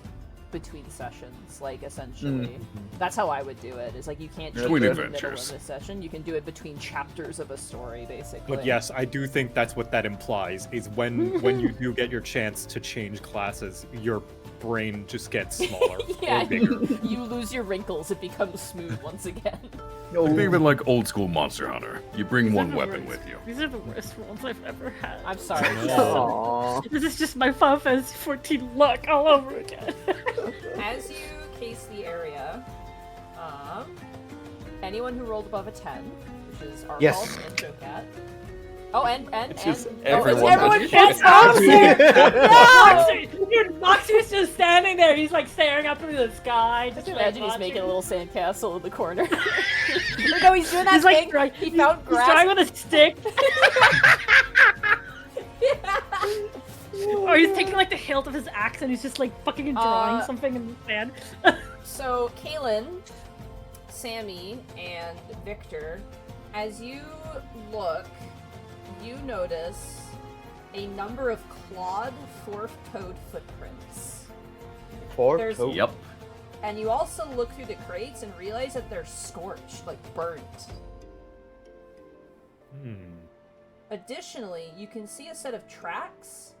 between sessions, like essentially. That's how I would do it. Is like you can't change Between it in the middle adventures. of the session. You can do it between chapters of a story, basically. But yes, I do think that's what that implies, is when you do get your chance to change classes, your brain just gets smaller Yeah, or bigger. you lose your wrinkles. It becomes smooth once again. Think of it like old school Monster Hunter. You bring one weapon with you. These are the worst rolls I've ever had. I'm sorry. Aww. This is just my Final Fantasy 14 luck all over again. As you case the area, anyone who rolled above a 10, which is our Yes. and Jokat. Oh, and just it's everyone everyone does but it. Voxer! Voxer, dude, Voxer's just standing there. He's like staring up into the sky. Just Just like, imagine he's watching. making a little sandcastle in the corner. No, he's doing that He's like, thing. drawing- He found he's grass. drawing with a stick. Or he's taking like the hilt of his axe and he's just like fucking drawing something in the sand. So, Caelan, Sammie, and Victor, as you look, you notice a number of clawed, fork-toed footprints. There's- Yep. And you also look through the crates and realize that they're scorched, like burnt. Additionally, you can see a set of tracks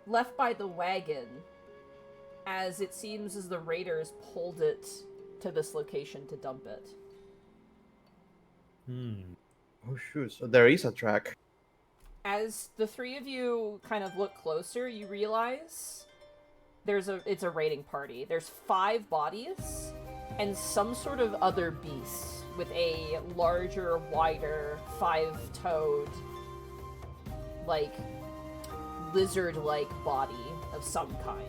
left by the wagon, as it seems as the raiders pulled it to this location to dump it. Oh shoot! So there is a track. As the three of you kind of look closer, you realize it's a raiding party. There's 5 bodies and some sort of other beast with a larger, wider, 5-toed, like lizard-like body of some kind.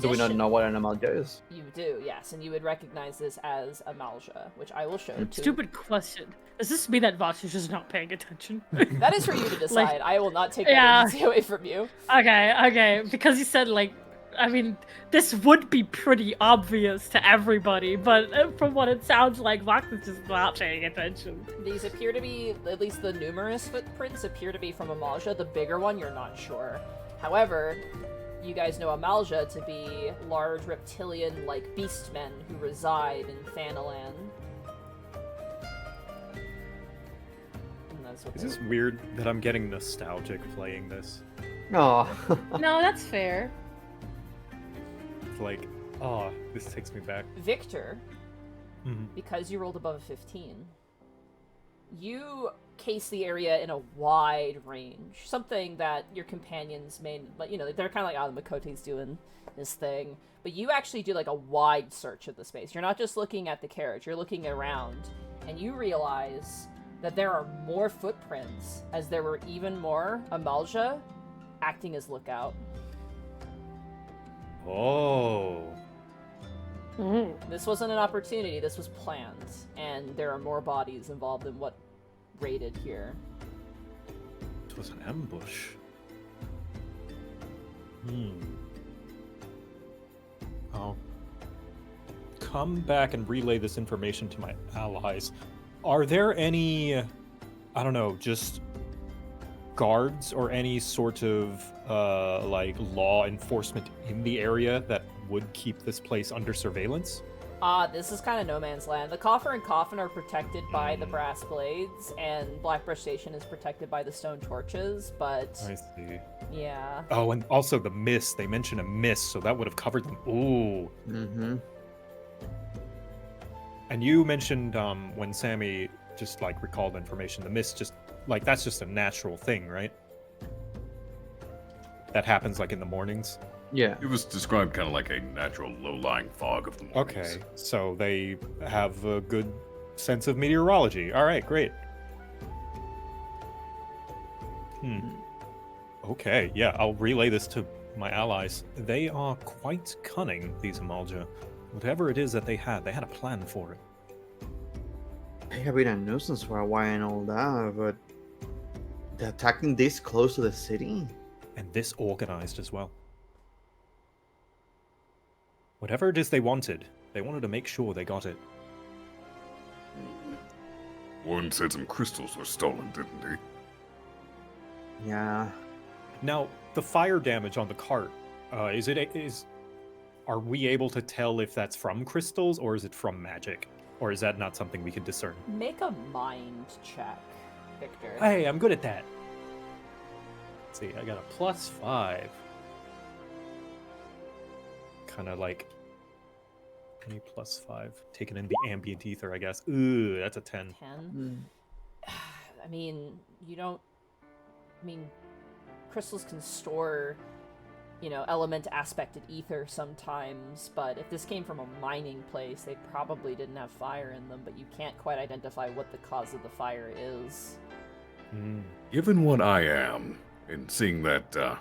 Do we not know what an Amalja is? You do, yes, and you would recognize this as a Malja, which I will show to. Stupid question. Does this mean that Voxer's just not paying attention? That is for you to decide. Like, I will not take yeah. that away from you. Okay, because you said like, I mean, this would be pretty obvious to everybody, but from what it sounds like, Voxer's just not paying attention. These appear to be, at least the numerous footprints appear to be from Amalja. The bigger one, you're not sure. However, you guys know Amalja to be large reptilian-like beastmen who reside in Thanalan. And that's what Is this weird that I'm getting nostalgic playing this? Oh. No, that's fair. It's like, oh, this takes me back. Victor, Mhm. because you rolled above a 15, you case the area in a wide range. Something that your companions may, but you know, they're kind of like, oh, Makote's doing this thing. But you actually do like a wide search of the space. You're not just looking at the carriage, you're looking around. And you realize that there are more footprints, as there were even more Amalja acting as lookout. Oh. This wasn't an opportunity, this was planned. And there are more bodies involved in what raided here. It was an ambush. I'll come back and relay this information to my allies. Are there any, I don't know, just guards or any sort of like law enforcement in the area that would keep this place under surveillance? This is kind of no man's land. The Coffer and Coffin are protected by the brass blades, and Blackbrush Station is protected by the stone torches, but... I see. Yeah. Oh, and also the mist. They mentioned a mist, so that would have covered them. Ooh. Mm-hmm. And you mentioned when Sammie just like recalled information, the mist just like that's just a natural thing, right? That happens like in the mornings. Yeah. It was described kind of like a natural low-lying fog of the mornings. Okay, so they have a good sense of meteorology. All right, great. Okay, yeah, I'll relay this to my allies. They are quite cunning, these Amalja. Whatever it is that they had a plan for it. They have been a nuisance for a while and all that, but they're attacking this close to the city? And this organized as well. Whatever it is they wanted to make sure they got it. Warren said some crystals were stolen, didn't he? Yeah. Now, the fire damage on the cart, are we able to tell if that's from crystals or is it from magic? Or is that not something we can discern? Make a mind check, Victor. Hey, I'm good at that. Let's see, I got a +5. Kind of like 20 +5. Taking in the ambient ether, I guess. Ooh, that's a 10. 10? I mean, crystals can store, element aspected ether sometimes, but if this came from a mining place, they probably didn't have fire in them, but you can't quite identify what the cause of the fire is. Given what I am, and seeing that,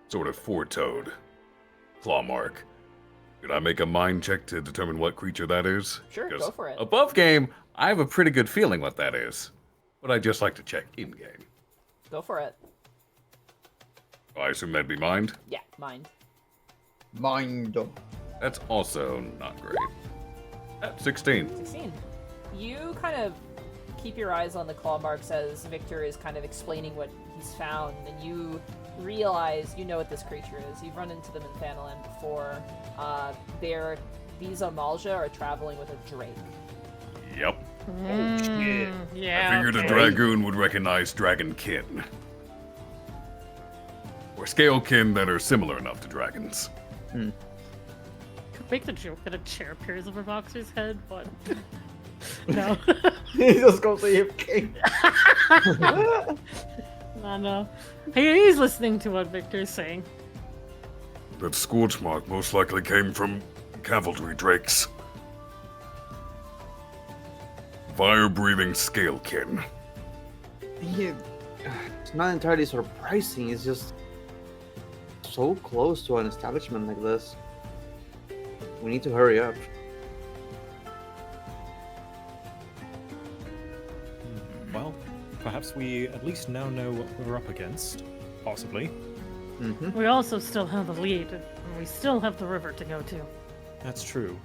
sort of four-toed claw mark, could I make a mind check to determine what creature that is? Sure, 'Cause go for it. above game, I have a pretty good feeling what that is. But I'd just like to check in-game. Go for it. I assume that'd be mind? Yeah, mind. Mind. That's also not great. At 16. 16. You kind of keep your eyes on the claw marks as Victor is kind of explaining what he's found, and you realize you know what this creature is. You've run into them in Thanalan before. These Amalja are traveling with a drake. Yep. Oh, shit. Yeah. I figured a dragoon would recognize dragonkin. Or scalekin that are similar enough to dragons. Could make the joke that a chair appears over Voxer's head, but no. He just goes to AFK. No. He's listening to what Victor's saying. That scorch mark most likely came from cavalry drakes. Fire-breathing scalekin. It's not entirely surprising, it's just so close to an establishment like this. We need to hurry up. Well, perhaps we at least now know what we're up against. Possibly. We also still have the lead, and we still have the river to go to. That's true.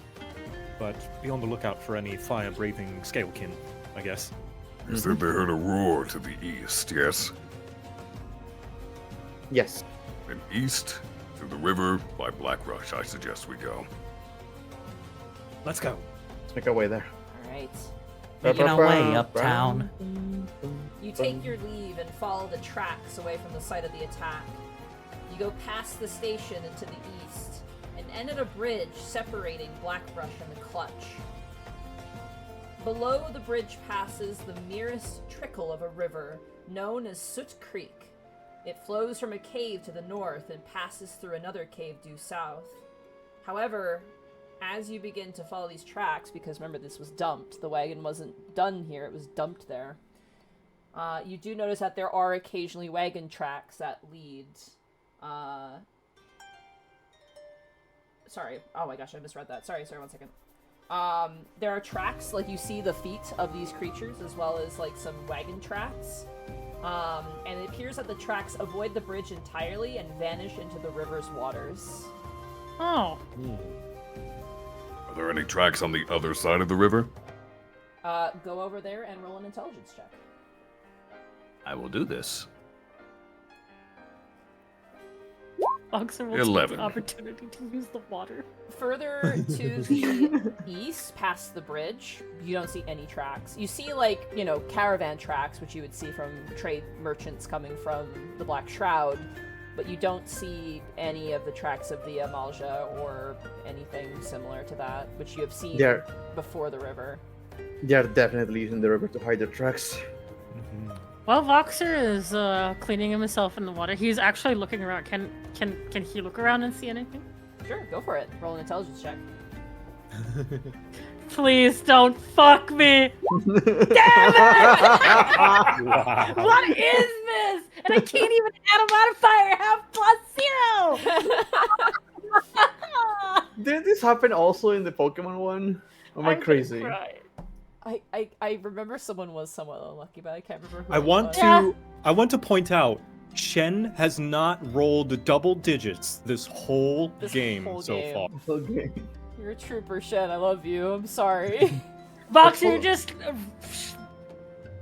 But be on the lookout for any fire-breathing scalekin, I guess. You said they heard a roar to the east, yes? Yes. And east, to the river by Blackrush, I suggest we go. Let's go. Let's make our way there. Alright. Making our way uptown. You take your leave and follow the tracks away from the site of the attack. You go past the station into the east, and end at a bridge separating Blackbrush and the Clutch. Below the bridge passes the merest trickle of a river, known as Soot Creek. It flows from a cave to the north and passes through another cave due south. However, as you begin to follow these tracks, because remember this was dumped, the wagon wasn't done here, it was dumped there, you do notice that there are occasionally wagon tracks that lead... Sorry, oh my gosh, I misread that. Sorry, 1 second. There are tracks, like you see the feet of these creatures, as well as like some wagon tracks. And it appears that the tracks avoid the bridge entirely and vanish into the river's waters. Oh. Are there any tracks on the other side of the river? Go over there and roll an intelligence check. I will do this. Voxer will take 11. the opportunity to use the water. Further to the east, past the bridge, you don't see any tracks. You see, like, you know, caravan tracks, which you would see from trade merchants coming from the Black Shroud, but you don't see any of the tracks of the Amalja or anything similar to that, which you have seen before the river. They are definitely using the river to hide their tracks. While Voxer is cleaning himself in the water, he's actually looking around. Can he look around and see anything? Sure, go for it. Roll an intelligence check. Please don't fuck me! Damn it! Wow. What is this? And I can't even add a modifier. Have +0. Did this happen also in the Pokemon one? Am I I'm gonna crazy? cry. I remember someone was somewhat unlucky, but I can't remember who I it want was. to I want to point out Shen has not rolled double digits this whole game so far. Okay. You're a trooper, Shen. I love you. I'm sorry. Voxer just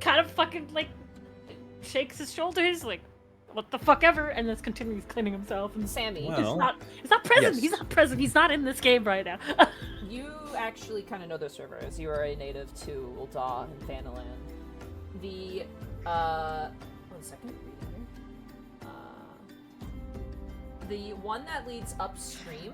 kind of fucking like shakes his shoulders, like what the fuck ever, and just continues cleaning himself. And Sammy, Well, he's not present. Yes. He's not present. He's not in this game right now. you actually kind of know this river, as you are a native to Ul'dah and Thanalan. The, 1 second, reading here. The one that leads upstream,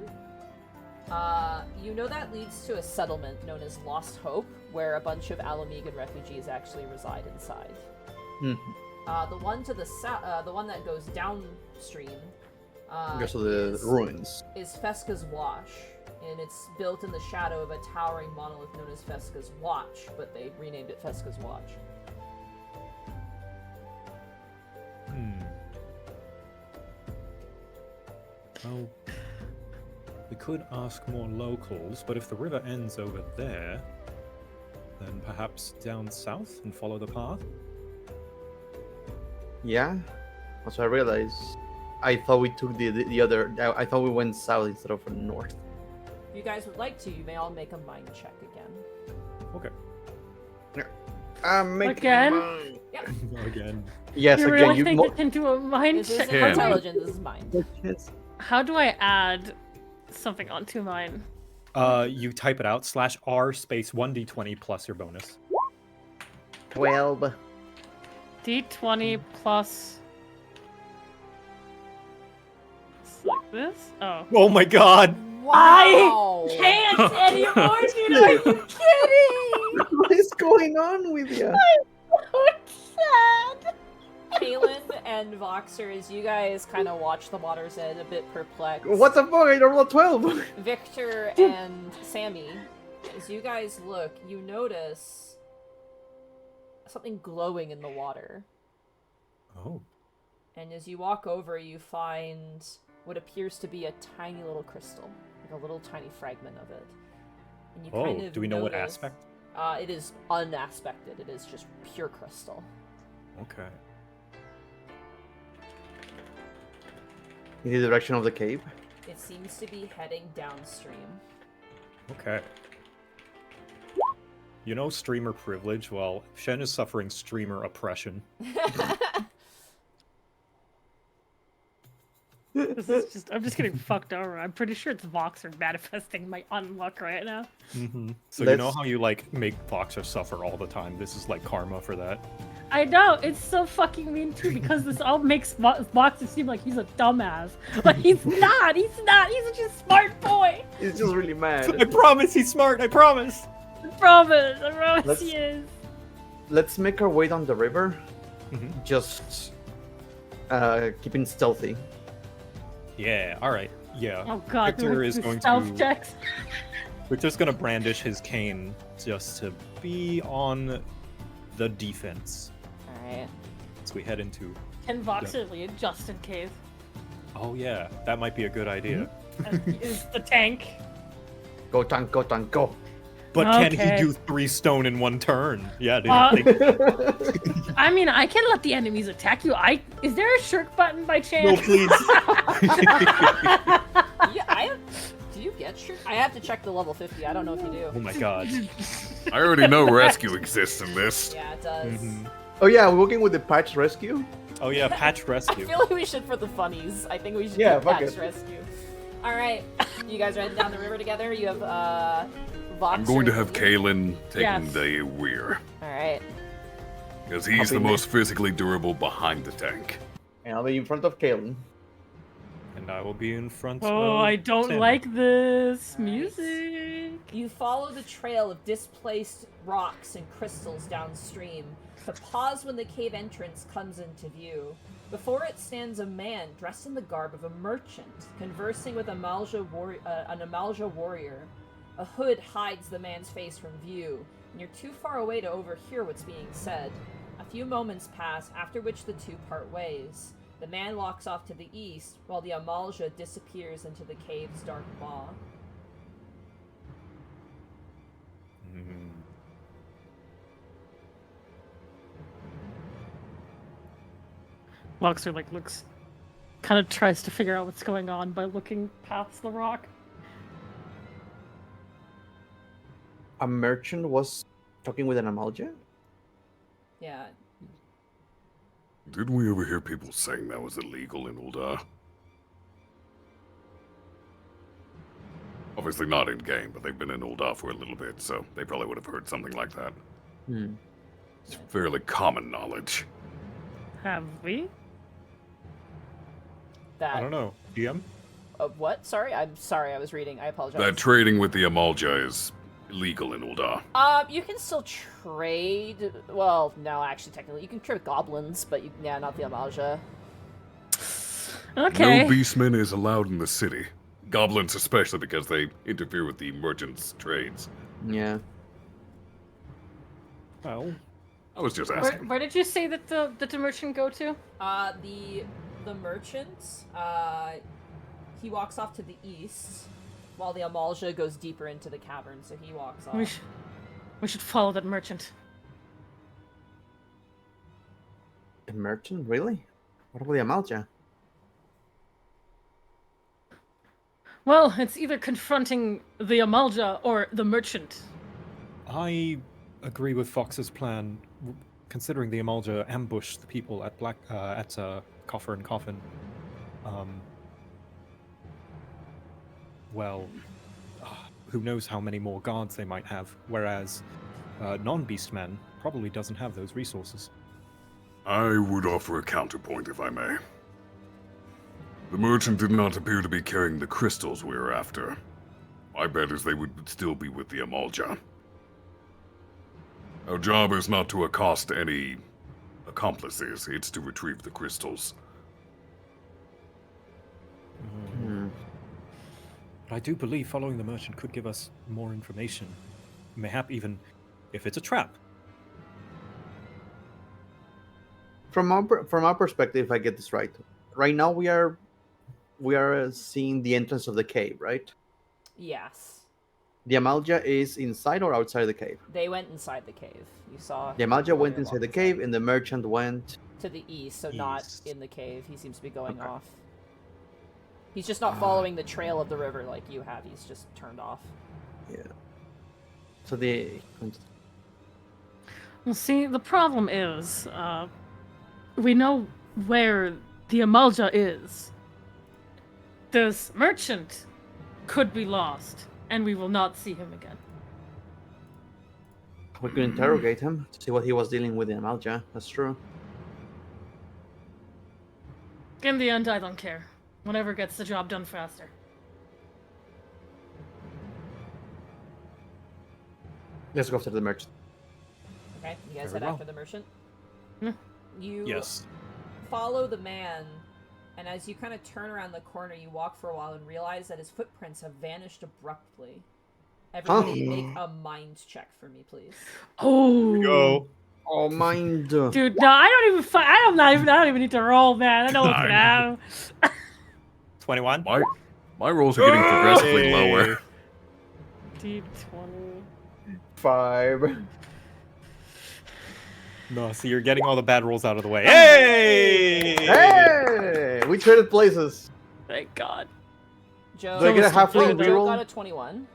you know that leads to a settlement known as Lost Hope, where a bunch of Alamegan refugees actually reside inside. The one to the south, the one that goes downstream, Because of the ruins. is Fesca's Wash, and it's built in the shadow of a towering monolith known as Fesca's Watch, but they renamed it Fesca's Watch. Well, we could ask more locals, but if the river ends over there, then perhaps down south and follow the path? Yeah. Also, I realized I thought we took the other. I thought we went south instead of north. If you guys would like to, you may all make a mind check again. Okay. I'm making Again? mine. Yep. Again. Yes, You again. really You think mo- you can do a mind This check? isn't Ten. intelligent, this is mind. How do I add something onto mine? You type it out /R space 1d20 plus your bonus. 12. D20 plus. It's like this? Oh. Oh my god! Wow! Can't anymore, dude! Are you kidding? What is going on with you? Sad. Caelan and Voxer, as you guys kind of watch the water's edge, a bit perplexed. What the fuck? I rolled a 12. Victor and Sammy, as you guys look, you notice something glowing in the water. Oh. And as you walk over, you find what appears to be a tiny little crystal, like a little tiny fragment of it. And you kind of do we know what notice- aspect? It is unaspected. It is just pure crystal. Okay. In the direction of the cave. It seems to be heading downstream. Okay. You know streamer privilege? Well, Shen is suffering streamer oppression. This is just, I'm just getting fucked over. I'm pretty sure it's Voxer manifesting my unluck right now. So you know how you like make Voxer suffer all the time? This is like karma for that. I know, it's so fucking mean too, because this all makes Voxer seem like he's a dumbass. But he's not! He's just a smart boy! He's just really I mad. promise he's smart, I promise! I promise Let's- he is. Let's make our way down the river. Mhm. Just keeping stealthy. Yeah, alright. Yeah. Oh god, Victor we're is through going stealth to checks. Victor's gonna brandish his cane just to be on the defense Alright. as we head into. Can Voxer lead just in case? Oh yeah, that might be a good idea. As he is the tank. Go tank, go tank, go. But can Okay. he do 3 stone in 1 turn? Yeah, dude. I mean, I can let the enemies attack you. Is there a shirk button by No, chance? please. Yeah, do you get shirt? I have to check the level 50. I don't know if you Oh do. my god. I already know rescue exists in this. Yeah, it does. Mhm. Oh yeah, we're working with the patch rescue. Oh yeah, patch I rescue. feel like we should for the funnies. I think we should Yeah, do fuck patch it. rescue. All right, you guys are heading down the river together. You have Voxer. I'm going to have Caelan taking Yes. the rear, All right. because he's Copy, the man. most physically durable behind the tank. And I'll be in front of Caelan. And I will be in front Oh, of I don't Sammie. like this Alright. music. You follow the trail of displaced rocks and crystals downstream, to pause when the cave entrance comes into view. Before it stands a man dressed in the garb of a merchant, conversing with an Amalja warrior. A hood hides the man's face from view, and you're too far away to overhear what's being said. A few moments pass, after which the two part ways. The man walks off to the east, while the Amalja disappears into the cave's dark maw. Mm. Voxer looks, kind of tries to figure out what's going on by looking past the rock. A merchant was talking with an Amalja? Yeah. Didn't we ever hear people saying that was illegal in Ul'dah? Obviously not in game, but they've been in Ul'dah for a little bit, so they probably would have heard something like that. Hmm. It's fairly common knowledge. Have we? That. I don't know. DM? What? Sorry? I'm sorry, I was reading. I apologize. That trading with the Amalja is illegal in Ul'dah. You can still trade. Well, no, actually, technically, you can trade with goblins, but yeah, not the Amalja. Okay. No beastman is allowed in the city. Goblins especially, because they interfere with the merchants' trades. Yeah. Well, I was just Where, asking. where did you say that the merchant go to? The merchant, he walks off to the east, while the Amalja goes deeper into the cavern, so he walks off. We should follow that merchant. A merchant? Really? What about the Amalja? Well, it's either confronting the Amalja or the merchant. I agree with Fox's plan, considering the Amalja ambushed the people at Coffer and Coffin. Well, who knows how many more guards they might have, whereas non-Beastman probably doesn't have those resources. I would offer a counterpoint, if I may. The merchant did not appear to be carrying the crystals we were after. My bet is they would still be with the Amalja. Our job is not to accost any accomplices, it's to retrieve the crystals. Hmm. But I do believe following the merchant could give us more information. Mayhap even if it's a trap. From our perspective, if I get this right, right now we are seeing the entrance of the cave, right? Yes. The Amalja is inside or outside the cave? They went inside the cave. You saw. The Amalja went warrior inside walk the cave, and the merchant went. to the east, so not East. in the cave. He seems to be going Okay. off. He's just not following the trail of the river like you have. He's just turned off. Yeah. So the. Well, see, the problem is, we know where the Amalja is. This merchant could be lost, and we will not see him again. We could interrogate him to see what he was dealing with in Amalja. That's true. In the end, I don't care. Whatever gets the job done faster. Let's go after the merchant. Okay, you guys Very head well. after the merchant. Hmm. You Yes. follow the man, and as you kind of turn around the corner, you walk for a while and realize that his footprints have vanished abruptly. Everybody make a mind check for me, please. Oh, Go. Oh, mind. dude, no, I don't even need to roll, man. I know what's gonna happen. 21. My rolls are getting progressively Hey. lower. D20. 5. No, see, you're getting all the bad rolls out of the way. Hey! Hey! We traded places. Thank God. Joe, Do I get a halfling Joe reroll? got a 21.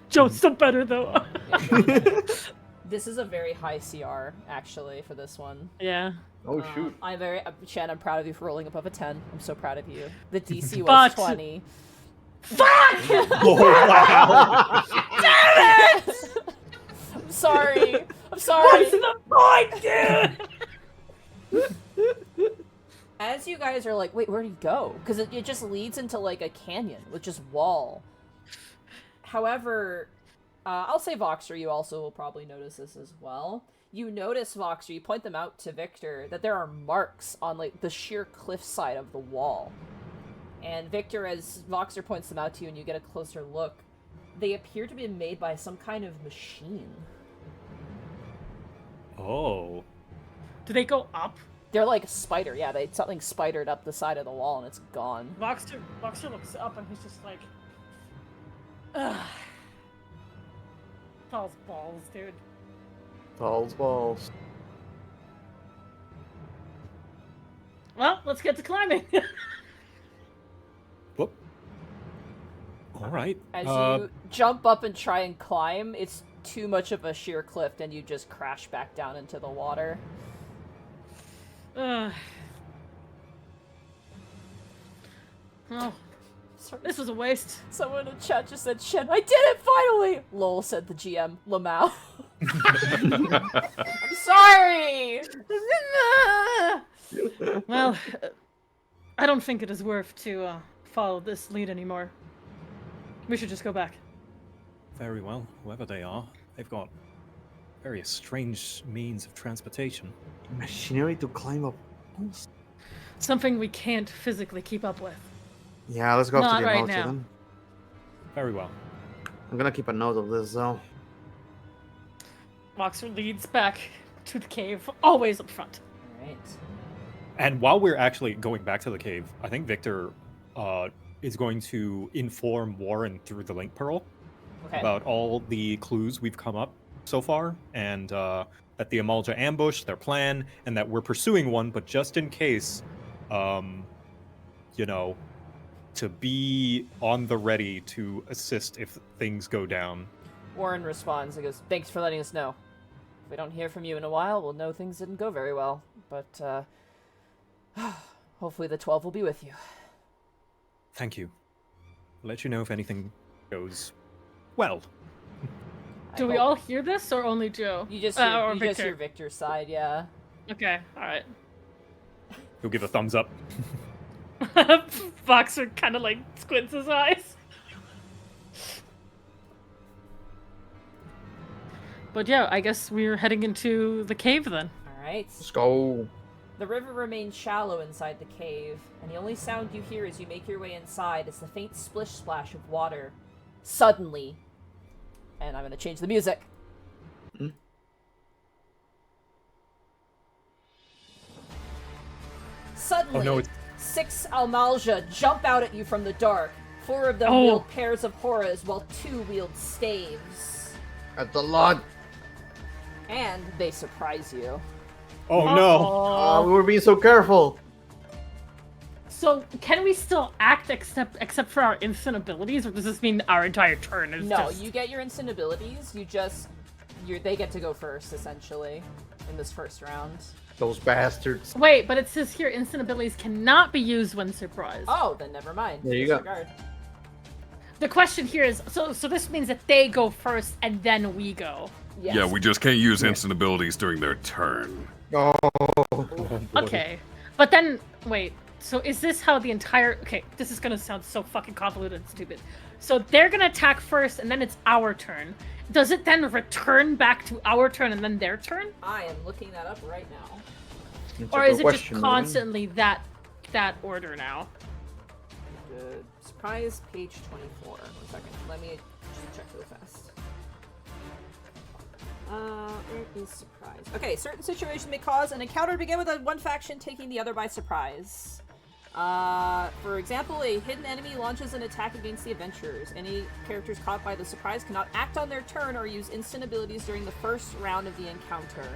Joe's still better though. This is a very high CR, actually, for this one. Yeah. Oh shoot. Shan, I'm proud of you for rolling above a 10. I'm so proud of you. The DC was But- 20. Fuck! Oh wow! Damn it! I'm sorry. I'm sorry. What's the point, dude? As you guys are like, wait, where'd he go? Because it just leads into, like, a canyon with just wall. However, I'll say Voxer, you also will probably notice this as well. You notice, Voxer, you point them out to Victor, that there are marks on, like, the sheer cliffside of the wall. And Victor, as Voxer points them out to you and you get a closer look, they appear to be made by some kind of machine. Oh. Do they go up? They're like a spider, yeah, something spidered up the side of the wall and it's gone. Voxer looks up and he's just like, ugh. Tall's balls, dude. Tall's balls. Well, let's get to climbing. Whoop. All right. As you jump up and try and climb, it's too much of a sheer cliff and you just crash back down into the water. Oh, Sorry. this was a waste. Someone in chat just said, "Shen, I did it finally!" Lol, said the GM, Lamau. I'm sorry! Well, I don't think it is worth to follow this lead anymore. We should just go back. Very well. Whoever they are, they've got various strange means of transportation. Machinery to climb up. Something we can't physically keep up with. Yeah, let's go up Not to the right Eorzea now. then. Very well. I'm gonna keep a note of this though. Voxer leads back to the cave, always up front. Alright. And while we're actually going back to the cave, I think Victor is going to inform Warren through the link pearl Okay. about all the clues we've come up so far, and that the Amalja ambushed their plan, and that we're pursuing one, but just in case, you know, to be on the ready to assist if things go down. Warren responds and goes, "Thanks for letting us know. If we don't hear from you in a while, we'll know things didn't go very well. But, hopefully the 12 will be with you." Thank you. I'll let you know if anything goes well. Do we all hear this, or only Joe? You just or hear, Victor? Victor's side, yeah. Okay, alright. He'll give a thumbs up. Voxer kind of like squints his eyes. But yeah, I guess we're heading into the cave then. Alright. Let's go. The river remains shallow inside the cave, and the only sound you hear as you make your way inside is the faint splish splash of water. Suddenly, and I'm going to change the music. Suddenly, Oh, no, it's... 6 Almalja jump out at you from the dark. 4 of them Oh. wield pairs of horrors, while 2 wield staves. At the lot. And they surprise you. Oh no! Oh, we were being so careful. So can we still act except for our instant abilities, or does this mean our entire turn is No, just... you get your instant abilities, they get to go first, essentially, in this first round. Those bastards. Wait, but it says here instant abilities cannot be used when surprised. Oh, then never mind. There you go. Disregard. The question here is, so this means that they go first and then we go. Yes. Yeah, we just can't use instant abilities during their turn. Oh. Okay, but then, wait, so is this how the entire... Okay, this is gonna sound so fucking convoluted and stupid. So they're gonna attack first, and then it's our turn. Does it then return back to our turn and then their turn? I am looking that up right now. That's Or a good is it question, just man. constantly that order now? Good. Surprise, page 24. 1 second. Let me just check really fast. Where is surprise? Okay, certain situations may cause an encounter to begin with one faction taking the other by surprise. For example, a hidden enemy launches an attack against the adventurers. Any characters caught by the surprise cannot act on their turn or use instant abilities during the first round of the encounter.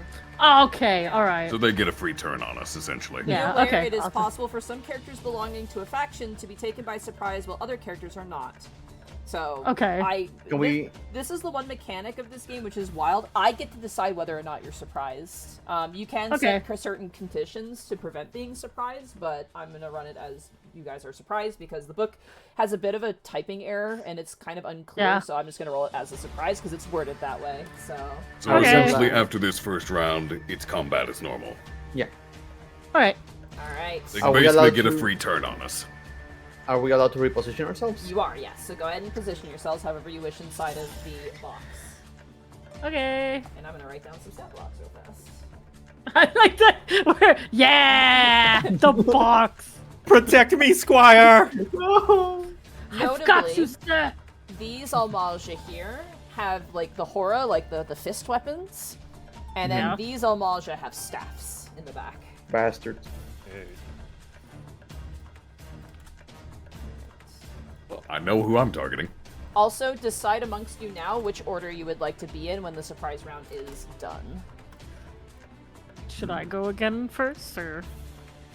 Okay, alright. So they get a free turn on us, essentially. Yeah. Be aware okay, it is awesome. possible for some characters belonging to a faction to be taken by surprise while other characters are not. So Okay. This is the one mechanic of this game which is wild. I get to decide whether or not you're surprised. You can set certain conditions to prevent being surprised, but I'm gonna run it as you guys are surprised because the book has a bit of a typing error and it's kind of unclear. Yeah. So I'm just gonna roll it as a surprise because it's worded that way. So essentially, after this first round, it's combat as normal. Yeah. All right. all right. They can basically get a free turn on us. Are we allowed to reposition ourselves? You are, yes. So go ahead and position yourselves however you wish inside of the box. Okay. And I'm gonna write down some stat blocks real fast. I like that. Yeah, the box. Protect me, Squire! I've got you, sir. These Almalja here have like the Hora, like the fist weapons, and then these Almalja have staffs in the back. Bastards. Well, I know who I'm targeting. Also, decide amongst you now which order you would like to be in when the surprise round is done. Should I go again first, or?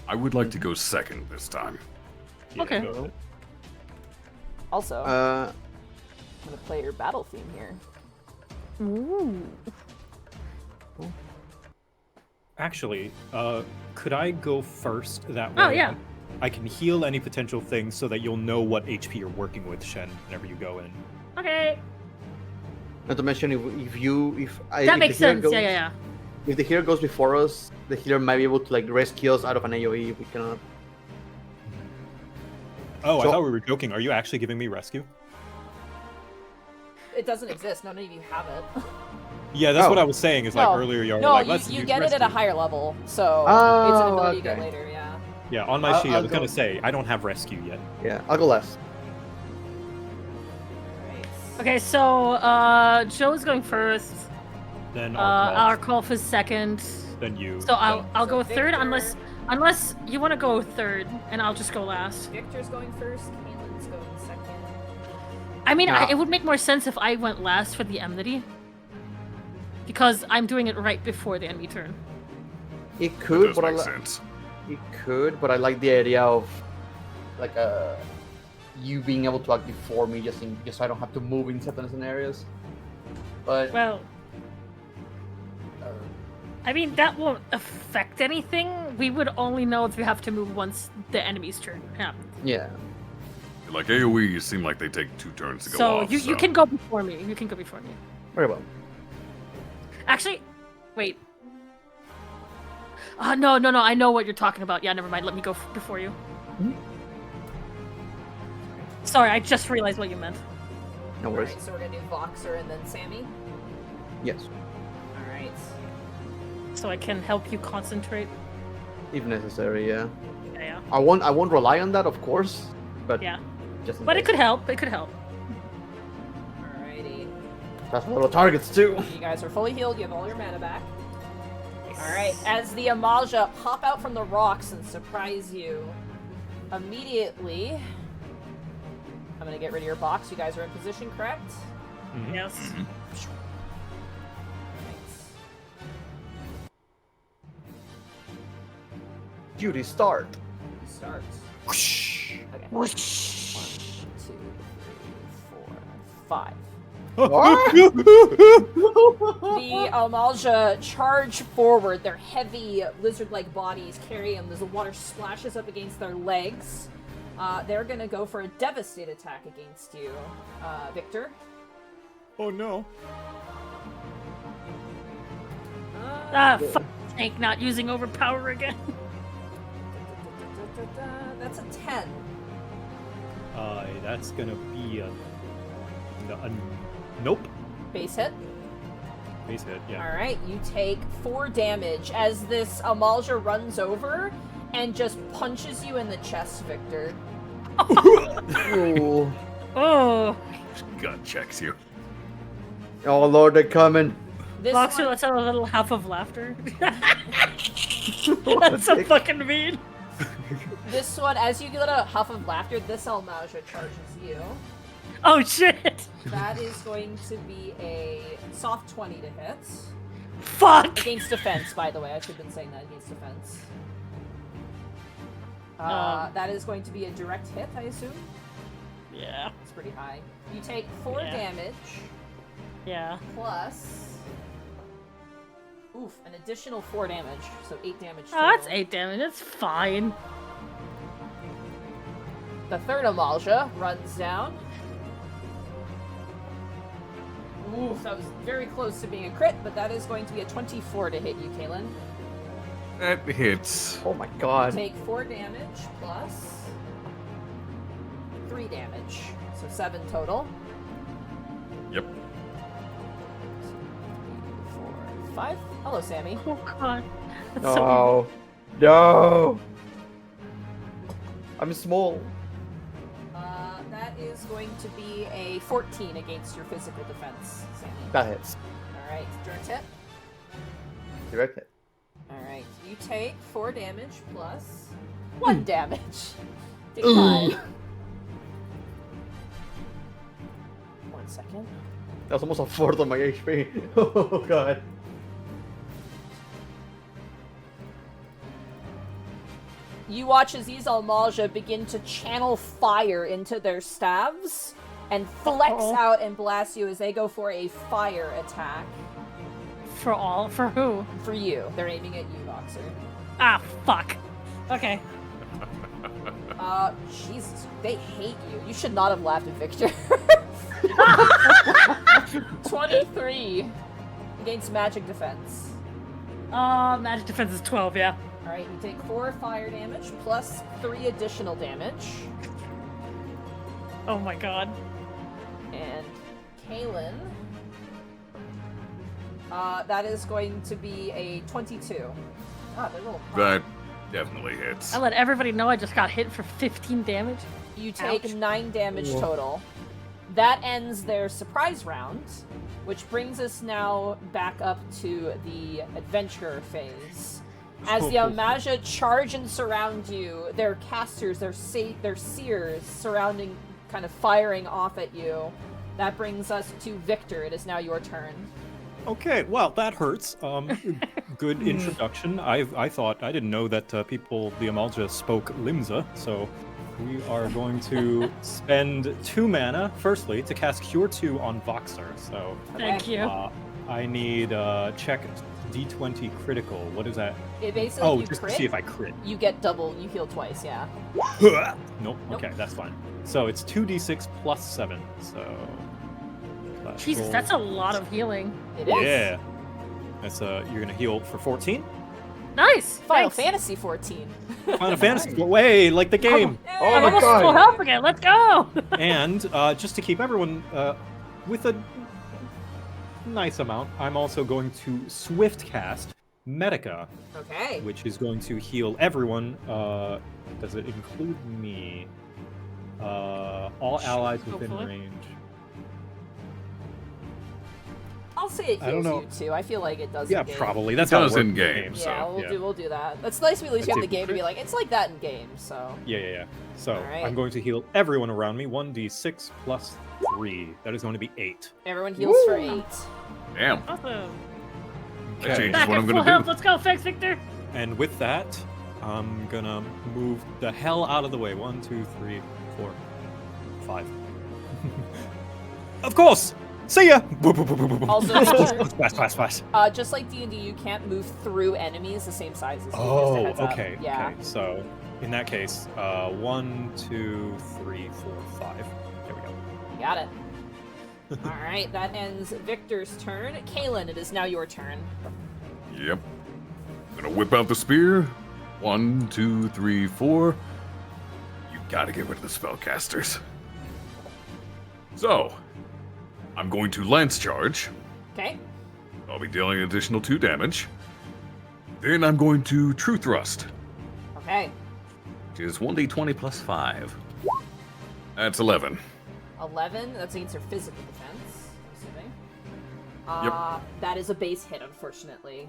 I would like to go second this time. Okay. Also, I'm gonna play your battle theme here. Ooh. Actually, could I go first that way? Oh, yeah. I can heal any potential things so that you'll know what HP you're working with, Shen, whenever you go in. Okay. Not to mention, That makes sense. Yeah. If the healer goes before us, the healer might be able to like rescue us out of an AoE if we cannot. Oh, I thought we were joking. Are you actually giving me rescue? It doesn't exist. None of you have it. Yeah, that's what I was saying. Is like earlier you were like, let's you use get rescue. it at a higher level, so it's an ability you get later. Yeah. Yeah, on my sheet, I was go. gonna say I don't have rescue yet. Yeah, I'll go last. Okay, so Joe's going first. Then Arkolf is second. Then you. So I'll go third Victor- unless you want to go third, and I'll just go last. Victor's going first. Caelan's going second. I mean, Nah. it would make more sense if I went last for the enmity, because I'm doing it right before the enemy turn. It That could, does but make sense. it could, but I like the idea of like you being able to act before me, just so I don't have to move in certain scenarios. But Well, I mean, that won't affect anything. We would only know if you have to move once the enemy's turn happens. yeah, Like AoE, seem like they take 2 turns to go So off. you can go before me. You can go before me. very well. Actually, wait. No. I know what you're talking about. Yeah, never mind. Let me go before you. Sorry, I just realized what you meant. No worries. Alright, so we're gonna do Voxer and then Sammie. Yes, Alright. So I can help you concentrate. if necessary. Yeah, Yeah. I won't rely on that, of course. But Yeah. just in But it case. could help. It could help. Alrighty. That's a little targets too. You guys are fully healed. You have all your mana back. Alright, as the Amalja pop out from the rocks and surprise you, immediately, I'm gonna get rid of your box. You guys are in position, correct? Yes. Duty start. Start. Whoosh. Okay. 1, 2, 3, 4, 5. The Amalja charge forward, their heavy lizard-like bodies carry them as the water splashes up against their legs. They're gonna go for a devastate attack against you, Victor. Oh no. Fuck snake not using overpower again. That's a 10. That's gonna be a nope. Base hit. Base hit. Yeah. Alright, you take 4 damage as this Amalja runs over and just punches you in the chest, Victor. Ooh. Oh. Gut checks you. Oh Lord, they're coming. This Voxer, one- let's have a little half of laughter. That's so fucking mean. This one, as you get a huff of laughter, this Amalja charges you. Oh shit. That is going to be a soft 20 to hit. Fuck. Against defense, by the way. I should have been saying that against defense. That is going to be a direct hit, I assume. Yeah. Yeah. It's pretty high. You take 4 Yeah. damage Yeah. plus... Oof, an additional 4 damage, so 8 damage total. Oh, that's 8 damage. It's fine. The third Amalja runs down. Oof, that was very close to being a crit, but that is going to be a 24 to hit you, Caelan. That hits. Oh my god. Take 4 damage plus 3 damage, so 7 total. Yep. 4, 5. Hello, Sammie. Oh god. That's so No. No. I'm small. That is going to be a 14 against your physical defense, Sammie. That hits. Alright, direct hit. Direct hit. Alright, you take 4 damage plus 1 damage. Take 5. 1 second. That's almost a fourth of my HP. Oh god. You watch as these Almalja begin to channel fire into their staves and flex out and blast you as they go for a fire attack. For who? For you. They're aiming at you, Voxer. Ah, fuck. Okay. Jesus, they hate you. You should not have laughed at Victor. 23 against magic defense. Magic defense is 12, yeah. Alright, you take 4 fire damage plus 3 additional damage. Oh my god. And Caelan, that is going to be a 22. Ah, they're a little hot. That definitely hits. I let everybody know I just got hit for 15 damage. You take Ouch. 9 damage Whoa. total. That ends their surprise round, which brings us now back up to the adventurer phase. As the Almaja charge and surround you, their casters, their seers surrounding, kind of firing off at you. That brings us to Victor. It is now your turn. Okay, well, that hurts. Good introduction. I thought, I didn't know that the Amalja spoke Limsa, so we are going to spend 2 mana, firstly, to cast Cure 2 on Voxer. So Thank you. I need check D20 critical. What is that? It basically, Oh, you just crit, to see if I crit. you get double, you heal twice, yeah. Nope. Okay, that's fine. So it's 2d6 plus 7. So Jesus, that's a lot of healing. It is. Yeah. That's you're gonna heal for 14. Nice! Final Thanks. Fantasy 14. Final Fantasy. Way like the game. Oh I'm my almost full god. health again. Let's go! And just to keep everyone with a nice amount, I'm also going to swift cast Medica, Okay. which is going to heal everyone. Does it include me? All allies within Hopefully. range. I'll say it I don't heals know. you too. I feel like it does. Yeah, in game. probably. That's It how does works in game, so, Yeah, So, we'll do that. That's nice. At least we have That's the it. game to be like, it's like that in game. So So Alright. I'm going to heal everyone around me. 1d6 plus 3. That is going to be 8. everyone heals for 8. Damn. Awesome. That changes Back what at I'm full gonna health. do. Let's go, thanks, Victor. And with that, I'm gonna move the hell out of the way. 1, 2, 3, 4, 5. Of course! See ya! Also, Splash. just like D&D, you can't move through enemies the same size as you. Just a Oh, heads up. okay. Yeah. Okay. So, in that case, 1, 2, 3, 4, 5. There we go. Got it. All right, that ends Victor's turn. Caelan, it is now your turn. Yep. Gonna whip out the spear. 1, 2, 3, 4. You gotta get rid of the spellcasters. So, I'm going to lance charge. Okay. I'll be dealing an additional 2 damage. Then I'm going to true thrust, Okay. which is 1d20 plus 5. That's 11. 11. That's against your physical defense, I'm assuming. Yep. That is a base hit, unfortunately.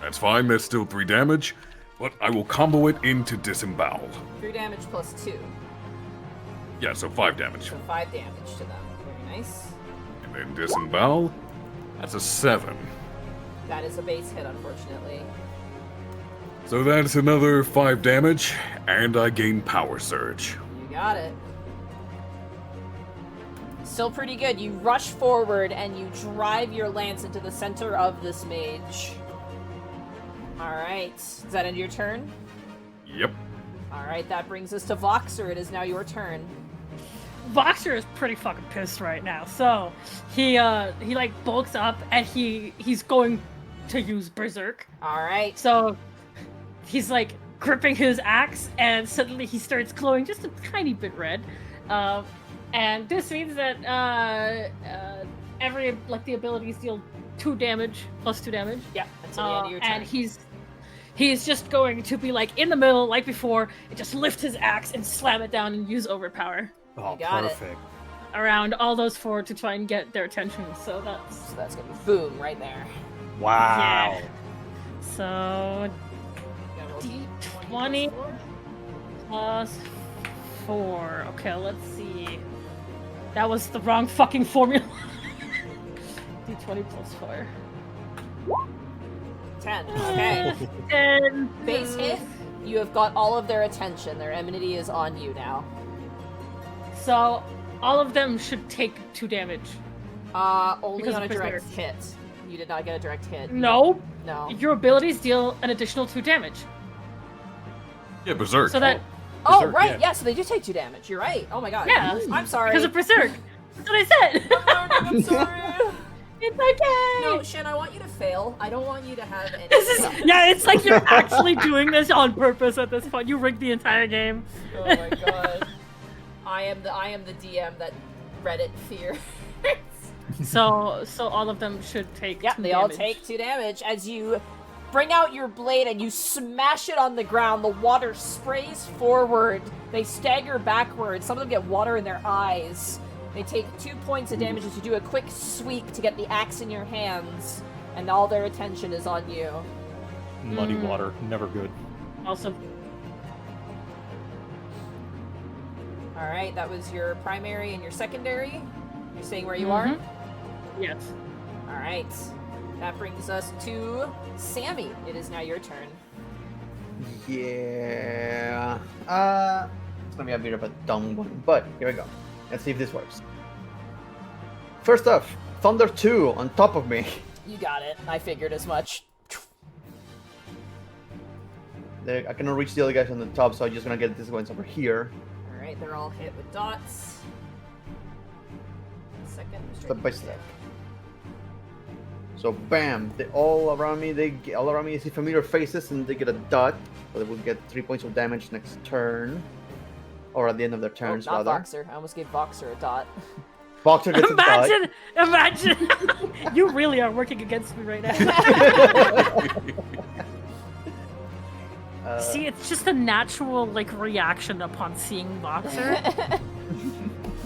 That's fine, that's still 3 damage, but I will combo it into disembowel. 3 damage plus 2. Yeah, so 5 damage. So 5 damage to them. Very nice. And then disembowel, that's a 7. That is a base hit, unfortunately. So that's another 5 damage, and I gain power surge. You got it. Still pretty good. You rush forward and you drive your lance into the center of this mage. Alright. Is that end your turn? Yep. Alright, that brings us to Voxer. It is now your turn. Voxer is pretty fucking pissed right now. So he like bulks up and he's going to use Berserk. Alright. So he's like gripping his axe and suddenly he starts glowing just a tiny bit red. And this means that every the abilities deal 2 damage plus 2 damage. Yeah, until the end of your turn. And he's just going to be like in the middle, like before, and just lift his axe and slam it down and use overpower Oh, You got it. perfect. around all those 4 to try and get their attention. So that's gonna be boom right there. Wow. so D20 plus 4. Okay, let's see. That was the wrong fucking formula. D20 plus 4. 10. Okay. And Base hit. You have got all of their attention. Their enmity is on you now. so all of them should take 2 damage. Only Because on a of direct Berserk. hit. You did not get a direct hit. No, No. your abilities deal an additional 2 damage. Yeah, Berserk. So that Oh, Berserk, right. yeah. Yeah, so they do take 2 damage. You're right. Oh my god. Yeah. I'm sorry. because of Berserk. That's what I said. I'm sorry. It's okay. No, Shen, I want you to fail. I don't want you to have any. This is it's like you're actually doing this on purpose at this point. You rigged the entire game. Oh my god. I am the DM that Reddit fears. So all of them should take. Yeah, 2 they all damage. take 2 damage as you bring out your blade and you smash it on the ground. The water sprays forward. They stagger backwards. Some of them get water in their eyes. They take 2 points of damage as you do a quick sweep to get the axe in your hands, and all their attention is on you. Muddy water, never good. Also, Alright, that was your primary and your secondary. You're staying where you are? yes. Alright. That brings us to Sammie. It is now your turn. Yeah. It's gonna be a bit of a dumb one, but here we go. Let's see if this works. First off, Thunder 2 on top of me. You got it. I figured as much. I cannot reach the other guys on the top, so I'm just gonna get this ones over here. Alright, they're all hit with dots. Second. Step by step. So bam, they all around me see familiar faces and they get a dot. So they will get 3 points of damage next turn. Or at the end of their turns, not rather. Voxer. I almost gave Voxer a dot. Voxer gets a dot. Imagine. You really are working against me right now. See, it's just a natural reaction upon seeing Voxer.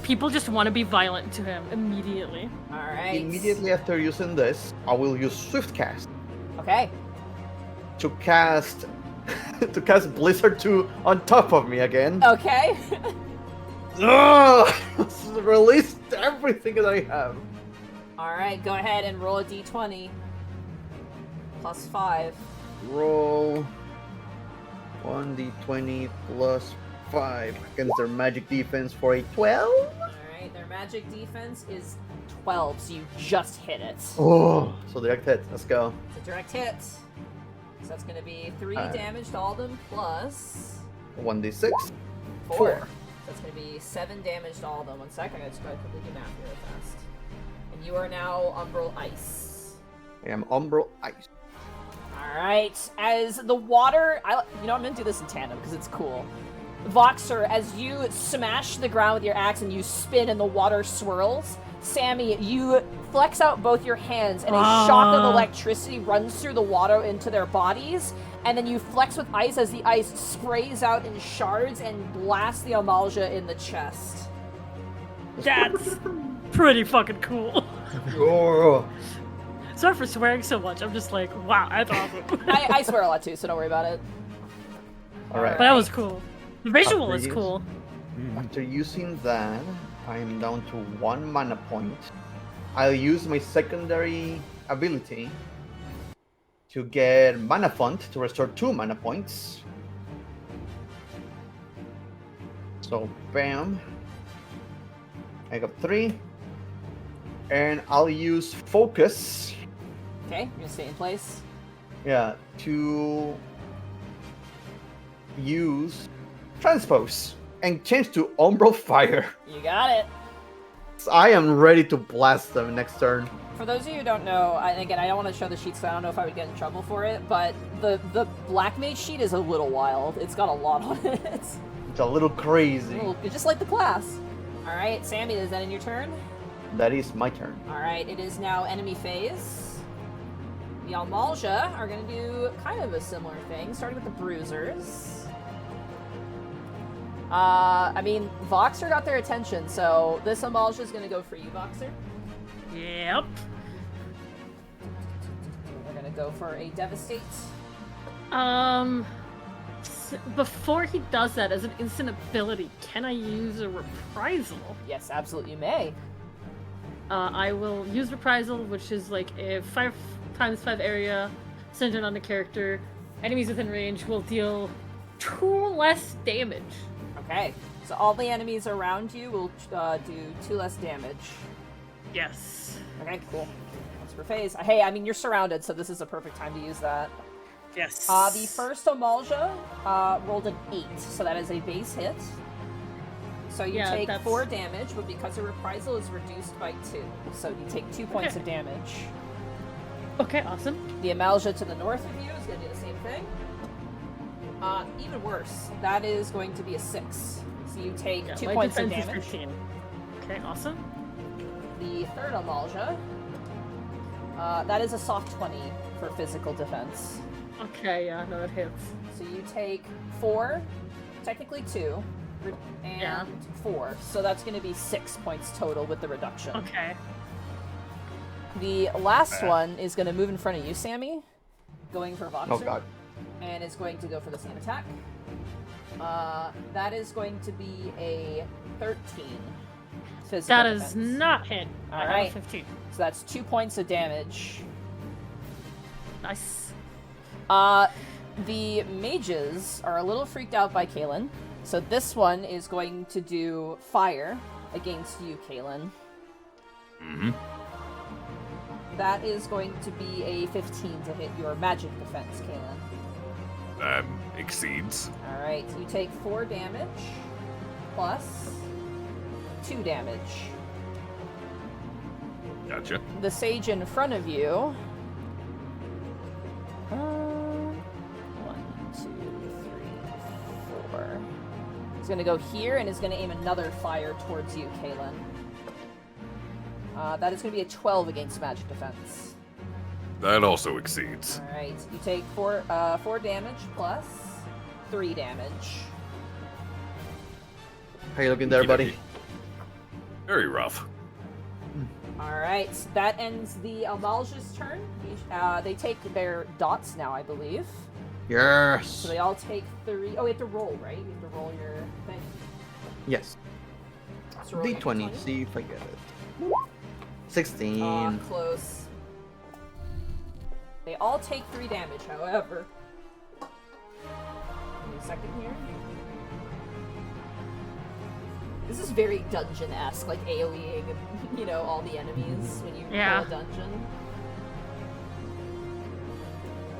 People just want to be violent to him immediately. Alright. Immediately after using this, I will use Swift Cast Okay. to cast Blizzard 2 on top of me again. Okay. Ugh! Release everything that I have. Alright, go ahead and roll a d20. Plus 5. Roll 1d20 plus 5 against their magic defense for a 12. Alright, their magic defense is 12, so you just hit it. Oh, so direct hit. Let's go. It's a direct hit. So that's going to be 3 Alright. damage to all of them, plus 1d6. 4. Four. So that's going to be 7 damage to all of them. 1 sec, I got to quickly do math here fast. And you are now Umbral Ice. I am Umbral Ice. Alright, as the water... I'm going to do this in tandem because it's cool. Voxer, as you smash the ground with your axe and you spin and the water swirls, Sammie, you flex out both your hands and a shock of electricity runs through the water into their bodies, and then you flex with ice as the ice sprays out in shards and blasts the Amalja in the chest. That's pretty fucking cool. Oh. Sorry for swearing so much. I'm just like, wow, that's awesome. I swear a lot too, so don't worry about it. Alright. But that was cool. The visual is Upgrades. cool. After using that, I am down to 1 mana point. I'll use my secondary ability to get Mana Font to restore 2 mana points. So, bam. I got 3. And I'll use focus. Okay, you're gonna stay in place. Yeah, to use transpose and change to umbral fire. You got it. I am ready to blast them next turn. For those of you who don't know, again, I don't want to show the sheets, so I don't know if I would get in trouble for it, but the Black Mage sheet is a little wild. It's got a lot on it. It's a little crazy. Just like the class. Alright, Sammie, is that in your turn? That is my turn. Alright, it is now enemy phase. The Almalja are going to do kind of a similar thing, starting with the Bruisers. I mean, Voxer got their attention, so this Almalja is going to go for you, Voxer. Yep. We're going to go for a Devastate. Before he does that, as an instant ability, can I use a reprisal? Yes, absolutely, you may. I will use reprisal, which is like a 5x5 area centered on the character. Enemies within range will deal 2 less damage. Okay, so all the enemies around you will do 2 less damage. Yes. Okay, cool. That's for phase. Hey, I mean, you're surrounded, so this is a perfect time to use that. Yes. The first Almalja rolled an 8, so that is a base hit. So you take 4 damage, but because a reprisal is reduced by 2, so you take 2 points of damage. Okay, awesome. The Almalja to the north of you is going to do the same thing. Even worse, that is going to be a 6. So you take 2 points of damage. 15. Okay, awesome. The third Almalja, that is a soft 20 for physical defense. Okay, yeah, no, that hits. So you take 4, technically 2, and 4. So that's going to be 6 points total with the reduction. Okay. The last one is going to move in front of you, Sammie, going for Voxer. Oh god. And is going to go for the same attack. That is going to be a 13. Physical That defense. is not hit. All I have right. a 15. So that's 2 points of damage. Nice. The mages are a little freaked out by Caelan. So this one is going to do fire against you, Caelan. Mm-hmm. That is going to be a 15 to hit your magic defense, Caelan. That exceeds. Alright, you take 4 damage, plus 2 damage. Gotcha. The sage in front of you... 1, 2, 3, 4. He's gonna go here and is gonna aim another fire towards you, Caelan. That is gonna be a 12 against magic defense. That also exceeds. Alright, you take 4 damage plus 3 damage. How you looking there, buddy? Very rough. Alright, that ends the Almalja's turn. They take their dots now, I believe. Yes. So they all take 3. Oh, you have to roll, right? You have to roll your thing. Yes. So roll your D20. See if I get it. 16. Close. They all take 3 damage, however. Give me a second here. This is very dungeon-esque, like AoEing, you know, all the enemies when you roll a dungeon.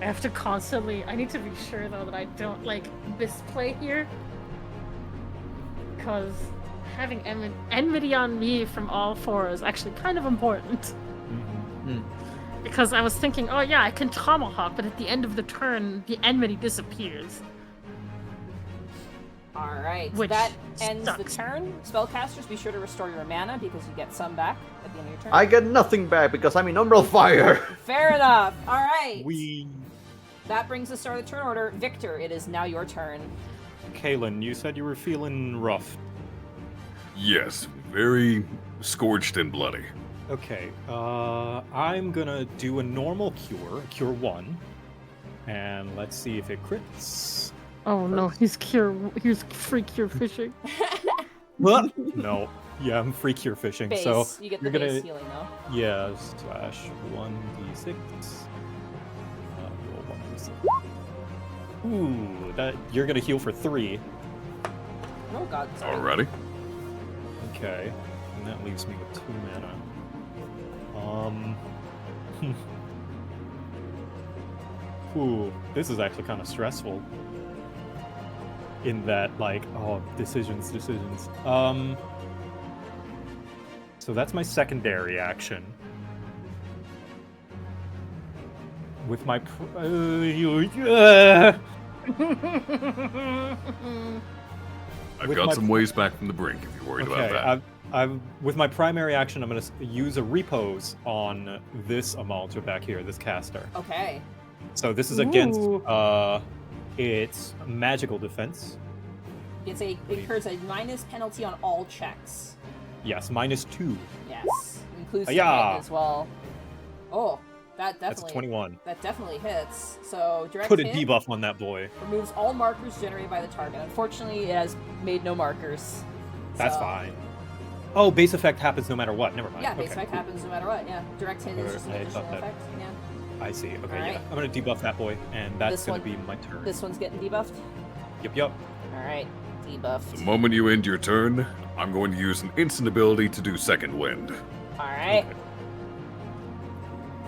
I have to constantly... I need to be sure, though, that I don't, like, misplay here. Because having enmity on me from all 4 is actually kind of important. Mm. Because I was thinking, oh yeah, I can tomahawk, but at the end of the turn, the enmity disappears. Alright, Which that ends the sucks. turn. Spellcasters, be sure to restore your mana because you get some back at the end of your turn. I get nothing back because I'm in umbral fire. Fair enough. Alright. We... That brings us to the turn order. Victor, it is now your turn. Caelan, you said you were feeling rough. Yes, very scorched and bloody. Okay, I'm gonna do a normal cure 1, and let's see if it crits. Oh no, he's free cure fishing. What? No, yeah, I'm free cure fishing, Base. so You get the you're base gonna, healing though. yeah, slash 1d6. Roll 1d6. Ooh, that you're gonna heal for 3. Oh god, sorry. Alrighty. Okay, and that leaves me with 2 mana. Ooh, this is actually kind of stressful. In that, like, oh, decisions. So that's my secondary action. With my I've With got my- some ways back from the brink if you're worried about that. I've with my primary action, I'm gonna use a repose on this Amalja back here, this caster. Okay. So this is against Ooh. its magical defense. It incurs a minus penalty on all checks. Yes, -2. Yes. Includes the Hi-ya! hit as well. Oh, that That's a definitely 21. that definitely hits. So direct Put a hit debuff on that boy. removes all markers generated by the target. Unfortunately, it has made no markers. That's So- fine. Oh, base effect happens no matter what. Never mind. Yeah, base Okay, effect cool. happens no matter what. Yeah, direct hit is just an I additional thought that- effect. Yeah. I see. Okay, Alright. yeah. I'm gonna debuff that boy, and that's This gonna one- be my turn. This one's getting debuffed. Yep. All right, debuffed. The moment you end your turn, I'm going to use an instant ability to do Second Wind. All right.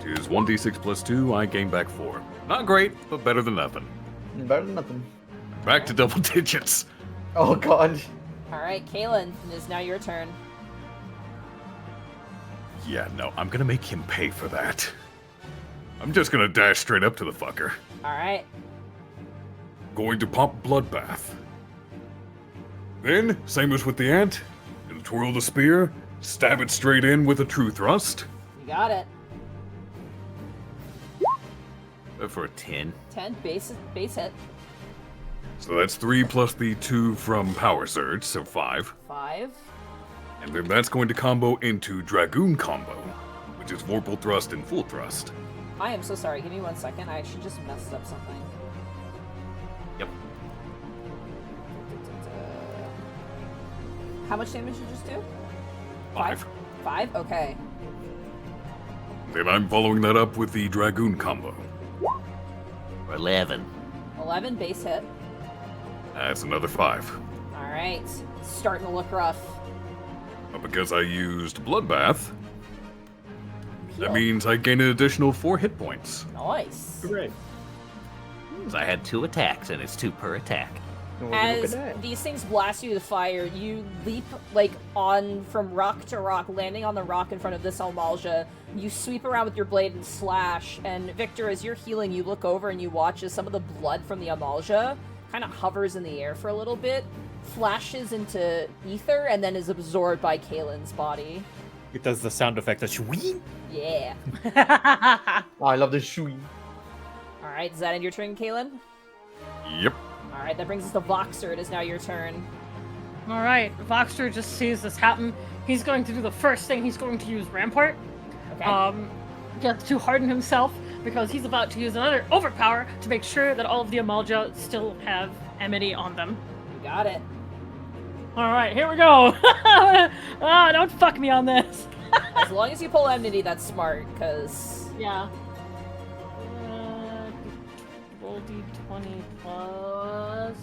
It is 1d6 plus 2, I gain back 4. Not great, but better than nothing. Better than nothing. Back to double digits. Oh god. All right, Caelan, it is now your turn. Yeah, no, I'm gonna make him pay for that. I'm just gonna dash straight up to the fucker. All right. Going to pop Bloodbath. Then, same as with the ant, gonna twirl the spear, stab it straight in with a true thrust. You got it. For a 10. 10 base hit. So that's 3 plus the 2 from Power Surge, so 5. 5. And then that's going to combo into Dragoon Combo, which is Vorpal Thrust and Full Thrust. I am so sorry. Give me 1 second. I actually just messed up something. Yep. How much damage did you just do? 5. 5? Okay. Then I'm following that up with the Dragoon Combo. For 11. 11 base hit. That's another 5. All right. Starting to look rough. But because I used Bloodbath, that Heal. means I gain an additional 4 hit points. Nice. Great. So I had 2 attacks, and it's 2 per attack. As these things blast you with fire, you leap like on from rock to rock, landing on the rock in front of this Almalja. You sweep around with your blade and slash. And Victor, as you're healing, you look over and you watch as some of the blood from the Almalja kind of hovers in the air for a little bit, flashes into ether, and then is absorbed by Caelan's body. It does the sound effect that shwee. Yeah. Oh, I love the shui. All right, is that end your turn, Caelan? Yep. All right, that brings us to Voxer. It is now your turn. All right, Voxer just sees this happen. He's going to do the first thing. He's going to use Rampart. Okay. Just to harden himself because he's about to use another Overpower to make sure that all of the Amalja still have Amity on them. You got it. All right, here we go. Ah, don't fuck me on this. As long as you pull enmity, that's smart, because... Yeah. Roll d20 plus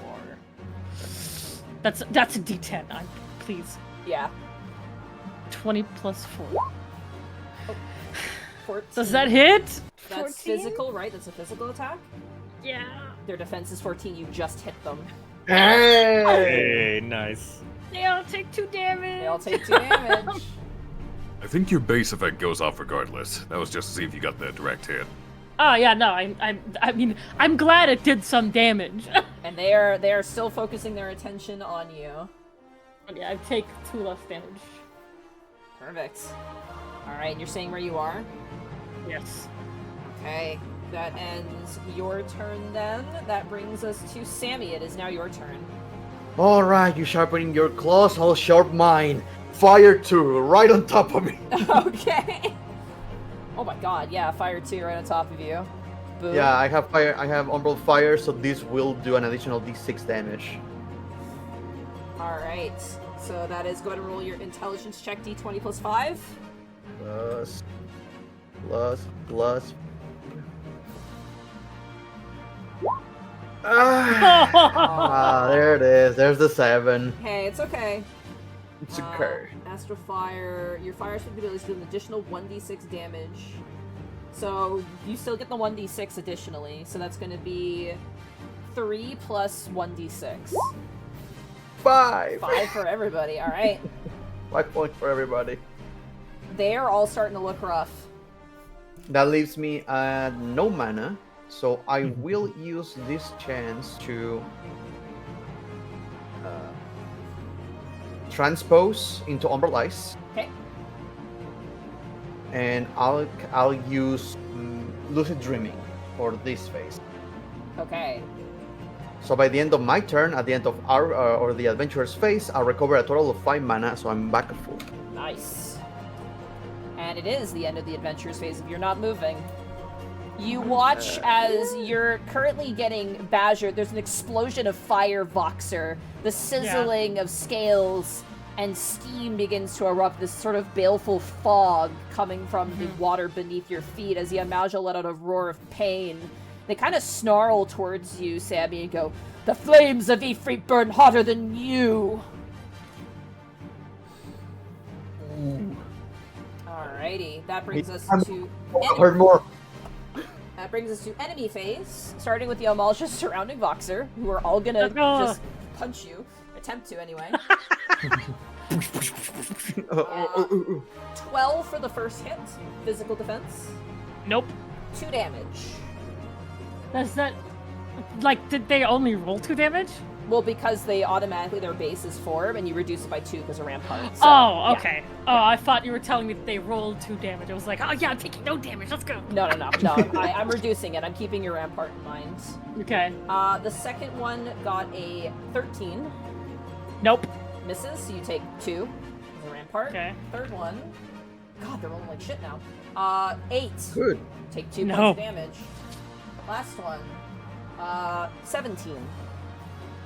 4. That's a d10. Please. Yeah. 20 plus 4. 14. Does that hit? That's 14? physical, right? That's a physical attack? Yeah. Their defense is 14. You just hit them. Hey, nice. They all take 2 damage. They all take 2 damage. I think your base effect goes off regardless. That was just to see if you got the direct hit. Oh yeah, no, I mean, I'm glad it did some damage. And they are still focusing their attention on you. Yeah, I take 2 less damage. Perfect. Alright, you're saying where you are? Yes. Okay. That ends your turn then. That brings us to Sammie. It is now your turn. Alright, you sharpening your claws, I'll sharp mine. Fire 2, right on top of me. Okay. Oh my god, yeah, fire 2 right on top of you. Boom. Yeah, I have fire. I have umbral fire, so this will do an additional d6 damage. Alright. So that is going to roll your intelligence check d20 plus 5. Plus. There it is. There's the 7. Hey, it's okay. It's okay. Astral Fire. Your fire abilities do an additional 1d6 damage. So you still get the 1d6 additionally. So that's going to be 3 plus 1d6. 5! 5 for everybody, alright. 5 points for everybody. They are all starting to look rough. That leaves me at no mana, so I will use this chance to transpose into Umbral Ice. Okay. And I'll use Lucid Dreaming for this phase. Okay. So by the end of my turn, at the end of our or the adventurer's phase, I'll recover a total of 5 mana, so I'm back at full. Nice. And it is the end of the adventurer's phase if you're not moving. You watch as you're currently getting badgered. There's an explosion of fire Voxer. The sizzling of scales and steam begins to erupt, this sort of baleful fog coming from the water beneath your feet as the Amaja let out a roar of pain. They kind of snarl towards you, Sammie, and go, "The flames of Ifrit burn hotter than you!" Alrighty, that brings us to... Heard more. That brings us to enemy phase, starting with the Amaja surrounding Voxer, who are all gonna just punch you. Attempt to, anyway. 12 for the first hit, physical defense. Nope. 2 damage. Does that... Like, did they only roll 2 damage? Well, because they automatically, their base is 4, and you reduce it by 2 because of rampart. So, oh, okay. Yeah. Oh, I thought you were telling me that they rolled 2 damage. I was like, oh yeah, I'm taking no damage, let's go. No. I'm reducing it. I'm keeping your rampart in mind. Okay. The second one got a 13. Nope. Misses, so you take 2 as a rampart. Okay. Third one, God, they're rolling like shit now. 8. Good. Take 2 points of damage. Last one, 17.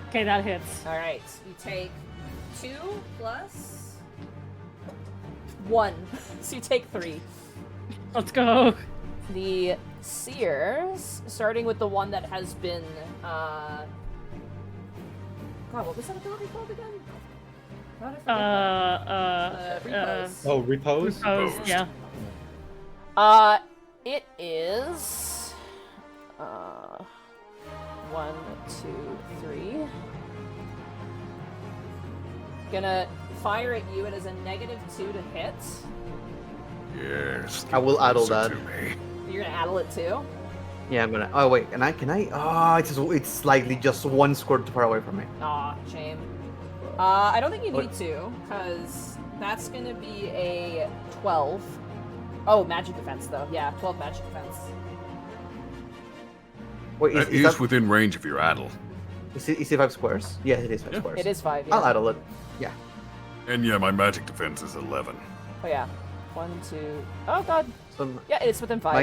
Okay, that hits. All right, you take 2 plus 1, so you take 3. Let's go. The Seers, starting with the one that has been, God, what was that ability called again? How did I forget that? Repose. Oh, repose? Repose, yeah. It is 1, 2, 3. Gonna fire at you. It is a -2 to hit. Yes. I will addle closer that. to me. You're gonna addle it too? Yeah, I'm gonna. Oh wait, can I? Oh, it's slightly just 1 square too far away from me. Aw, shame. I don't think you need to, because that's gonna be a 12. Oh, magic defense though. Yeah, 12 magic defense. Wait, That is is that, within range of your addle. is it 5 squares? Yes, it is 5 squares. It is 5, yeah. I'll addle it. Yeah. And yeah, my magic defense is 11. Oh yeah. 1, 2... Oh god. So Yeah, it's within 5.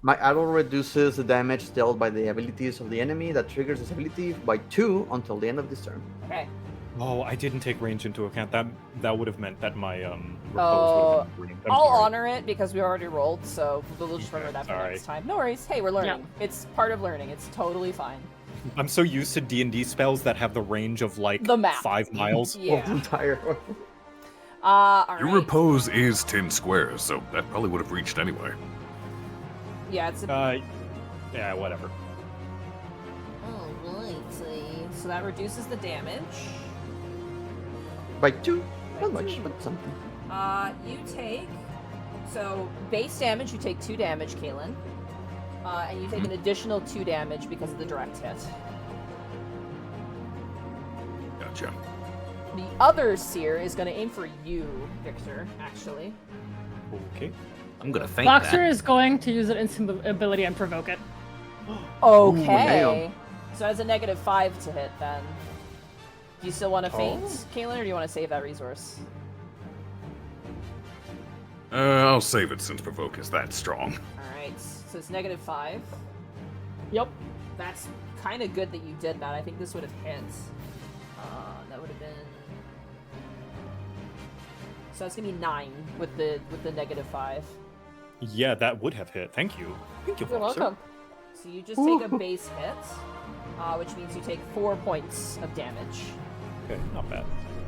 my addle reduces the damage dealt by the abilities of the enemy that triggers this ability by 2 until the end of this turn. Okay. Oh, I didn't take range into account. That would have meant that my repose Oh, would have been range. I'm I'll sorry. honor it because we already rolled, so we'll just remember that for Alright. next time. No worries. Hey, we're learning. It's part of learning. It's totally fine. I'm so used to D&D spells that have the range of like The map. 5 miles. The Yeah. entire. Alright. Your repose is 10 squares, so that probably would have reached anyway. Yeah, it's a... Yeah, whatever. Alright. So that reduces the damage. By 2. By Not much, 2. but something. You take... So, base damage, you take 2 damage, Caelan. And you take an additional 2 damage because of the direct hit. Gotcha. The other Seer is going to aim for you, Victor, actually. Okay. I'm gonna faint Voxer that. is going to use an instant ability and provoke it. Okay. So that's a -5 to hit, then. Do you still want to feint, Caelan, or do you want to save that resource? I'll save it since provoke is that strong. Alright, so it's -5. Yep. That's kind of good that you did that. I think this would have hit. That would have been... So that's gonna be 9 with the -5. Yeah, that would have hit. Thank you. Thank you, You're Voxer. welcome. So you just take a base hit, which means you take 4 points of damage. Okay, not bad.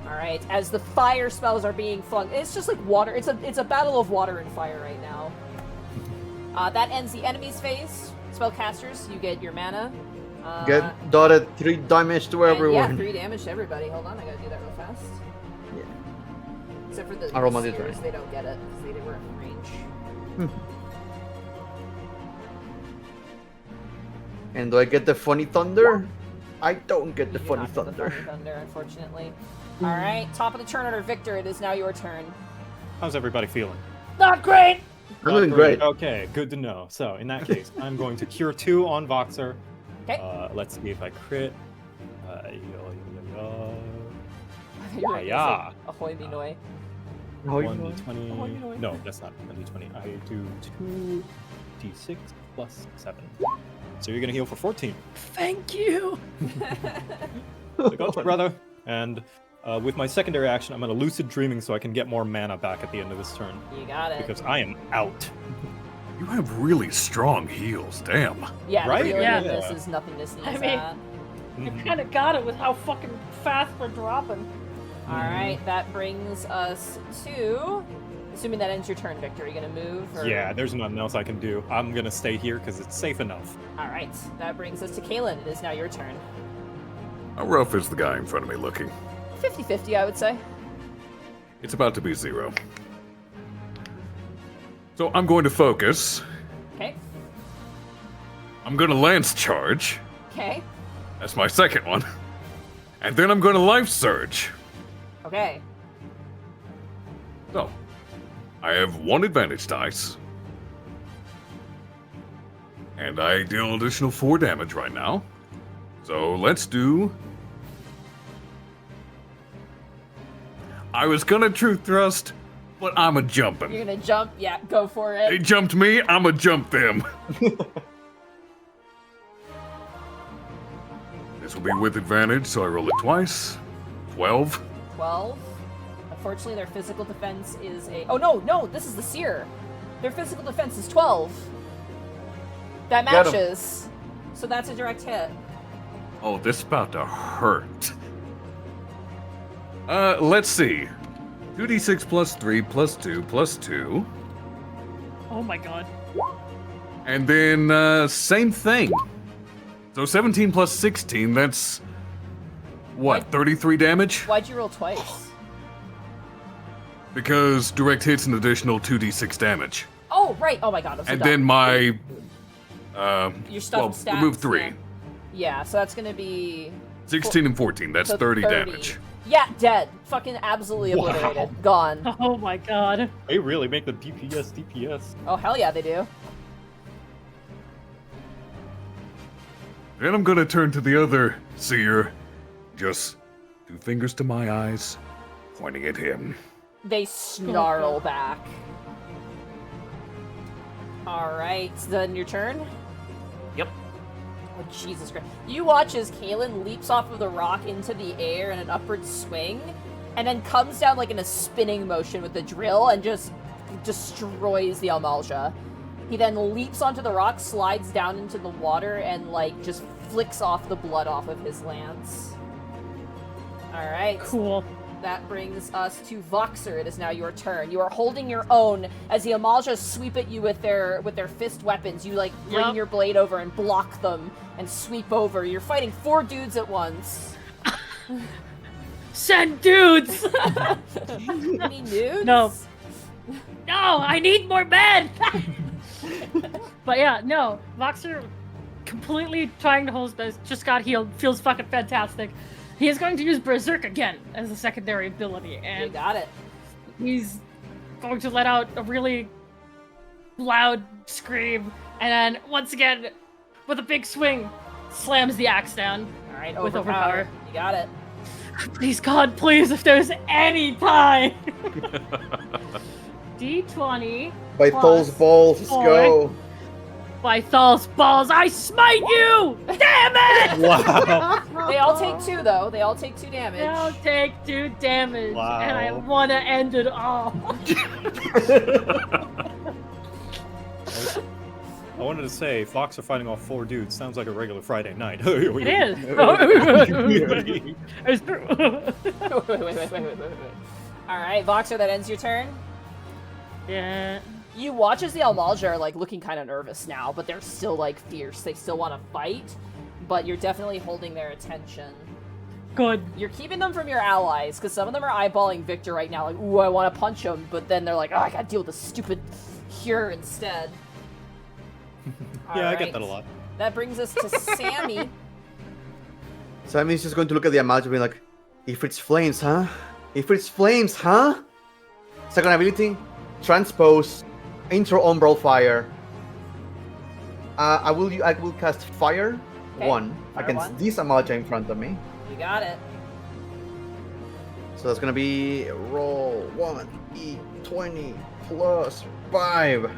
All right, as the fire spells are being flung, it's just like water. It's a battle of water and fire right now. That ends the enemy's phase. Spellcasters, you get your mana. Get dotted 3 damage to everyone. Yeah, 3 damage to everybody. Hold on, I gotta do that real fast. Yeah. Except for the Aromatic seers, right. they don't get it because they were in range. And do I get the funny thunder? I don't get the You do funny not get the thunder. funny thunder, unfortunately. All right, top of the turn order, Victor. It is now your turn. How's everybody feeling? Not great. I'm doing great. Okay, good to know. So in that case, I'm going to cure 2 on Voxer. Okay. Let's see if I crit. Yeah. Ahoy me noi. 1d20. No, that's not 1d20. I do 2d6 plus 7. So you're gonna heal for 14. Thank you. I got you, brother. And with my secondary action, I'm gonna lucid dreaming so I can get more mana back at the end of this turn. You got it. Because I am out. You have really strong heals, damn. Yeah, Right? the healing Yeah. in this is nothing to sneeze I mean- at. You Mhm. kind of got it with how fucking fast we're dropping. All right, that brings us to. Assuming that ends your turn, Victor, are you gonna move? Or... Yeah, there's nothing else I can do. I'm gonna stay here because it's safe enough. All right, that brings us to Caelan. It is now your turn. How rough is the guy in front of me looking? 50-50, I would say. It's about to be 0. So I'm going to focus. Okay. I'm going to lance charge. Okay. That's my second one. And then I'm going to life surge. Okay. So, I have 1 advantage dice. And I deal additional 4 damage right now. So let's do... I was gonna true thrust, but I'm a jumping. You're gonna jump? Yeah, go for They it. jumped me, I'm a jump them. This will be with advantage, so I roll it twice. 12. 12. Unfortunately, their physical defense is a. Oh no, this is the seer. Their physical defense is 12. That Get 'em. matches. So that's a direct hit. Oh, this is about to hurt. Let's see. 2d6 plus 3 plus 2 plus 2. Oh my god. And then, same thing. So 17 plus 16, that's... What, 33 damage? Why'd you roll twice? Because direct hits an additional 2d6 damage. Oh, right. Oh my god, I'm so And dumb. then my... Your stuff well, stats. remove 3. Yeah. Yeah, so that's gonna be 16 and 14, that's so 30 damage. Yeah, dead. Fucking absolutely obliterated. Gone. Oh my god. They really make the DPS. Oh hell yeah, they do. Then I'm gonna turn to the other seer. Just 2 fingers to my eyes, pointing at him. They snarl back. Alright, then your turn? Yep. Oh, Jesus Christ. You watch as Caelan leaps off of the rock into the air in an upward swing, and then comes down like in a spinning motion with the drill and just destroys the Amalja. He then leaps onto the rock, slides down into the water, and like just flicks off the blood off of his lance. Alright. Cool. That brings us to Voxer. It is now your turn. You are holding your own as the Amalja sweep at you with their fist weapons. You like bring Yep. your blade over and block them and sweep over. You're fighting 4 dudes at once. Send dudes! Any nudes? No. No, I need more men! But yeah, no. Voxer completely trying to hold his best, just got healed, feels fucking fantastic. He is going to use Berserk again as a secondary ability, You and got it. he's going to let out a really loud scream, and then once again, with a big swing, slams the axe down. Alright, With overpower. overpower. You got it. Please, God, please, if there's any time! D20 By plus Thol's balls, let's 4. go. By Thal's balls, I smite you! Damn it! Wow. They all take 2 though. They all take 2 damage. I'll take 2 damage, Wow. and I want to end it all. I wanted to say, Voxer fighting off 4 dudes sounds like a regular Friday night. It is. It's true. wait. All right, Voxer, that ends your turn. Yeah. You watch as the Almalja are like looking kind of nervous now, but they're still like fierce. They still want to fight, but you're definitely holding their attention. Good. You're keeping them from your allies, because some of them are eyeballing Victor right now, like, ooh, I want to punch him, but then they're like, oh, I gotta deal with the stupid Cure instead. Yeah, I get that a lot. That brings us to Sammie. Sammie's just going to look at the Amalja and be like, if it's flames, huh? If it's flames, huh? Second ability, transpose, intro umbral fire. I will cast fire Okay, 1 fire against 1. this Amalja in front of me. You got it. So that's gonna be roll 1d20 plus 5.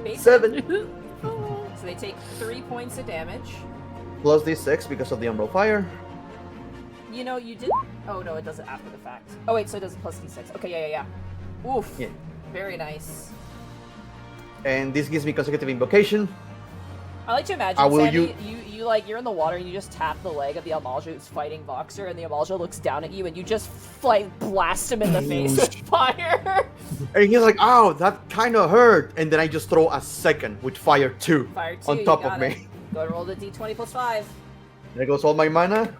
Basic. 7 So they take 3 points of damage. plus d6 because of the umbral fire. You know, you did. Oh no, it does it after the fact. Oh wait, so it does plus d6. Okay, yeah. Oof. Yeah. Very nice. And this gives me consecutive invocation. I like to imagine, will Sammie, you like, you're in the water and you just tap the leg of the Almalja who's fighting Voxer, and the Almalja looks down at you and you just, like, blast him in the face with fire. And he's like, "Ow, that kind of hurt." And then I just throw a second with fire 2 Fire 2, on top you of got me. it. Go and roll the d20 plus 5. There goes all my mana.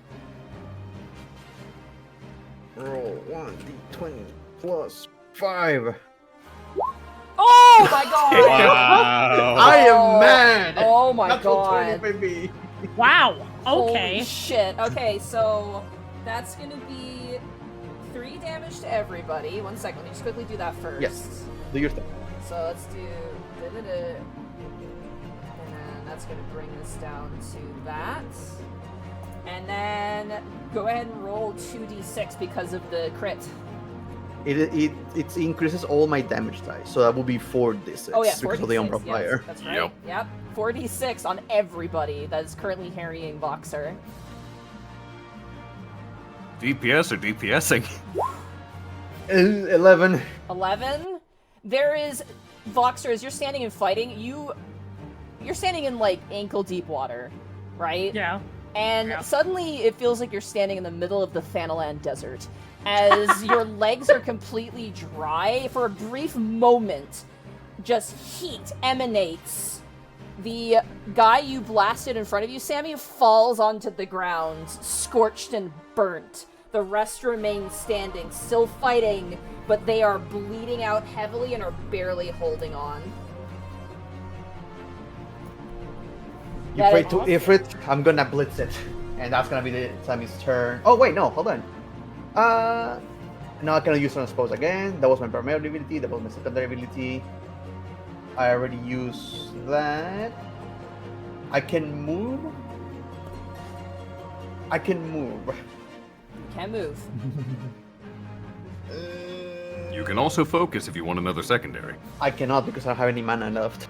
Roll 1d20 plus 5. Oh my god! Wow. I am mad. Oh my Natural 20, god. baby. Wow. Holy Okay. shit. Okay, so that's gonna be 3 damage to everybody. 1 second, let me just quickly do that first. Yes. Do your thing. So let's do da-da-da. And then that's gonna bring this down to that. And then go ahead and roll 2d6 because of the crit. It increases all my damage dice, so that will be 4d6 Oh yeah, because of the 4d6, umbral yes, fire. that's right. Yep. Yep. 4d6 on everybody that is currently harrying Voxer. DPS or DPSing? 11. 11. There is Voxer, as you're standing and fighting, you're standing in like ankle deep water, right? Yeah. And Yeah. suddenly it feels like you're standing in the middle of the Thanalan desert as your legs are completely dry. For a brief moment, just heat emanates. The guy you blasted in front of you, Sammie, falls onto the ground, scorched and burnt. The rest remain standing, still fighting, but they are bleeding out heavily and are barely holding on. You That pray is to awesome. Ifrit, I'm gonna blitz it. And that's gonna be the Sammie's turn. Oh wait, no, hold on. Not gonna use transpose again. That was my primary ability, that was my secondary ability. I already used that. I can move. Can move. You can also focus if you want another secondary. I cannot because I don't have any mana left.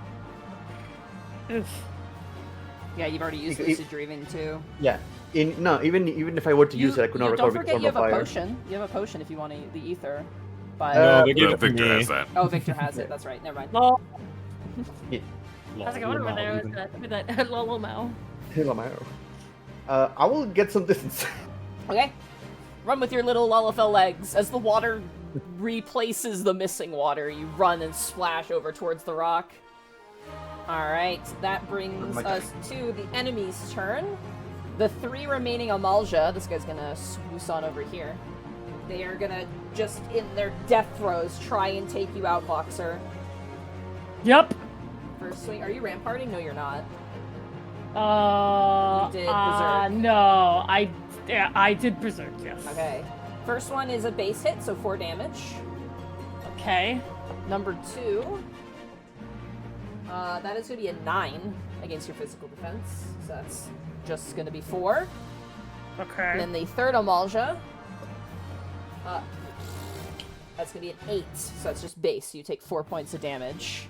Oof. Yeah, you've already used It- Lucid Dreaming too. Yeah. Even if I were to use it, I could not Don't recover forget because you of have a fire. potion. You have a potion if you want the ether. But No, they give it to Victor me. has that. oh, Victor has it. That's right. Never mind. Lol. Lol, How's it going over lol, there even. with that lol Mao? Hello, my arrow. I will get some distance. Okay. Run with your little Lullafell legs. As the water replaces the missing water, you run and splash over towards the rock. Alright, that brings My us to the enemy's turn. The 3 remaining Almalja, this guy's gonna swoosh on over here. They are gonna just, in their death throes, try and take you out, Voxer. Yup. First swing. Are you ramparting? No, you're not. You did Berserk. No, I did Berserk, yes. Okay. First one is a base hit, so 4 damage. Okay. Number 2, that is going to be a 9 against your physical defense. So that's just going to be 4. And Okay. then the third Amalja, that's going to be an 8. So that's just base. So you take 4 points of damage.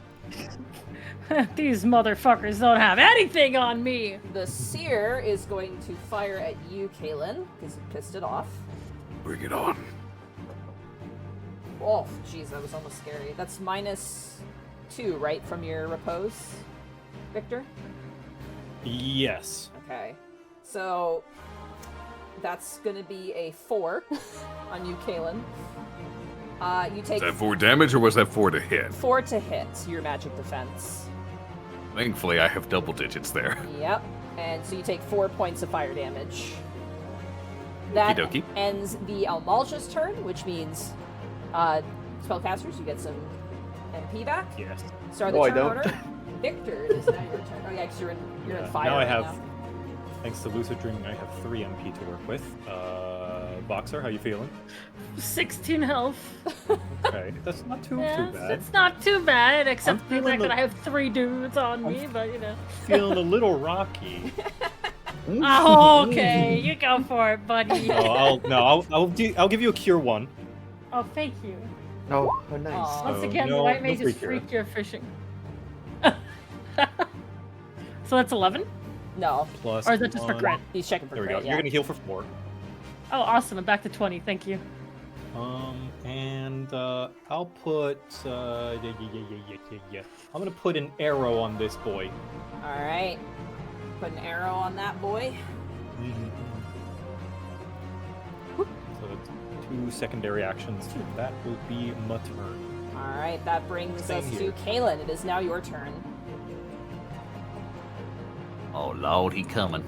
These motherfuckers don't have anything on me. The Seer is going to fire at you, Caelan, because you pissed it off. Bring it on. Oh, jeez, that was almost scary. That's minus 2, right, from your repose, Victor? Yes. Okay. So that's gonna be a 4 on you, Caelan. You take Is that 4 damage or was that 4 to hit? 4 to hit your magic defense. Thankfully, I have double digits there. Yep. And so you take 4 points of fire damage. That Okey-dokey. ends the Almalja's turn, which means spellcasters, you get some MP back. Yes. Start the No, I turn don't. order. Victor, it is now your turn. Oh yeah, because you're in fire Now I right have, now. thanks to Lucid Dreaming, I have 3 MP to work with. Voxer, how you feeling? 16 health. Okay, that's not too Yes, bad. it's not too bad, except I'm for the feeling fact that the- I have 3 dudes on me, but you know. Feeling a little rocky. Oh, okay, you go for it, buddy. I'll give you a cure 1. Oh, thank you. Oh, how nice. Aw. Once So, again, no- the white no mage is free cure. freakier fishing. So that's 11? No, Plus Or is that just for 1. crit? he's checking for There we go. crit, You're yeah. gonna heal for 4. Oh, awesome. I'm back to 20. Thank you. And I'll put yeah. I'm gonna put an arrow on this boy. Alright. Put an arrow on that boy. So that's 2 secondary actions. That will be my turn. Alright, that brings Same us here. to Caelan. It is now your turn. Oh Lord, he coming.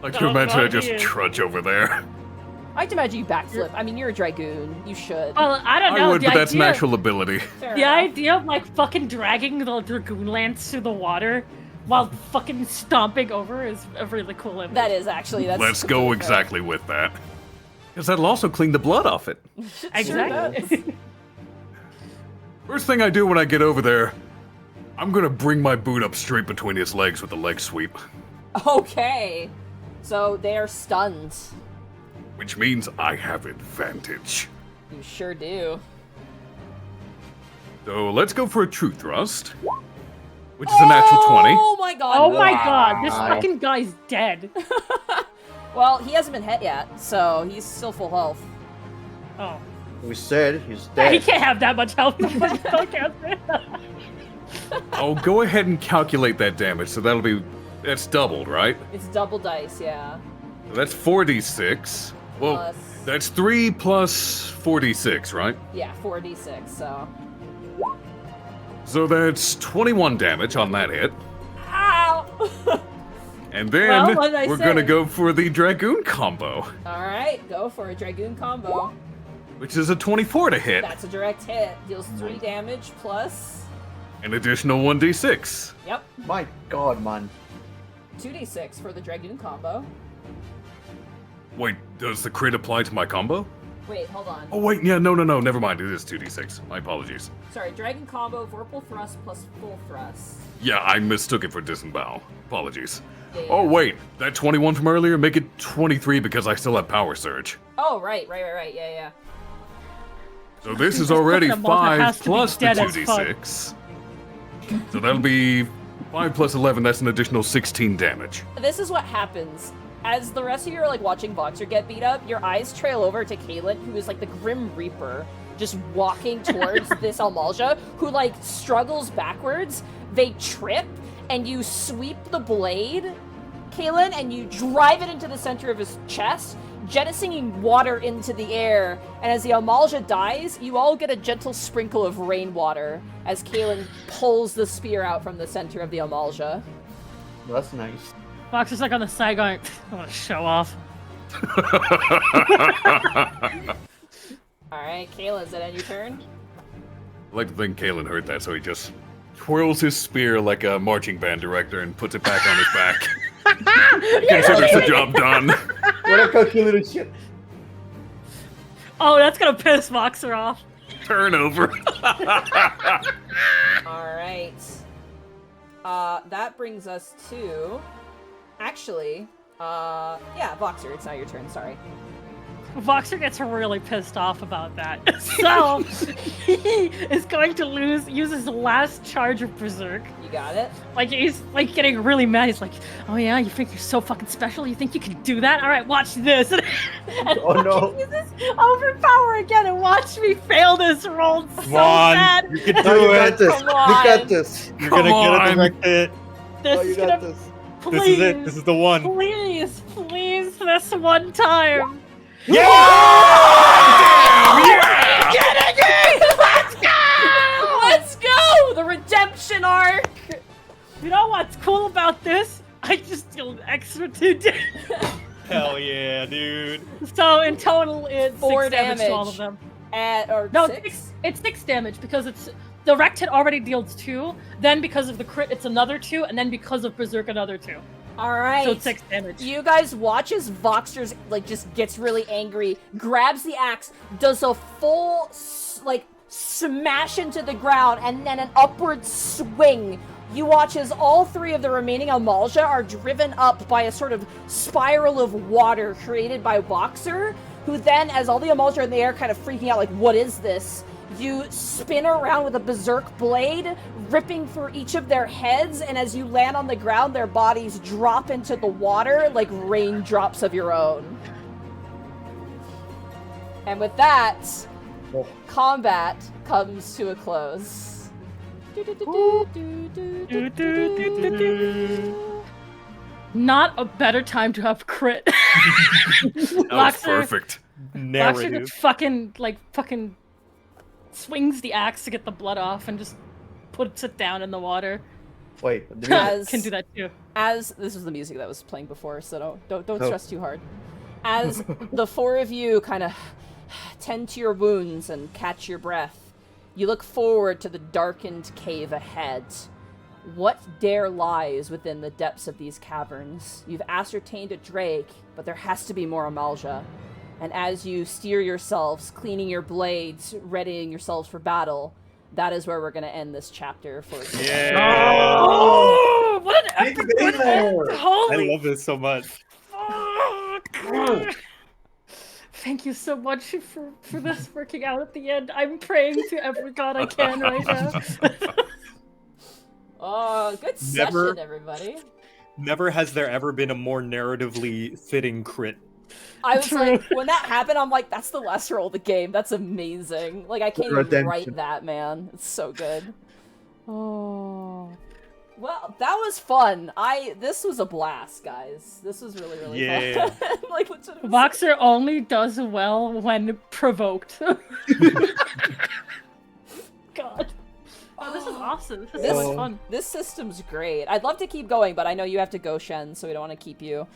Like to Oh, imagine I God, just he is. trudge over there. I like to imagine you backflip. I mean, you're a dragoon. You should. Well, I don't know. I would, the but that's idea, natural ability. Fair The enough. idea of like fucking dragging the dragoon lance through the water while fucking stomping over is a really cool image. That is actually, that's Let's completely go fair. exactly with that. Because that'll also clean the blood off it. Exactly. First thing I do when I get over there, I'm gonna bring my boot up straight between his legs with a leg sweep. Okay. So they are stunned. Which means I have advantage. You sure do. So let's go for a true thrust. Which is a natural 20. Oh my god. Oh my wow. god, this Wow. fucking guy's dead. Well, he hasn't been hit yet, so he's still full health. Oh. We said he's Yeah, he dead. can't have that much health. He's a fucking spellcaster. I'll go ahead and calculate that damage, so that's doubled, right? It's double dice, yeah. So that's 4d6. Well, Plus- that's 3 plus 4d6, right? Yeah, 4d6, so. So that's 21 damage on that hit. Ow! And then Well, what did I we're say? gonna go for the Dragoon combo, Alright, go for a Dragoon combo. which is a 24 to hit, That's a direct hit. Deals 3 damage plus. an additional 1d6. Yep, My god, man. 2d6 for the Dragoon combo. Wait, does the crit apply to my combo? Wait, hold on. Oh wait, yeah, no, never mind, it is 2d6. My apologies. Sorry, Dragon combo, Vorpal thrust plus full thrust. Yeah, I mistook it for disembowel. Apologies. Yeah, Oh yeah. wait, that 21 from earlier, make it 23 because I still have power surge. Oh, right, yeah. So this is already Fucking Malta 5 has to be plus the dead as fuck. 2d6. So that'll be 5 plus 11, that's an additional 16 damage. This is what happens. As the rest of you are like watching Voxer get beat up, your eyes trail over to Caelan, who is like the Grim Reaper, just walking towards this Almalja, who like struggles backwards. They trip, and you sweep the blade, Caelan, and you drive it into the center of his chest, jettisoning water into the air. And as the Almalja dies, you all get a gentle sprinkle of rainwater as Caelan pulls the spear out from the center of the Almalja. That's nice. Fox is like on the side going, I want to show off. Alright, Caelan, is that end your turn? I like to think Caelan heard that, so he just twirls his spear like a marching band director and puts it back on his back. Considers the job done. What a calculated shit. Oh, that's gonna piss Voxer off. Turnover. Alright. That brings us to... Actually, yeah, Voxer, it's now your turn, sorry. Voxer gets really pissed off about that. So he is going to use his last charge of Berserk. You got it. Like he's like getting really mad. He's like, "Oh yeah, you think you're so fucking special? You think you can do that? All right, watch this." And Oh, no. uses overpower again, and watch me fail this roll so Come on, bad. you can No, you do got it. this. Come You on. got this. You're gonna Come get on. a direct hit. This Oh, you is got gonna this. please, This is it. This is the one. please, this one time. Yeah! Let's go! The redemption arc! You know what's cool about this? I just deal extra 2 damage. Hell yeah, dude. So in total, it's 4 6 damage to all damage. of them. Or No, 6? it's 6 damage because it's the wrecked hit already deals 2. Then because of the crit, it's another 2, and then because of Berserk, another 2. Alright. So it's 6 damage. You guys watch as Voxer's like just gets really angry, grabs the axe, does a full smash into the ground, and then an upward swing. You watch as all 3 of the remaining Amalja are driven up by a sort of spiral of water created by Voxer, who then, as all the Amalja are in the air kind of freaking out like, what is this? You spin around with a berserk blade, ripping through each of their heads, and as you land on the ground, their bodies drop into the water like raindrops of your own. And with that, combat comes to a close. Not a better time to have crit. That was perfect. Voxer Narrative. just fucking swings the axe to get the blood off and just puts it down in the water. Wait, As- Can do that too. As this was the music that was playing before, so don't Oh. stress too hard. As the 4 of you kind of tend to your wounds and catch your breath, you look forward to the darkened cave ahead. What dare lies within the depths of these caverns? You've ascertained a drake, but there has to be more Amalja. And as you steer yourselves, cleaning your blades, readying yourselves for battle, that is where we're going to end this chapter for today. Yeah. Oh, what an epic Big good end! Bear. I Holy love this so much. fuck! Thank you so much for this working out at the end. I'm praying to every god I can right now. Oh, good Never- session, everybody. Never has there ever been a more narratively fitting crit. I was True. like, when that happened, I'm like, that's the last roll of the game. That's amazing. Like, I can't even Redemption. write that, man. It's so good. Oh. Well, that was fun. This was a blast, guys. This was really, really Yeah. fun. Like, legitimately. Voxer only does well when provoked. God. Oh, this is awesome. This is so much fun. This system's great. I'd love to keep going, but I know you have to go, Shen, so we don't want to keep you.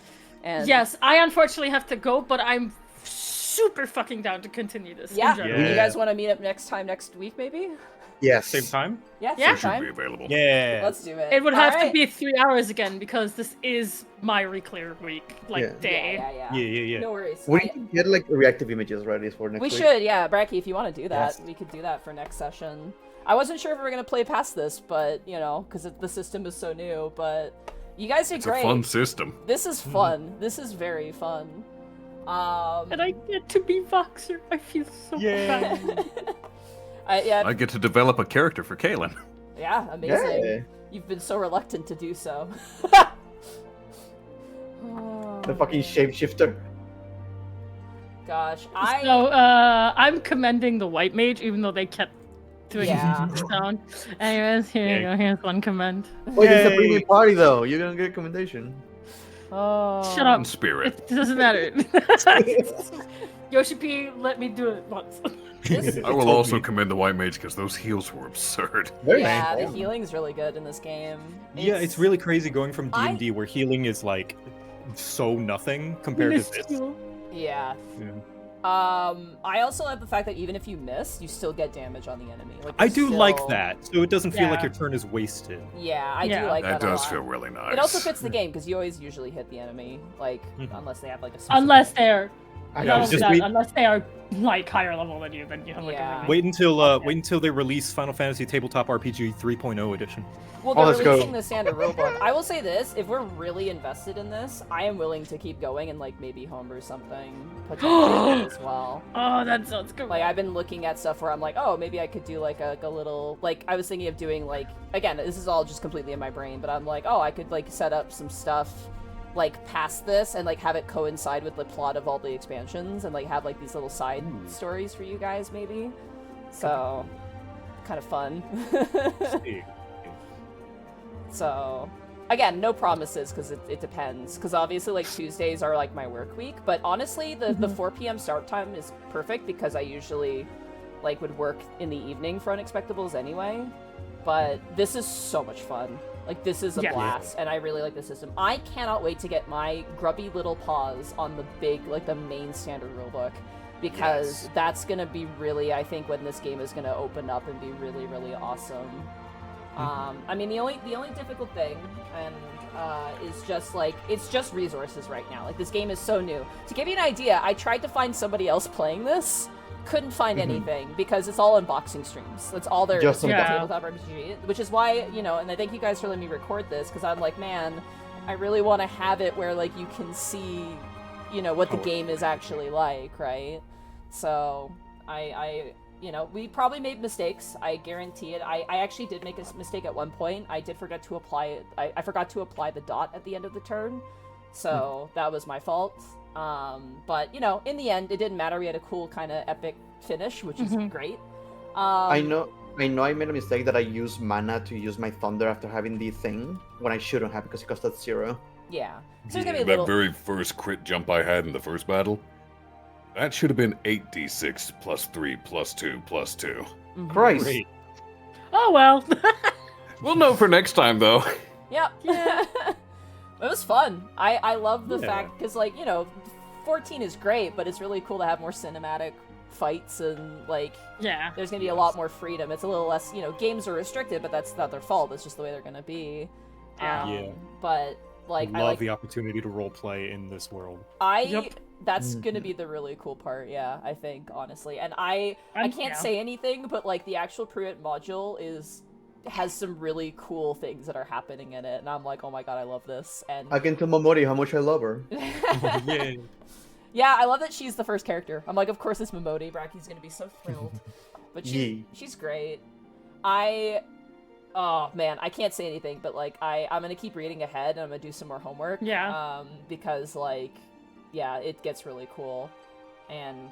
And Yes, I unfortunately have to go, but I'm super fucking down to continue this. in Yeah. general. You Yeah. guys want to meet up next Same Yes. time? Yeah, Yeah. same Should time. be available. Yeah. Let's do it. It would have to Alright. be 3 hours again because this is my reclear week, Yeah. day. Yeah. Yeah. No worries. We need to get like reactive images ready for next We week. should, yeah, Bracky, if you want to do that, Yes. we could do that for next session. I wasn't sure if we were going to play past this, but, you know, because the system is so new, but you guys did It's great. a fun system. This is fun. This is very fun. And I get to be Voxer. I feel so Yeah. bad. yeah, I get to develop a character for Caelan. yeah, amazing. Yeah. You've been so reluctant to do so. The fucking shapeshifter. Gosh, So, I'm commending the white mage, even though they kept doing Yeah. the sound. Anyways, here you go. Here's one commend. Wait, it's a Yay. premium party though. You're gonna get a commendation. Oh. Shut up. In spirit. It doesn't matter. Yoshi P, let me do it once. This- I will told also me. commend the white mage because those heals were absurd. Very yeah, nice. the healing's really good in this game. Yeah, it's really crazy going from I- D&D where healing is like so nothing compared to this. Yeah. Yeah. I also love the fact that even if you miss, you still get damage on the enemy. Like, I you do still- like that, so it doesn't feel like Yeah. your turn is wasted. Yeah, I do Yeah. like that. That a does lot. feel really nice. It also fits the game because you always usually hit the enemy, like Mhm. unless they have like a. specific- Unless they're I Yeah, not it's only just that, we- unless they are like higher level than you, then you have like Yeah. a Wait until they release Final Fantasy Tabletop RPG 3.0 edition. Well, Oh, they're let's go. releasing the standard rulebook. I will say this: if we're really invested in this, I am willing to keep going and like maybe homebrew something potentially as well. Oh, that sounds good. Like I've been looking at stuff where I'm like, oh, maybe I could do like a little like I was thinking of doing like again, this is all just completely in my brain, but I'm like, oh, I could like set up some stuff like past this and like have it coincide with the plot of all the expansions and like have like these little side stories for you guys maybe. So kind of fun. So again, no promises because it depends. Because obviously, like Tuesdays are like my work week. But honestly, the 4 p.m. start time is perfect because I usually like would work in the evening for Unexpectables anyway. But this is so much fun. Like this is a blast, and I really like the system. I cannot wait to get my grubby little paws on the big, like the main standard rulebook, because that's gonna be really, I think, when this game is gonna open up and be really, really awesome. I mean, the only difficult thing, and is just like it's just resources right now. Like this game is so new. To give you an idea, I tried to find somebody else playing this, couldn't find anything because it's all unboxing streams. That's all there is. Tabletop RPG, which is why and I thank you guys for letting me record this because I'm like, man, I really want to have it where like you can see, what the game is actually like, right? So I we probably made mistakes. I guarantee it. I actually did make a mistake at one point. I did forget to apply it. I forgot to apply the dot at the end of the turn. So that was my fault. But, in the end, it didn't matter. We had a cool kind of epic finish, which is great. I know I made a mistake that I used mana to use my thunder after having the thing when I shouldn't have because it cost us 0. Yeah. So there's gonna be a that little... very first crit jump I had in the first battle, that should have been 8d6 plus 3 plus 2 plus 2. Christ. Great. Oh well. We'll know for next time, though. Yep. Yeah. It was fun. I love the fact, because, 14 is great, but it's really cool to have more cinematic fights and, there's going to be a lot more freedom. It's a little less, games are restricted, but that's not their fault. It's just the way they're going to be. But, I love the opportunity to roleplay in this world. That's gonna be the really cool part, I think, honestly. And I can't say anything, but the actual Pruitt module has some really cool things that are happening in it, and I'm like, oh my god, I love this. And I can tell Momori how much I love her. Yeah, I love that she's the first character. I'm like, of course it's Momori. Bracky's gonna be so thrilled. But she's great. Oh man, I can't say anything, but I'm gonna keep reading ahead and I'm gonna do some more homework. Because it gets really cool. And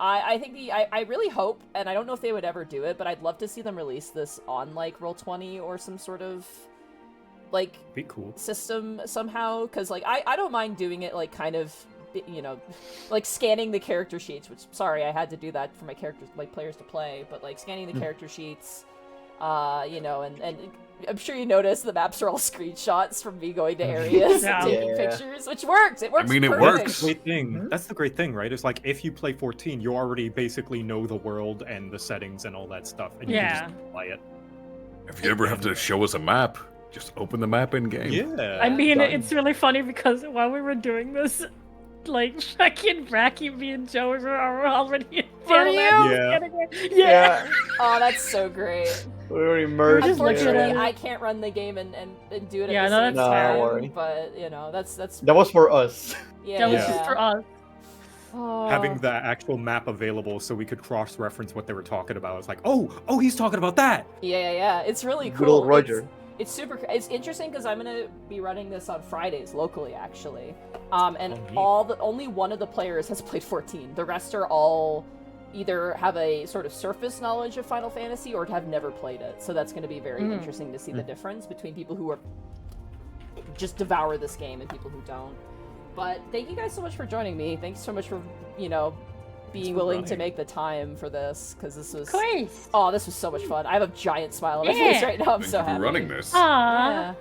I think I really hope, and I don't know if they would ever do it, but I'd love to see them release this on Roll20 or some sort of be cool system somehow, because I don't mind doing it kind of scanning the character sheets, which sorry I had to do that for my characters players to play, but scanning the character sheets, and I'm sure you noticed the maps are all screenshots from me going to areas and taking pictures, which works. It works. I mean, it perfect. works. Great thing. That's the great thing, right? It's if you play 14, you already basically know the world and the settings and all that stuff, and you can just play it. If you ever have to show us a map, just open the map in game. Yeah. I mean, it's really funny because while we were doing this, fucking Bracky, me and Joe are already in Yeah. Oh, that's so great. We're immersed. Unfortunately, I can't run the game and do it at the same time. Don't worry. But that's that was for us. That was just for us. Having the actual map available so we could cross-reference what they were talking about. It's oh, he's talking about that. Yeah. It's really cool. Good old Roger. It's super. It's interesting because I'm gonna be running this on Fridays locally, actually. And only one of the players has played 14. The rest are all either have a sort of surface knowledge of Final Fantasy or have never played it. So that's going to be very interesting to see the difference between people who are just devour this game and people who don't. But thank you guys so much for joining me. Thanks so much for being willing to make the time for this, because this was this was so much fun. I have a giant smile on my face right now. I'm so happy. Running this. Yeah.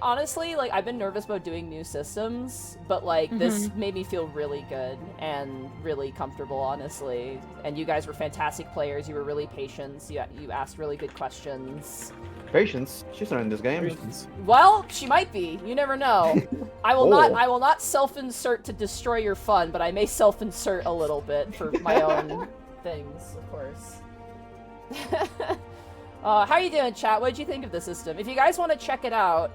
Honestly, I've been nervous about doing new systems, but this made me feel really good and really comfortable, honestly. And you guys were fantastic players. You were really patient. You asked really good questions. Patience. She's not in this game. Patience. Well, she might be. You never know. I will not. Oh. I will not self-insert to destroy your fun, but I may self-insert a little bit for my own things, of course. How are you doing, chat? What did you think of the system? If you guys want to check it out,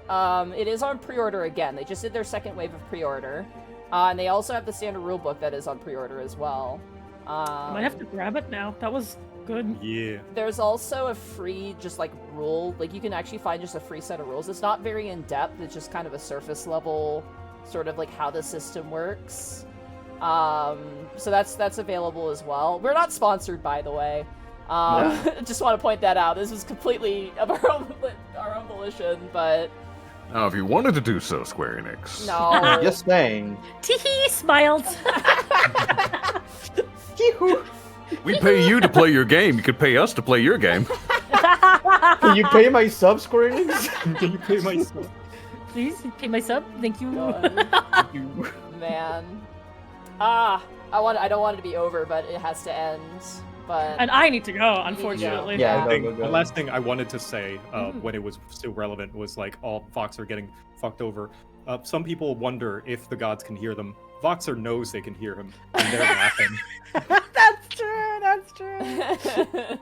it is on pre-order again. They just did their second wave of pre-order, and they also have the standard rulebook that is on pre-order as well. I might have to grab it now. That was good. Yeah. There's also a free, just like rule, like you can actually find just a free set of rules. It's not very in depth. It's just kind of a surface level, sort of like how the system works. So that's available as well. We're not sponsored, by the way. Just want to point that out. This was completely of our own volition, but Now, if you wanted to do so, Square Enix. no. Just saying. Teehee, smiled. We pay you to play your game. You could pay us to play your game. Can you pay my sub, Square Enix? Can you pay my sub? Please pay my sub. Thank you. God. Man. I don't want it to be over, but it has to end. But And I need to go, unfortunately. Yeah, Yeah. go. The last thing I wanted to say when it was still relevant was like all Voxer getting fucked over. Some people wonder if the gods can hear them. Voxer knows they can hear him, and they're laughing. That's true. That's true.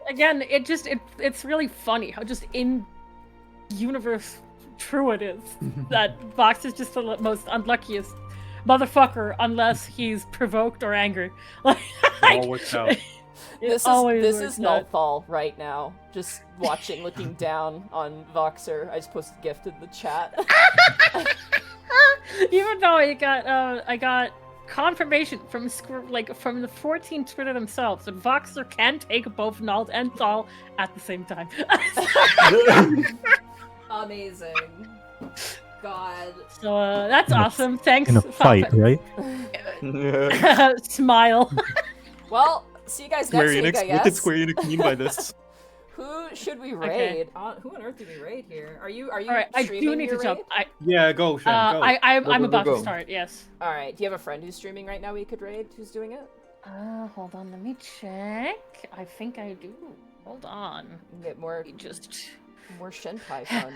Again, it's really funny how just in universe true it is that Vox is just the most unluckiest motherfucker unless he's provoked or angry. Like, It all works out. this is Nullfall right now. Just watching, looking down on Voxer. I just posted a gift in the chat. Even though I got confirmation from from the 14 Twitter themselves that Voxer can take both Null and Thal at the same time. Amazing. God. So that's awesome. Thanks. In a fight, right? Smile. Well, see you guys Square next week, I Enix. What did guess. Square Enix mean by this? Who should we Okay. raid? Who on earth do we raid here? Are you All right, I streaming do need your to jump. raid? Yeah, go, Shen, go. I'm Go, about go. to start. Yes. All right. Do you have a friend who's streaming right now? We could raid. Who's doing it? Hold on. Let me check. I think I do. Hold on. You can get more Let me just. Shenpai fun.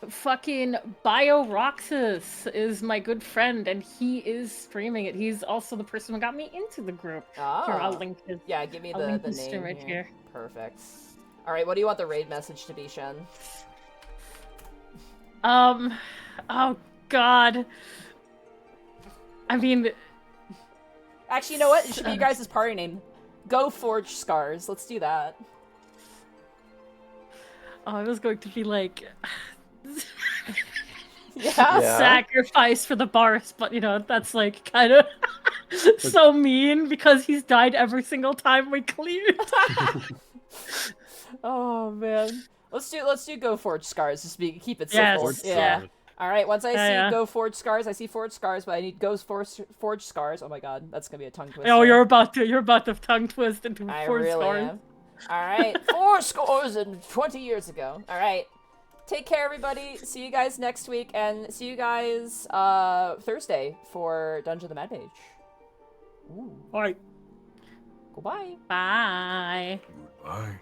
Fucking BioRoxus is my good friend, and he is streaming it. He's also the person who got me into the group. Here, I'll link his. Yeah, give me I'll the link his name stream right here. Perfect. All right. What do you want the raid message to be, Shen? Oh God. I mean, Actually, you know what? It should be you guys' party name. Go Forgescars. Let's do that. I was going to be like. Yeah. Sacrifice for the bars, but that's like kind of so mean because he's died every single time we cleared. Oh man. Let's do Go Forgescars. Just keep it Yes, simple. yeah. All right. Once I see Yeah. Go Forgescars, I see Forgescars, but I need Go Forgescars. Oh my god, that's gonna be a tongue twister. Oh, you're about to tongue twist into I four really scars. am. All right, 4 scores and 20 years ago. All right. Take care, everybody. See you guys next week, and see you guys Thursday for Dungeon of the Mad Mage. Ooh. All right. Goodbye. Bye. Bye.